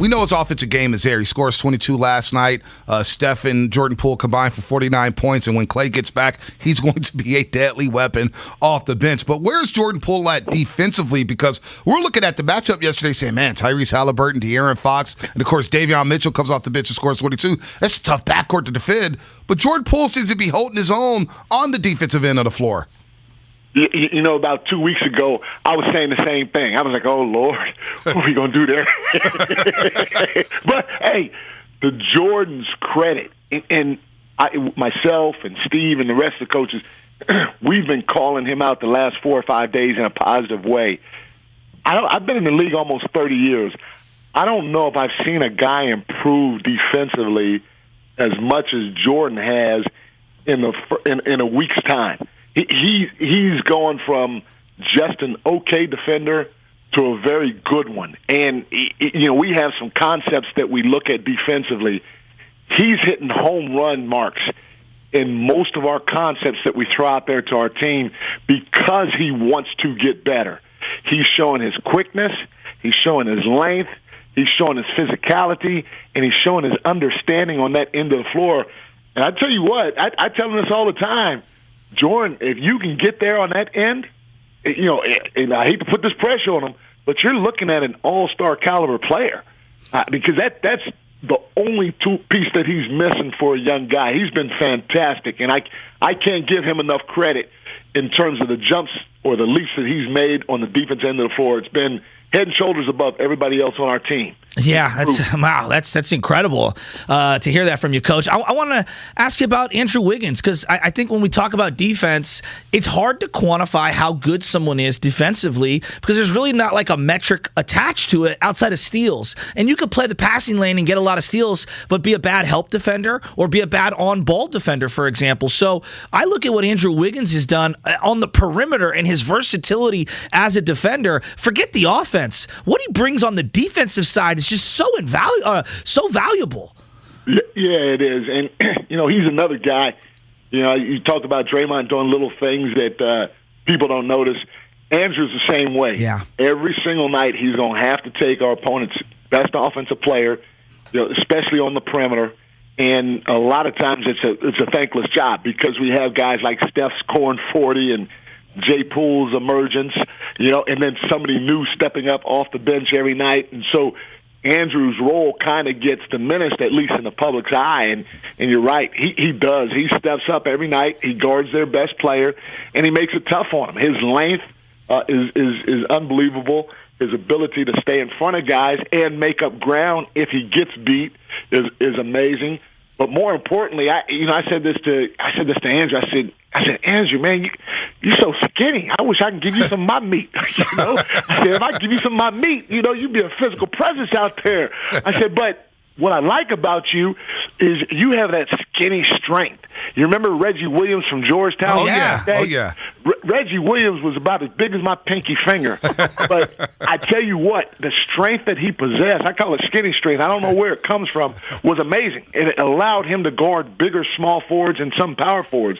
Speaker 1: We know his offensive game is there. He scores 22 last night. Steph and Jordan Poole combined for 49 points, and when Clay gets back, he's going to be a deadly weapon off the bench. But where's Jordan Poole at defensively? Because we're looking at the matchup yesterday saying, man, Tyrese Halliburton, De'Aaron Fox, and of course Davion Mitchell comes off the bench and scores 22. That's a tough backcourt to defend. But Jordan Poole seems to be holding his own on the defensive end of the floor.
Speaker 3: You know, about 2 weeks ago, I was saying the same thing. I was like, oh, Lord, what are we going to do there? But, hey, the Jordan's credit, and myself and Steve and the rest of the coaches, we've been calling him out the last 4 or 5 days in a positive way. I've been in the league almost 30 years. I don't know if I've seen a guy improve defensively as much as Jordan has in a week's time. He's gone from just an okay defender to a very good one. And, you know, we have some concepts that we look at defensively. He's hitting home run marks in most of our concepts that we throw out there to our team because he wants to get better. He's showing his quickness. He's showing his length. He's showing his physicality. And he's showing his understanding on that end of the floor. And I tell you what, I tell him this all the time. Jordan, if you can get there on that end, you know, and I hate to put this pressure on him, but you're looking at an all-star caliber player because that's the only piece that he's missing for a young guy. He's been fantastic, and I can't give him enough credit in terms of the jumps or the leaps that he's made on the defense end of the floor. It's been head and shoulders above everybody else on our team.
Speaker 2: Yeah, that's incredible to hear that from you, Coach. I want to ask you about Andrew Wiggins because I think when we talk about defense, it's hard to quantify how good someone is defensively because there's really not like a metric attached to it outside of steals. And you could play the passing lane and get a lot of steals, but be a bad help defender or be a bad on-ball defender, for example. So I look at what Andrew Wiggins has done on the perimeter and his versatility as a defender. Forget the offense. What he brings on the defensive side is just so valuable.
Speaker 3: Yeah, it is. And, you know, he's another guy. You know, you talked about Draymond doing little things that people don't notice. Andrew's the same way.
Speaker 2: Yeah.
Speaker 3: Every single night he's going to have to take our opponent's best offensive player, you know, especially on the perimeter. And a lot of times it's a thankless job because we have guys like Steph scoring 40 and Jay Poole's emergence, you know, and then somebody new stepping up off the bench every night. And so Andrew's role kind of gets diminished, at least in the public's eye. And you're right, he does. He steps up every night. He guards their best player, and he makes it tough on them. His length is unbelievable. His ability to stay in front of guys and make up ground if he gets beat is amazing. But more importantly, I said this to Andrew. I said, Andrew, man, you're so skinny. I wish I could give you some of my meat. You know, I said, if I give you some of my meat, you know, you'd be a physical presence out there. I said, but what I like about you is you have that skinny strength. You remember Reggie Williams from Georgetown?
Speaker 1: Oh, yeah. Oh, yeah.
Speaker 3: Reggie Williams was about as big as my pinky finger. But I tell you what, the strength that he possessed, I call it skinny strength, I don't know where it comes from, was amazing. And it allowed him to guard bigger small forwards and some power forwards.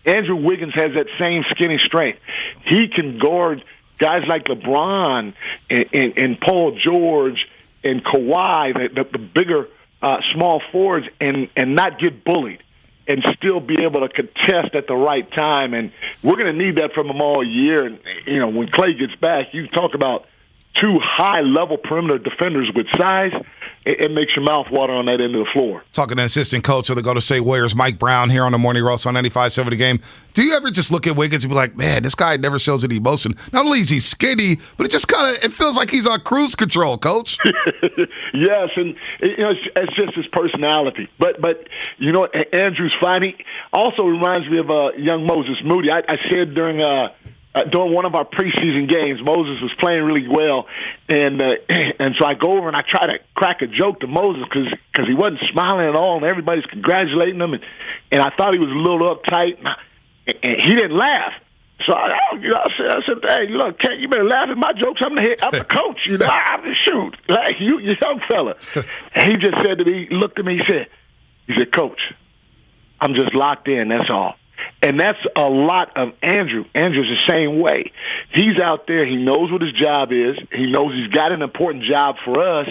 Speaker 3: Andrew Wiggins has that same skinny strength. He can guard guys like LeBron and Paul George and Kawhi, the bigger small forwards, and not get bullied and still be able to contest at the right time. And we're going to need that from him all year. And, you know, when Clay gets back, you talk about two high-level perimeter defenders with size. It makes your mouth water on that end of the floor.
Speaker 1: Talking to assistant coach of the Golden State Warriors, Mike Brown, here on the Morning Roast on 95.7 The Game. Do you ever just look at Wiggins and be like, man, this guy never shows any emotion? Not only is he skinny, but it feels like he's on cruise control, Coach.
Speaker 3: Yes, and you know, it's just his personality. But you know, Andrew's fine. He also reminds me of young Moses Moody. I said during one of our preseason games, Moses was playing really well, and so I go over and I try to crack a joke to Moses because he wasn't smiling at all, and everybody's congratulating him, and I thought he was a little uptight, and he didn't laugh. So I said, hey, look, Ken, you better laugh at my jokes. I'm the coach, you know. I'm the shoot, like you young fella. And he just said to me, looked at me, he said, Coach, I'm just locked in. That's all. And that's a lot of Andrew. Andrew's the same way. He's out there. He knows what his job is. He knows he's got an important job for us.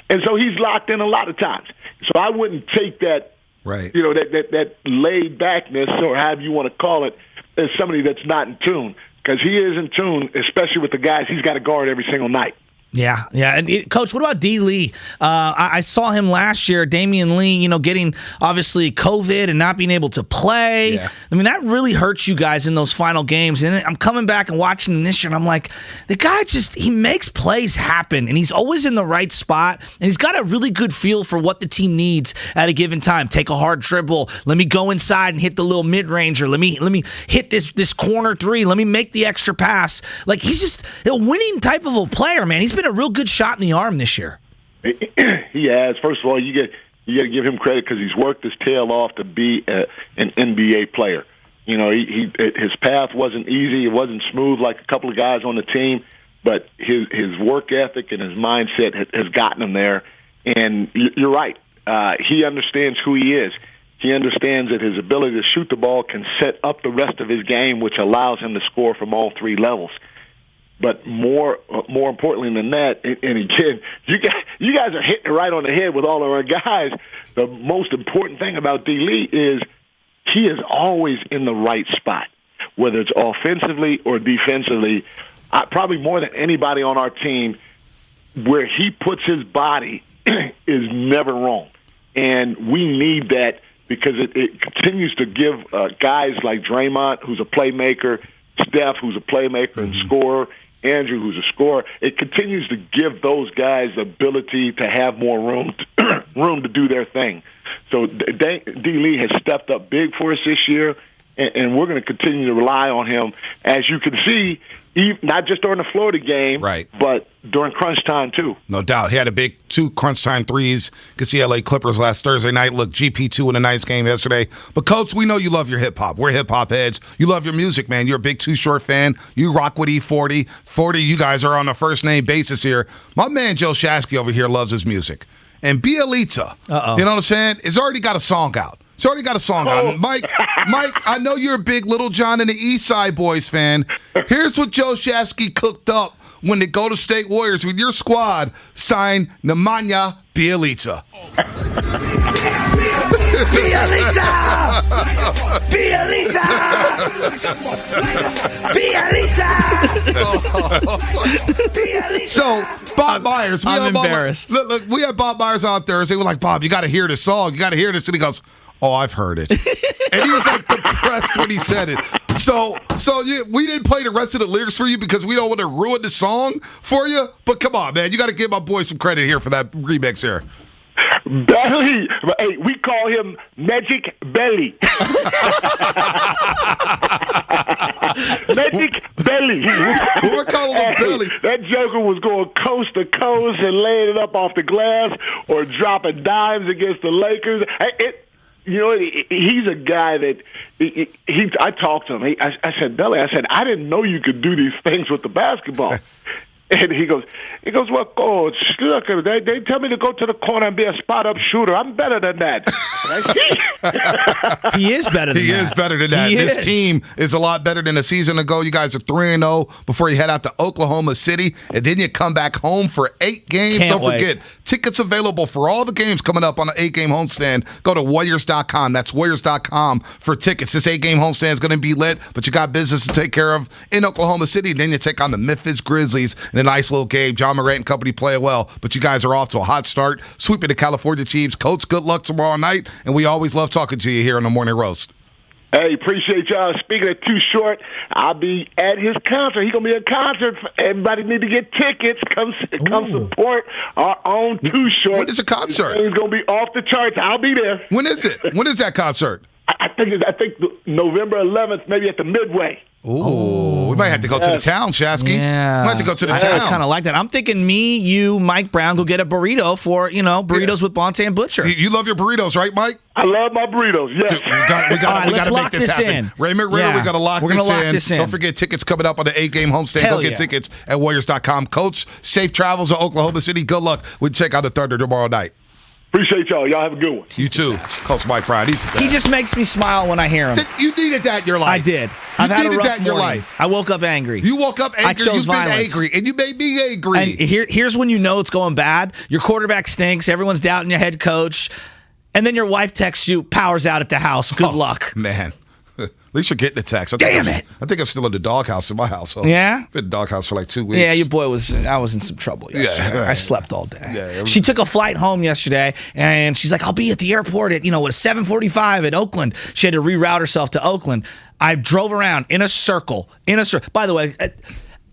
Speaker 3: And so he's locked in a lot of times. So I wouldn't take that,
Speaker 1: right,
Speaker 3: that laid backness, or however you want to call it, as somebody that's not in tune. Because he is in tune, especially with the guys he's got to guard every single night.
Speaker 2: Yeah. And Coach, what about D. Lee? I saw him last year, Damion Lee, getting obviously COVID and not being able to play.
Speaker 1: Yeah.
Speaker 2: I mean, that really hurts you guys in those final games. And I'm coming back and watching him this year, and I'm like, the guy he makes plays happen, and he's always in the right spot, and he's got a really good feel for what the team needs at a given time. Take a hard dribble. Let me go inside and hit the little mid-ranger. Let me hit this corner three. Let me make the extra pass. Like, he's just a winning type of a player, man. He's been a real good shot in the arm this year.
Speaker 3: He has. First of all, you got to give him credit because he's worked his tail off to be an NBA player. His path wasn't easy. It wasn't smooth like a couple of guys on the team, but his work ethic and his mindset has gotten him there. And you're right. He understands who he is. He understands that his ability to shoot the ball can set up the rest of his game, which allows him to score from all three levels. But more importantly than that, and again, you guys are hitting it right on the head with all of our guys. The most important thing about D. Lee is he is always in the right spot, whether it's offensively or defensively. Probably more than anybody on our team, where he puts his body is never wrong. And we need that because it continues to give guys like Draymond, who's a playmaker, Steph, who's a playmaker and scorer, Andrew, who's a scorer. It continues to give those guys the ability to have more room to do their thing. So D. Lee has stepped up big for us this year, and we're going to continue to rely on him. As you can see, not just during the Florida game,
Speaker 1: right,
Speaker 3: but during crunch time too.
Speaker 1: No doubt. He had a big 2 crunch time threes against the LA Clippers last Thursday night. Look, GP2 in a nice game yesterday. But, Coach, we know you love your hip-hop. We're hip-hop heads. You love your music, man. You're a big Too Short fan. You rock with E40. 40, you guys are on a first-name basis here. My man Joe Shasky over here loves his music. And Bielitsa, you know what I'm saying, has already got a song out. He's already got a song out. Mike, I know you're a big Little John and the East Side Boys fan. Here's what Joe Shasky cooked up when the Golden State Warriors with your squad signed Nemanja Bielitsa. So, Bob Myers.
Speaker 2: I'm embarrassed.
Speaker 1: Look, we had Bob Myers on Thursday. We're like, Bob, you got to hear this song. You got to hear this. And he goes, oh, I've heard it. And he was like depressed when he said it. So we didn't play the rest of the lyrics for you because we don't want to ruin the song for you. But come on, man. You got to give my boy some credit here for that remix here.
Speaker 3: Belly. Hey, we call him Magic Belly. Magic Belly.
Speaker 1: We're calling him Belly.
Speaker 3: That joker was going coast to coast and laying it up off the glass or dropping dimes against the Lakers. He's a guy that I talked to him. I said, Belly, I didn't know you could do these things with the basketball. And he goes, well, Coach, look, they tell me to go to the corner and be a spot-up shooter. I'm better than that.
Speaker 2: He is better than that.
Speaker 1: He is better than that. This team is a lot better than a season ago. You guys are 3-0 before you head out to Oklahoma City, and then you come back home for 8 games.
Speaker 2: Can't
Speaker 1: Don't forget, tickets available for all the games coming up on the 8-game homestand. Go to Warriors.com. That's Warriors.com for tickets. This 8-game homestand is going to be lit, but you got business to take care of in Oklahoma City. Then you take on the Memphis Grizzlies in a nice little game. John Morant and company play well, but you guys are off to a hot start, sweeping the California Chiefs. Coach, good luck tomorrow night, and we always love talking to you here on the Morning Roast.
Speaker 3: Hey, appreciate y'all. Speaking of Too Short, I'll be at his concert. He's going to be at a concert. Everybody need to get tickets. Come support our own Too Short.
Speaker 1: When is the concert?
Speaker 3: It's going to be off the charts. I'll be there.
Speaker 1: When is it? When is that concert?
Speaker 3: I think November 11th, maybe at the Midway.
Speaker 1: Ooh, we might have to go to the town, Shasky.
Speaker 2: Yeah.
Speaker 1: We might have to go to the town.
Speaker 2: I kind of like that. I'm thinking me, you, Mike Brown, go get a burrito for, burritos with Bonte and Butcher.
Speaker 1: You love your burritos, right, Mike?
Speaker 3: I love my burritos, yes.
Speaker 1: Dude, we got to make this happen. Raymond Ritter, we got to lock this in. Don't forget, tickets coming up on the 8-game homestand. Go get tickets at Warriors.com. Coach, safe travels to Oklahoma City. Good luck. We check out the Thunder tomorrow night.
Speaker 3: Appreciate y'all. Y'all have a good one.
Speaker 1: You too. Coach Mike Brown.
Speaker 2: He just makes me smile when I hear him.
Speaker 1: You needed that in your life.
Speaker 2: I did. I've had a rough
Speaker 1: that in your
Speaker 2: morning.
Speaker 1: life.
Speaker 2: I woke up angry.
Speaker 1: You woke up angry.
Speaker 2: I chose
Speaker 1: You've
Speaker 2: violence.
Speaker 1: been angry, and you made me angry.
Speaker 2: And here's when you know it's going bad. Your quarterback stinks. Everyone's doubting your head coach. And then your wife texts you, power's out at the house. Good luck.
Speaker 1: Man. At least you're getting the text. I think I'm still in the doghouse in my household.
Speaker 2: Yeah?
Speaker 1: Been in the doghouse for like 2 weeks.
Speaker 2: Yeah, your boy I was in some trouble yesterday.
Speaker 1: Yeah.
Speaker 2: I slept all day.
Speaker 1: Yeah,
Speaker 2: she took a flight home yesterday, and she's like, I'll be at the airport at 7:45 at Oakland. She had to reroute herself to Oakland. I drove around in a circle. By the way,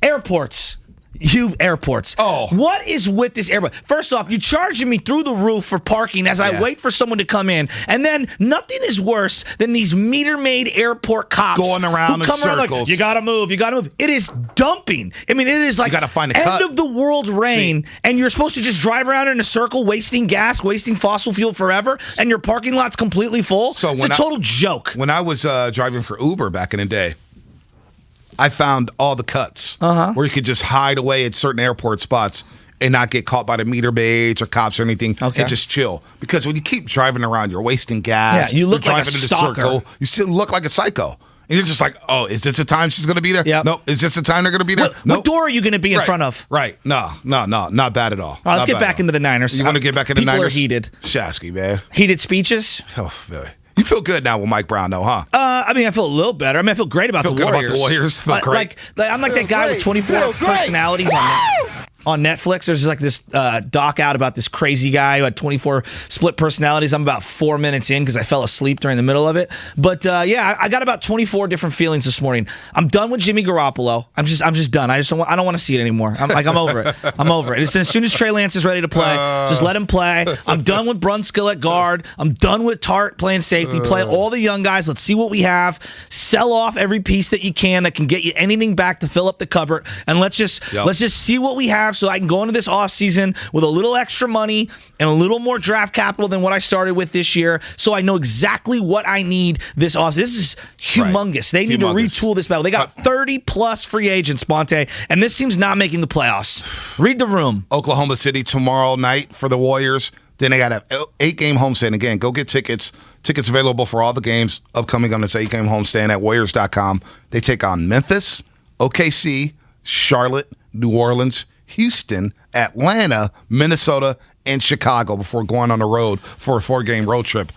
Speaker 2: airports. You airports.
Speaker 1: Oh.
Speaker 2: What is with this airport? First off, you charging me through the roof for parking as I wait for someone to come in. And then nothing is worse than these meter-maid airport cops
Speaker 1: going around
Speaker 2: who
Speaker 1: in
Speaker 2: come around like,
Speaker 1: circles.
Speaker 2: you gotta move. It is dumping. I mean, it is like
Speaker 1: you gotta find a
Speaker 2: end
Speaker 1: cut.
Speaker 2: of the world rain, and you're supposed to just drive around in a circle, wasting gas, wasting fossil fuel forever, and your parking lot's completely full. It's a total joke.
Speaker 1: When I was driving for Uber back in the day, I found all the cuts where you could just hide away at certain airport spots and not get caught by the meter maids or cops or anything and just chill. Because when you keep driving around, you're wasting gas.
Speaker 2: Yeah, you look
Speaker 1: you're
Speaker 2: like a
Speaker 1: driving in
Speaker 2: stalker.
Speaker 1: circle. You still look like a psycho. And you're just like, oh, is this the time she's going to be there?
Speaker 2: Yep.
Speaker 1: Nope. Is this the time they're going to be there?
Speaker 2: What door are you going to be in front of?
Speaker 1: Right. No. Not bad at all.
Speaker 2: Let's get back into the Niners.
Speaker 1: You want to get back into the Niners?
Speaker 2: People are heated.
Speaker 1: Shasky, man.
Speaker 2: Heated speeches?
Speaker 1: Oh, very. You feel good now with Mike Brown, though, huh?
Speaker 2: I mean, I feel a little better. I mean, I feel great about the Warriors.
Speaker 1: About the Warriors. Feel great.
Speaker 2: I'm like that guy with 24 personalities on Netflix. There's like this doc out about this crazy guy who had 24 split personalities. I'm about 4 minutes in because I fell asleep during the middle of it. But I got about 24 different feelings this morning. I'm done with Jimmy Garoppolo. I'm just done. I don't want to see it anymore. I'm over it. I'm over it. As soon as Trey Lance is ready to play, just let him play. I'm done with Brunskill at guard. I'm done with Tart playing safety. Play all the young guys. Let's see what we have. Sell off every piece that you can that can get you anything back to fill up the cupboard. And let's just see what we have, so I can go into this offseason with a little extra money and a little more draft capital than what I started with this year, so I know exactly what I need this offseason. This is humongous. Right. They need to retool this battle. They got 30-plus free agents, Bonte, and this team's not making the playoffs. Read the room.
Speaker 1: Oklahoma City tomorrow night for the Warriors. Then they got an 8-game homestand. Again, go get tickets. Tickets available for all the games upcoming on this 8-game homestand at Warriors.com. They take on Memphis, OKC, Charlotte, New Orleans, Houston, Atlanta, Minnesota, and Chicago before going on the road for a 4-game road trip.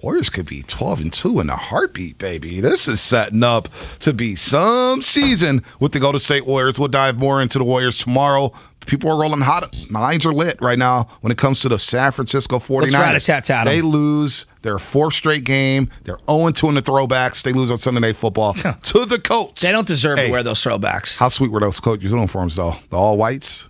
Speaker 1: Warriors could be 12-2 in a heartbeat, baby. This is setting up to be some season with the Golden State Warriors. We'll dive more into the Warriors tomorrow. People are rolling hot. Lines are lit right now when it comes to the San Francisco 49ers.
Speaker 2: Let's rat-a-tat-tat 'em.
Speaker 1: They lose their 4th straight game. They're 0-2 in the throwbacks. They lose on Sunday Night Football to the Colts.
Speaker 2: They don't deserve to wear those throwbacks.
Speaker 1: How sweet were those Colts uniforms, though? The all-whites?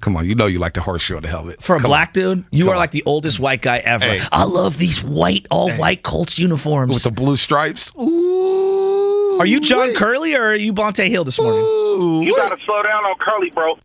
Speaker 1: Come on, you know you like the horseshoe on the helmet.
Speaker 2: For a black dude, you are like the oldest white guy ever.
Speaker 1: Hey.
Speaker 2: I love these all-white Colts uniforms.
Speaker 1: With the blue stripes. Ooh.
Speaker 2: Are you John Curley or are you Bonte Hill this morning?
Speaker 1: Ooh,
Speaker 18: you got to slow down on Curly, bro.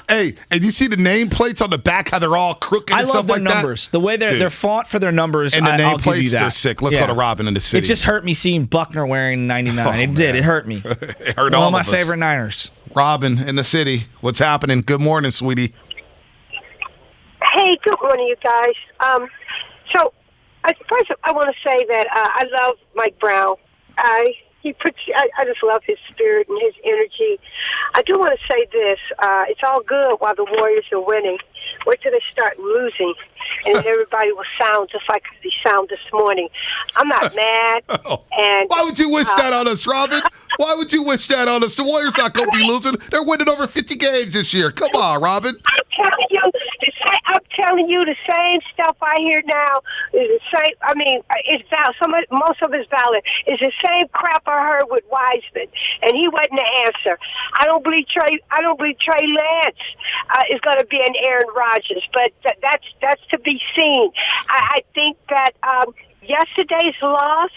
Speaker 1: Hey, and you see the nameplates on the back, how they're all crooked and stuff like that?
Speaker 2: I love their numbers. The way they're font for their numbers,
Speaker 1: and the
Speaker 2: I'll give you
Speaker 1: nameplates,
Speaker 2: that.
Speaker 1: they're sick. Let's go to Robin in the city.
Speaker 2: It just hurt me seeing Buckner wearing 99. It did. It hurt me.
Speaker 1: It hurt
Speaker 2: One
Speaker 1: all
Speaker 2: of my
Speaker 1: of us.
Speaker 2: favorite Niners.
Speaker 1: Robin in the city. What's happening? Good morning, sweetie.
Speaker 15: Hey, good morning, you guys. First, I want to say that I love Mike Brown. I just love his spirit and his energy. I do want to say this. It's all good while the Warriors are winning. Wait till they start losing, and everybody will sound just like they sound this morning. I'm not mad. And
Speaker 1: why would you wish that on us, Robin? Why would you wish that on us? The Warriors not going to be losing. They're winning over 50 games this year. Come on, Robin.
Speaker 15: I'm telling you, the same stuff I hear now is the same. I mean, it's valid. Most of it's valid. It's the same crap I heard with Wiseman, and he wasn't the answer. I don't believe Trey Lance is going to be an Aaron Rodgers, but that's to be seen. I think that yesterday's loss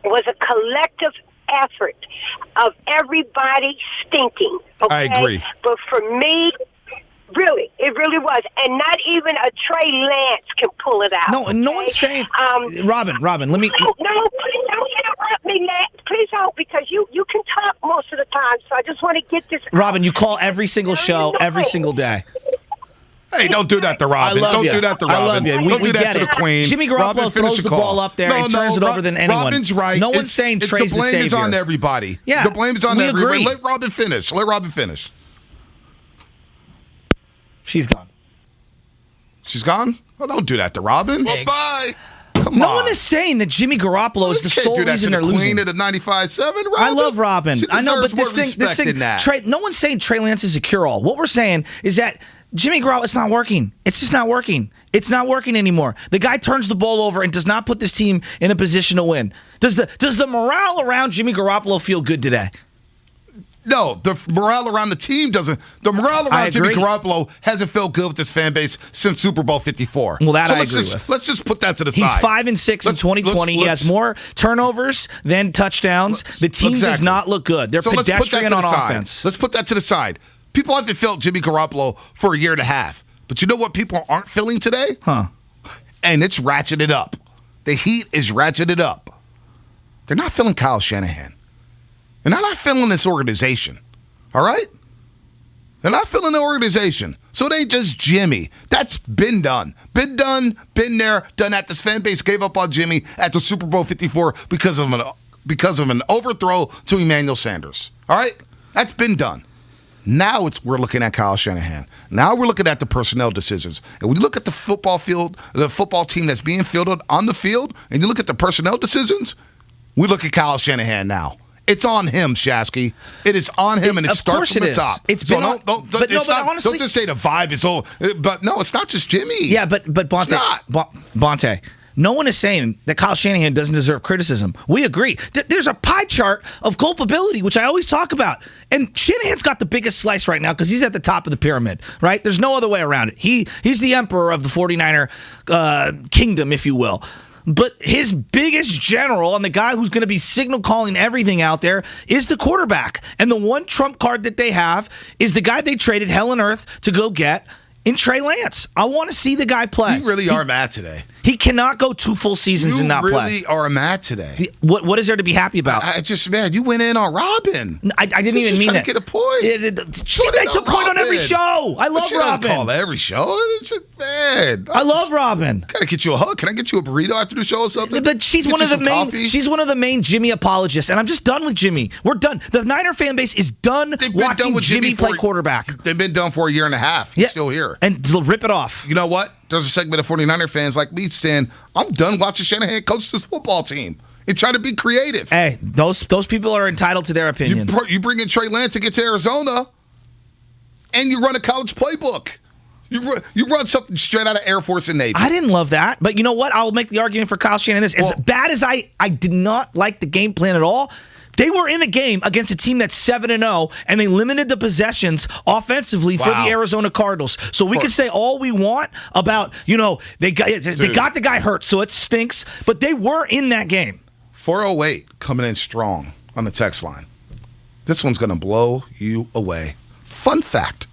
Speaker 15: was a collective effort of everybody stinking. Okay?
Speaker 1: I agree.
Speaker 15: But for me, really, it really was. And not even a Trey Lance can pull it out.
Speaker 2: No one's saying... Robin, let me...
Speaker 15: No, please don't interrupt me, Lance. Please don't, because you can talk most of the time, so I just want to get this...
Speaker 2: Robin, you call every single show, every single day.
Speaker 1: Hey, don't do that to Robin.
Speaker 2: I love
Speaker 1: Don't
Speaker 2: you.
Speaker 1: do that to
Speaker 2: I
Speaker 1: Robin.
Speaker 2: love you.
Speaker 1: Don't
Speaker 2: We
Speaker 1: do that
Speaker 2: get
Speaker 1: to the
Speaker 2: it.
Speaker 1: queen.
Speaker 2: Jimmy Garoppolo
Speaker 1: Robin, finish
Speaker 2: throws the
Speaker 1: call.
Speaker 2: ball up there and turns it over than anyone.
Speaker 1: Robin's right.
Speaker 2: No one's saying Trey's
Speaker 1: the blame is on
Speaker 2: savior.
Speaker 1: everybody.
Speaker 2: Yeah,
Speaker 1: the blame is on
Speaker 2: we
Speaker 1: everybody.
Speaker 2: agree.
Speaker 1: Let Robin finish. Let Robin finish.
Speaker 2: She's gone.
Speaker 1: She's gone? Oh, don't do that to Robin. Well, bye. Come
Speaker 2: No
Speaker 1: on.
Speaker 2: one is saying that Jimmy Garoppolo is the
Speaker 1: Can't
Speaker 2: sole
Speaker 1: do that
Speaker 2: reason
Speaker 1: to
Speaker 2: they're
Speaker 1: the
Speaker 2: losing.
Speaker 1: queen of the 95-7, Robin.
Speaker 2: I love Robin.
Speaker 1: She
Speaker 2: I know, but
Speaker 1: deserves
Speaker 2: this
Speaker 1: more
Speaker 2: thing,
Speaker 1: respect than that.
Speaker 2: Trey, no one's saying Trey Lance is a cure-all. What we're saying is that Jimmy Garoppolo, it's not working. It's just not working. It's not working anymore. The guy turns the ball over and does not put this team in a position to win. Does the morale around Jimmy Garoppolo feel good today?
Speaker 1: No, the morale around the team doesn't. The morale
Speaker 2: I
Speaker 1: around Jimmy
Speaker 2: agree.
Speaker 1: Garoppolo hasn't felt good with this fan base since Super Bowl 54.
Speaker 2: Well, that I
Speaker 1: let's
Speaker 2: agree
Speaker 1: just,
Speaker 2: with.
Speaker 1: Let's just put that to the
Speaker 2: He's
Speaker 1: side.
Speaker 2: 5-6 in 2020. He has more turnovers than touchdowns. The team does
Speaker 1: Exactly.
Speaker 2: not look good. They're
Speaker 1: So let's put that
Speaker 2: pedestrian
Speaker 1: to
Speaker 2: on
Speaker 1: the side.
Speaker 2: offense.
Speaker 1: Let's put that to the side. People haven't felt Jimmy Garoppolo for a year and a half. But you know what people aren't feeling today?
Speaker 2: Huh.
Speaker 1: And it's ratcheted up. The heat is ratcheted up. They're not feeling Kyle Shanahan. And they're not feeling this organization. All right? They're not feeling the organization. So it ain't just Jimmy. That's been done. Been done, been there, done that. This fan base gave up on Jimmy at the Super Bowl 54 because of an overthrow to Emmanuel Sanders. All right? That's been done. Now we're looking at Kyle Shanahan. Now we're looking at the personnel decisions. And when you look at the football field, the football team that's being fielded on the field, and you look at the personnel decisions, we look at Kyle Shanahan now. It's on him, Shasky. It is on him, and it starts from the top.
Speaker 2: It's
Speaker 1: so
Speaker 2: been
Speaker 1: don't
Speaker 2: honestly,
Speaker 1: don't just say the vibe is over. But no, it's not just Jimmy.
Speaker 2: Yeah, but Bonte, Bonte, no one is saying that Kyle Shanahan doesn't deserve criticism. We agree. There's a pie chart of culpability, which I always talk about. And Shanahan's got the biggest slice right now because he's at the top of the pyramid, right? There's no other way around it. He's the emperor of the 49er kingdom, if you will. But his biggest general and the guy who's going to be signal calling everything out there is the quarterback. And the one trump card that they have is the guy they traded hell and earth to go get in Trey Lance. I want to see the guy play.
Speaker 1: You really are mad today.
Speaker 2: He cannot go 2 full seasons and not play.
Speaker 1: You really are mad today.
Speaker 2: What is there to be happy about?
Speaker 1: Man, you went in on Robin.
Speaker 2: I didn't even mean
Speaker 1: trying
Speaker 2: that.
Speaker 1: to get a point.
Speaker 2: She makes a point on every show. I love Robin.
Speaker 1: Call every show. It's just, man,
Speaker 2: I love Robin.
Speaker 1: Gotta get you a hug. Can I get you a burrito after the show or something?
Speaker 2: But she's one of the main.
Speaker 1: Coffee?
Speaker 2: She's one of the main Jimmy apologists, and I'm just done with Jimmy. We're done. The Niner fan base is done watching Jimmy play quarterback.
Speaker 1: They've been done for a year and a half. He's still here.
Speaker 2: And rip it off.
Speaker 1: You know what? There's a segment of 49er fans like me saying, I'm done watching Shanahan coach this football team and try to be creative.
Speaker 2: Hey, those people are entitled to their opinion.
Speaker 1: You bring in Trey Lance to get to Arizona, and you run a college playbook. You run something straight out of Air Force and Navy.
Speaker 2: I didn't love that, but you know what? I'll make the argument for Kyle Shanahan. As bad as I did not like the game plan at all, they were in a game against a team that's 7-0, and they limited the possessions offensively for the Arizona Cardinals. So we can say all we want about, they got the guy hurt, so it stinks, but they were in that game.
Speaker 1: 408 coming in strong on the text line. This one's going to blow you away. Fun fact,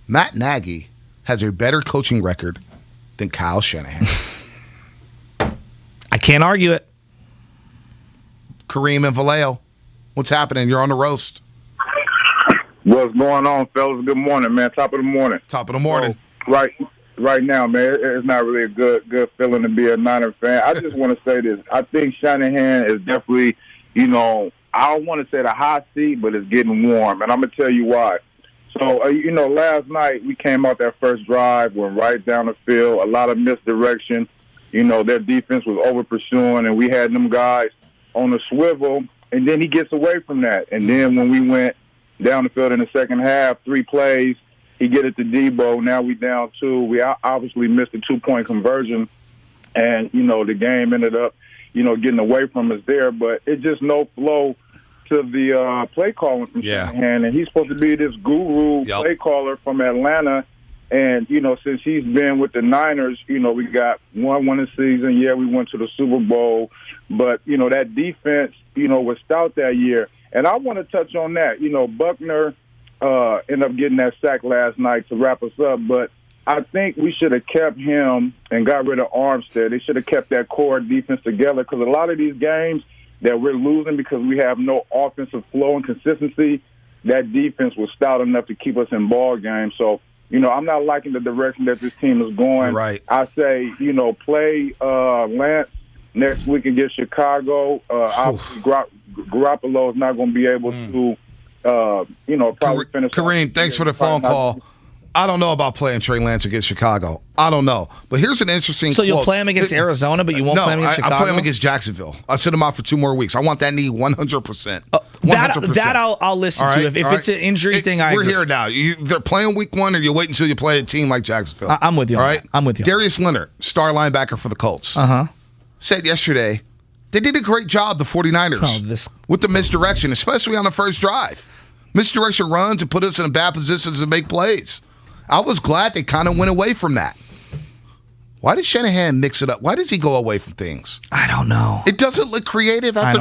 Speaker 1: Matt Nagy has a better coaching record than Kyle Shanahan.
Speaker 2: I can't argue it.
Speaker 1: Kareem and Vallejo, what's happening? You're on the roast.
Speaker 12: What's going on, fellas? Good morning, man. Top of the morning.
Speaker 1: Top of the morning.
Speaker 12: So, right now, man, it's not really a good feeling to be a Niner fan. I just want to say this. I think Shanahan is definitely, I don't want to say the hot seat, but it's getting warm, and I'm going to tell you why. So, last night we came out that first drive, went right down the field, a lot of misdirection. Their defense was over-pursuing, and we had them guys on the swivel, and then he gets away from that. And then when we went down the field in the second half, 3 plays, he get it to Deebo. Now we down 2. We obviously missed a 2-point conversion, and, the game ended up, getting away from us there. But it's just no flow to the play calling from Shanahan. And he's supposed to be this guru play caller from Atlanta. And, since he's been with the Niners, we got one a season. Yeah, we went to the Super Bowl. But, that defense, was stout that year. And I want to touch on that. Buckner ended up getting that sack last night to wrap us up. But I think we should have kept him and got rid of Armstead. They should have kept that core defense together because a lot of these games that we're losing because we have no offensive flow and consistency, that defense was stout enough to keep us in ball games. So I'm not liking the direction that this team is going.
Speaker 1: Right.
Speaker 12: I say, play Lance next week against Chicago. Obviously, Garoppolo is not going to be able to, probably finish.
Speaker 1: Kareem, thanks for the phone call. I don't know about playing Trey Lance against Chicago. I don't know. But here's an interesting
Speaker 2: So you'll
Speaker 1: quote.
Speaker 2: play him against Arizona, but you won't play him against Chicago?
Speaker 1: I play him against Jacksonville. I'll sit him out for 2 more weeks. I want that knee 100%.
Speaker 2: 100%. That I'll listen to. If it's an injury thing, I
Speaker 1: We're
Speaker 2: agree.
Speaker 1: here now. They're playing week 1, or you wait until you play a team like Jacksonville.
Speaker 2: I'm with you.
Speaker 1: All right?
Speaker 2: I'm with you.
Speaker 1: Darius Leonard, star linebacker for the Colts, said yesterday they did a great job, the 49ers, with the misdirection, especially on the first drive. Misdirection runs and put us in bad positions to make plays. I was glad they kind of went away from that. Why does Shanahan mix it up? Why does he go away from things?
Speaker 2: I don't know.
Speaker 1: It doesn't look creative after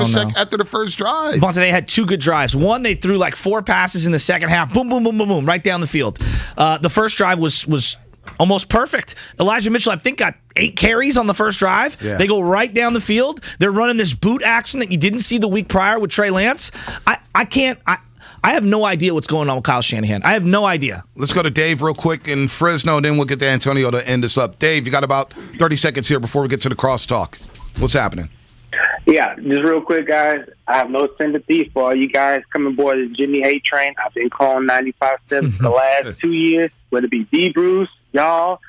Speaker 1: the first drive.
Speaker 2: Bonte, they had 2 good drives. One, they threw like 4 passes in the second half. Boom, boom, boom, boom, boom, right down the field. The first drive was almost perfect. Elijah Mitchell, I think, got 8 carries on the first drive.
Speaker 1: Yeah.
Speaker 2: They go right down the field. They're running this boot action that you didn't see the week prior with Trey Lance. I have no idea what's going on with Kyle Shanahan. I have no idea.
Speaker 1: Let's go to Dave real quick in Fresno, then we'll get to Antonio to end us up. Dave, you got about 30 seconds here before we get to the crosstalk. What's happening?
Speaker 5: Yeah, just real quick, guys. I have no sympathy for all you guys coming aboard the Jimmy Hate train. I've been calling 95.7 for the last 2 years, whether it be D. Bruce, y'all,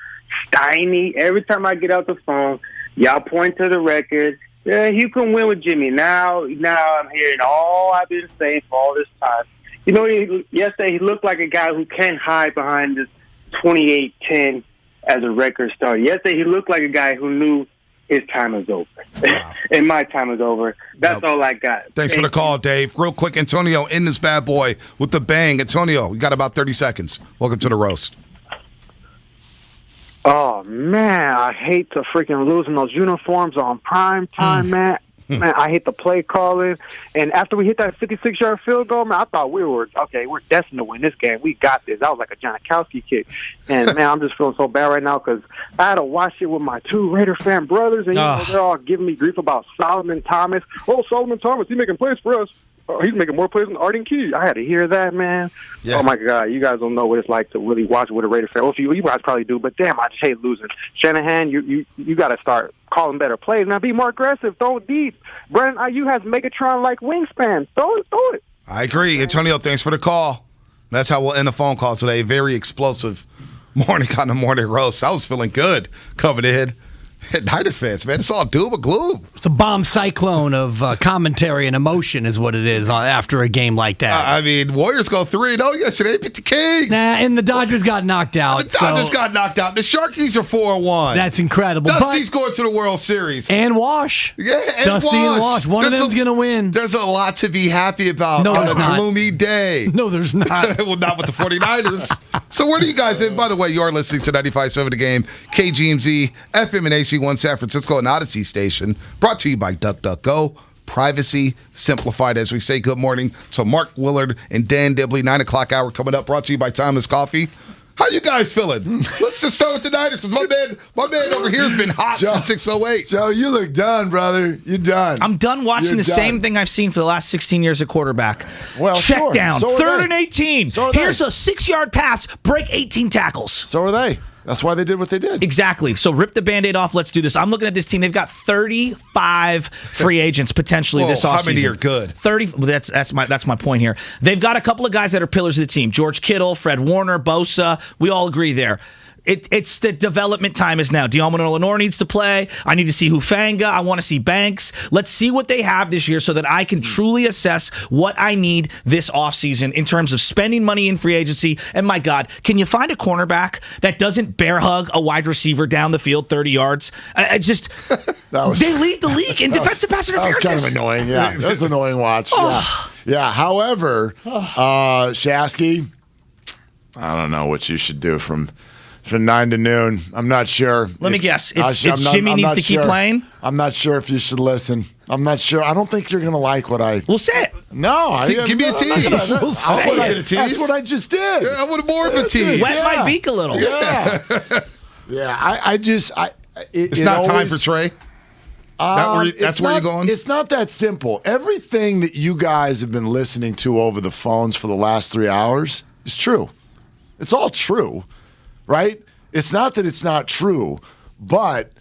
Speaker 5: Steiny. Every time I get out the phone, y'all point to the record. Yeah, you can win with Jimmy. Now I'm hearing all I've been saying for all this time. Yesterday he looked like a guy who can't hide behind this 28-10 as a record starter. Yesterday he looked like a guy who knew his time is over. Wow. And my time is over. That's all I got.
Speaker 1: Thanks for the call, Dave. Real quick, Antonio, in this bad boy with the bang. Antonio, you got about 30 seconds. Welcome to the roast.
Speaker 16: Oh, man, I hate to freaking losing those uniforms on prime time, man. Man, I hate the play calling. And after we hit that 56-yard field goal, man, I thought we're destined to win this game. We got this. That was like a Janikowski kick. And, man, I'm just feeling so bad right now because I had to watch it with my 2 Raider fan brothers, and they're all giving me grief about Solomon Thomas. Oh, Solomon Thomas, he's making plays for us. He's making more plays than Arden Key. I had to hear that, man. Yeah. Oh, my God. You guys don't know what it's like to really watch with a Raider fan. Well, you guys probably do, but damn, I just hate losing. Shanahan, you got to start calling better plays. Now, be more aggressive. Throw deep. Brandon Aiyuk has Megatron-like wingspan. Throw it.
Speaker 1: I agree. Antonio, thanks for the call. That's how we'll end the phone call today. Very explosive morning on the morning roast. I was feeling good coming in. Niner fans, man, it's all doom and gloom.
Speaker 20: It's a bomb cyclone of commentary and emotion is what it is after a game like that.
Speaker 1: I mean, Warriors go 3-0 yesterday, beat the Kings.
Speaker 20: And the Dodgers got knocked out.
Speaker 1: The Dodgers got knocked out. The Sharkies are 4-1.
Speaker 20: That's incredible.
Speaker 1: Dusty's going to the World Series.
Speaker 20: And Wash.
Speaker 1: Yeah, and
Speaker 20: Dusty and Wash. One of them's going to win.
Speaker 1: There's a lot to be happy about on a gloomy day.
Speaker 20: No, there's not.
Speaker 1: Well, not with the 49ers. So where do you guys in? By the way, you are listening to 95.7 The Game, KGMZ, FM and AC1 San Francisco, and Odyssey station. Brought to you by DuckDuckGo. Privacy simplified. As we say good morning to Mark Willard and Dan Dibley. 9 o'clock hour coming up. Brought to you by Timeless Coffee. How you guys feeling? Let's just start with the Niners because my man over here has been hot since 6:08.
Speaker 21: Joe, you look done, brother. You're done.
Speaker 2: I'm done watching the same thing I've seen for the last 16 years at quarterback.
Speaker 21: Well,
Speaker 2: check down,
Speaker 21: so
Speaker 2: 3rd and 18. Here's a 6-yard pass, break 18 tackles.
Speaker 21: So are they. That's why they did what they did.
Speaker 2: Exactly. So rip the Band-Aid off. Let's do this. I'm looking at this team. They've got 35 free agents potentially this offseason.
Speaker 1: How many are good?
Speaker 2: 30. That's my point here. They've got a couple of guys that are pillars of the team. George Kittle, Fred Warner, Bosa. We all agree there. It's the development time is now. Diomino Lenore needs to play. I need to see Hufanga. I want to see Banks. Let's see what they have this year so that I can truly assess what I need this offseason in terms of spending money in free agency. And my God, can you find a cornerback that doesn't bear hug a wide receiver down the field 30 yards? They lead the league in defensive pass interferences.
Speaker 21: That was kind of annoying. Yeah, that was an annoying watch. Yeah. However, Shasky, I don't know what you should do from 9 to noon. I'm not sure.
Speaker 2: Let me guess. Jimmy needs to keep playing?
Speaker 21: I'm not sure if you should listen. I'm not sure. I don't think you're going to like what I...
Speaker 2: We'll say it.
Speaker 21: No.
Speaker 1: Give me a tease.
Speaker 21: We'll say it. That's what I just did.
Speaker 1: Yeah, I want more of a tease.
Speaker 2: Wet my beak a little.
Speaker 21: Yeah.
Speaker 1: It's not time for Trey? That's where you're going?
Speaker 21: It's not that simple. Everything that you guys have been listening to over the phones for the last 3 hours is true. It's all true. right? It's not that it's not true, but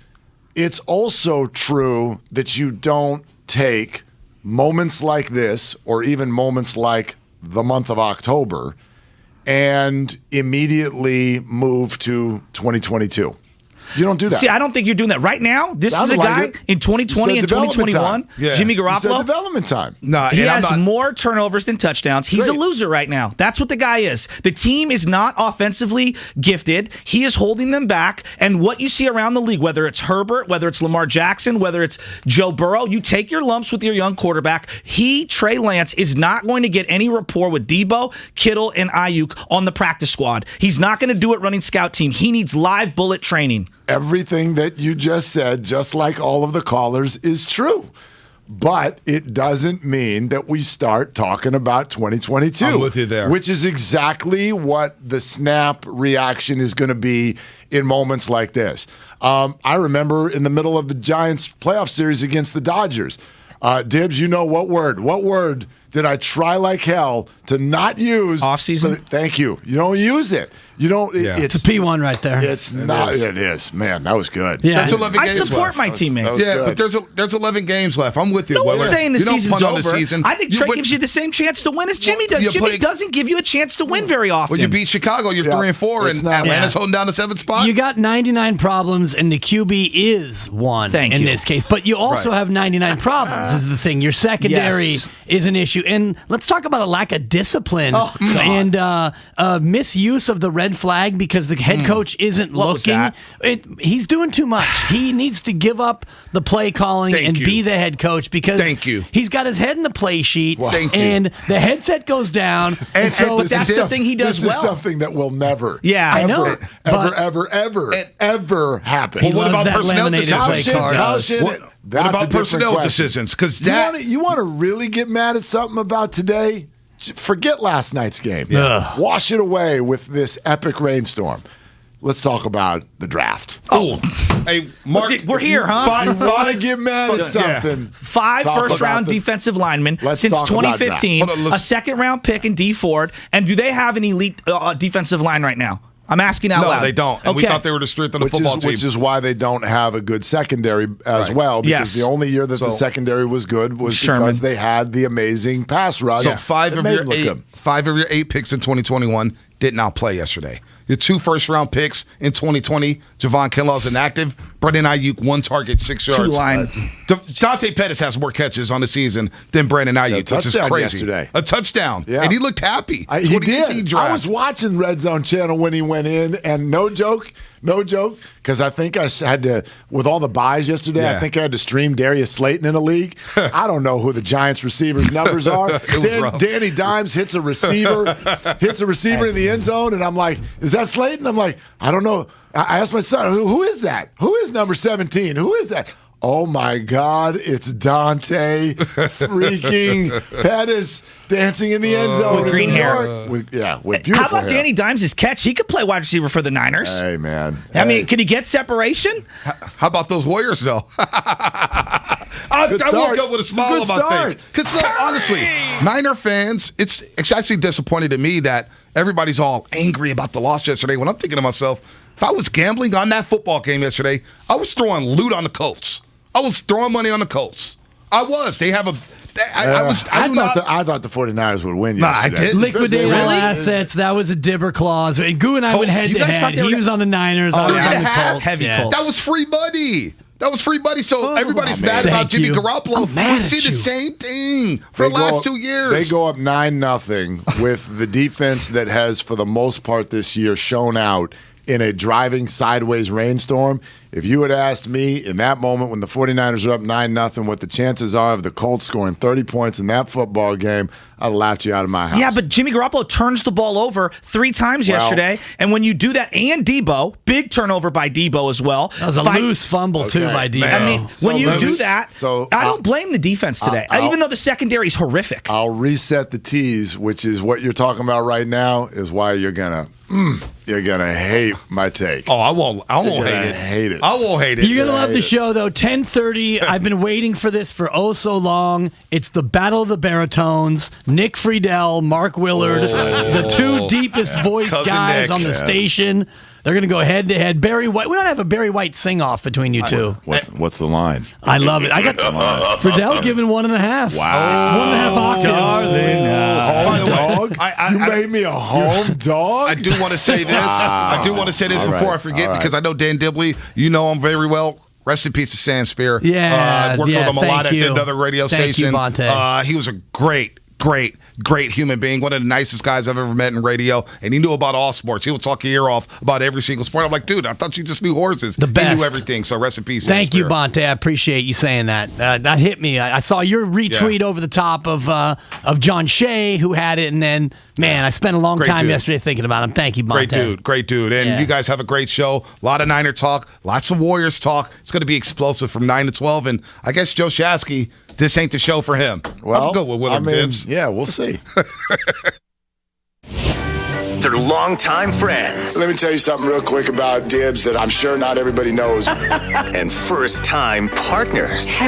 Speaker 21: it's also true that you don't take moments like this or even moments like the month of October and immediately move to 2022. You don't do that.
Speaker 2: See, I don't think you're doing that right now. This is a guy in 2020 and 2021. Jimmy Garoppolo.
Speaker 21: Development time.
Speaker 1: No,
Speaker 2: he has more turnovers than touchdowns. He's a loser right now. That's what the guy is. The team is not offensively gifted. He is holding them back. And what you see around the league, whether it's Herbert, whether it's Lamar Jackson, whether it's Joe Burrow, you take your lumps with your young quarterback. Trey Lance, is not going to get any rapport with Deebo, Kittle, and Aiyuk on the practice squad. He's not going to do it running scout team. He needs live bullet training.
Speaker 21: Everything that you just said, just like all of the callers, is true. But it doesn't mean that we start talking about 2022.
Speaker 1: I'm with you there.
Speaker 21: Which is exactly what the snap reaction is going to be in moments like this. I remember in the middle of the Giants playoff series against the Dodgers. Dibbs, you know what word? What word did I try like hell to not use?
Speaker 2: Offseason?
Speaker 21: Thank you. You don't use it. You don't.
Speaker 20: It's a P1 right there.
Speaker 21: It's not. It is. Man, that was good.
Speaker 20: Yeah.
Speaker 1: There's 11
Speaker 2: I
Speaker 1: games
Speaker 2: support
Speaker 1: left.
Speaker 2: my teammates.
Speaker 1: Yeah, but there's 11 games left. I'm with you.
Speaker 2: No one's saying the
Speaker 1: You don't
Speaker 2: season's
Speaker 1: punt on
Speaker 2: over.
Speaker 1: the season.
Speaker 2: I think Trey gives you the same chance to win as Jimmy does. Jimmy doesn't give you a chance to win very often.
Speaker 1: When you beat Chicago, you're 3-4, and Atlanta's holding down the 7th spot.
Speaker 20: You got 99 problems, and the QB is one in this case. But you also have 99 problems, is the thing. Your secondary is an issue. And let's talk about a lack of discipline and misuse of the red flag because the head coach isn't looking. He's doing too much. He needs to give up the play calling and be the head coach because he's got his head in the play sheet and the headset goes down.
Speaker 21: And
Speaker 2: so that's something he does
Speaker 21: This is something that will never,
Speaker 2: I know,
Speaker 21: ever happen.
Speaker 2: He loves that laminated play card.
Speaker 21: What
Speaker 1: about personnel decisions? Because
Speaker 21: you want to really get mad at something about today? Forget last night's game. Wash it away with this epic rainstorm. Let's talk about the draft.
Speaker 1: Hey, Mark,
Speaker 2: we're here, huh?
Speaker 21: You want to get mad at something?
Speaker 2: 5 first-round defensive linemen since 2015, a second-round pick in D Ford, and do they have an elite defensive line right now? I'm asking out loud.
Speaker 1: No, they don't. And we thought they were the strength of the football team.
Speaker 21: Which is why they don't have a good secondary as well. Because the only year that the secondary was good was because they had the amazing pass rush.
Speaker 1: So 5 of your 8 picks in 2021 did not play yesterday. Your 2 first-round picks in 2020, Javon Kinlaw's inactive. Brandon Aiyuk, 1 target, 6 yards.
Speaker 2: 2-line.
Speaker 1: Dante Pettis has more catches on the season than Brandon Aiyuk, which is crazy.
Speaker 21: Yesterday.
Speaker 1: A touchdown. Yeah. And he looked happy.
Speaker 21: He did. I was watching Red Zone Channel when he went in, and no joke, because I think I had to, with all the buys yesterday, I think I had to stream Darius Slayton in a league. I don't know who the Giants receivers' numbers are. Danny Dimes hits a receiver in the end zone, and I'm like, is that Slayton? I'm like, I don't know. I asked my son, who is that? Who is number 17? Who is that? Oh, my God, it's Dante freaking Pettis dancing in the end zone.
Speaker 2: With green hair.
Speaker 21: With beautiful hair.
Speaker 2: How about Danny Dimes' catch? He could play wide receiver for the Niners.
Speaker 21: Hey, man.
Speaker 2: I mean, can he get separation?
Speaker 1: How about those Warriors, though? I woke up with a smile on my face. Because, honestly, Niner fans, it's actually disappointing to me that everybody's all angry about the loss yesterday when I'm thinking to myself, if I was gambling on that football game yesterday, I was throwing loot on the Colts. I was throwing money on the Colts. I was. They have a. I
Speaker 21: thought the 49ers would win yesterday.
Speaker 1: I didn't.
Speaker 20: Liquidate all assets. That was a Dibber clause. And Goo and I went head to head. He was on the Niners. I was on the Colts.
Speaker 2: Colts.
Speaker 1: That was free money. So everybody's mad about Jimmy Garoppolo. We see the same thing for the last 2 years.
Speaker 21: They go up 9-0 with the defense that has, for the most part this year, shown out in a driving sideways rainstorm. If you had asked me in that moment when the 49ers are up 9-0 what the chances are of the Colts scoring 30 points in that football game, I'd have laughed you out of my house.
Speaker 2: Yeah, but Jimmy Garoppolo turns the ball over 3 times yesterday, and when you do that, and Deebo, big turnover by Deebo as well.
Speaker 20: That was a loose fumble, too, by Deebo.
Speaker 2: I mean, when you do that, I don't blame the defense today, even though the secondary is horrific.
Speaker 21: I'll reset the tease, which is what you're talking about right now, is why you're going to hate my take.
Speaker 1: Oh, I won't hate it. I won't hate it.
Speaker 20: You're going to love the show, though. 10:30. I've been waiting for this for so long. It's the Battle of the Baritones. Nick Friedel, Mark Willard, the 2 deepest voice guys on the station. They're going to go head-to-head. Barry White. We don't have a Barry White sing-off between you two.
Speaker 4: What's the line?
Speaker 20: I love it. I got Friedel giving 1.5.
Speaker 4: Wow.
Speaker 20: 1.5 octaves.
Speaker 21: Home dog? You made me a home dog?
Speaker 1: I do want to say this. Before I forget, because I know Dan Dibley, you know him very well. Rest in peace to Sam Spear.
Speaker 20: Yeah.
Speaker 1: Worked with him a lot at another radio station.
Speaker 20: You, Bonte.
Speaker 1: He was a great human being, one of the nicest guys I've ever met in radio, and he knew about all sports. He would talk your ear off about every single sport. I'm like, dude, I thought you just knew horses.
Speaker 20: The best.
Speaker 1: He knew everything, so rest in peace.
Speaker 20: Thank you, Bonte. I appreciate you saying that. That hit me. I saw your retweet over the top of John Shea, who had it, and then, man, I spent a long time yesterday thinking about him. Thank you, Bonte.
Speaker 1: Great dude. And you guys have a great show. A lot of Niner talk, lots of Warriors talk. It's going to be explosive from 9 to 12, and I guess Joe Shasky, this ain't the show for him.
Speaker 21: Well,
Speaker 1: I'll go with Willard Dibbs.
Speaker 21: Yeah, we'll see.
Speaker 7: They're longtime friends.
Speaker 8: Let me tell you something real quick about Dibbs that I'm sure not everybody knows.
Speaker 7: And first-time partners.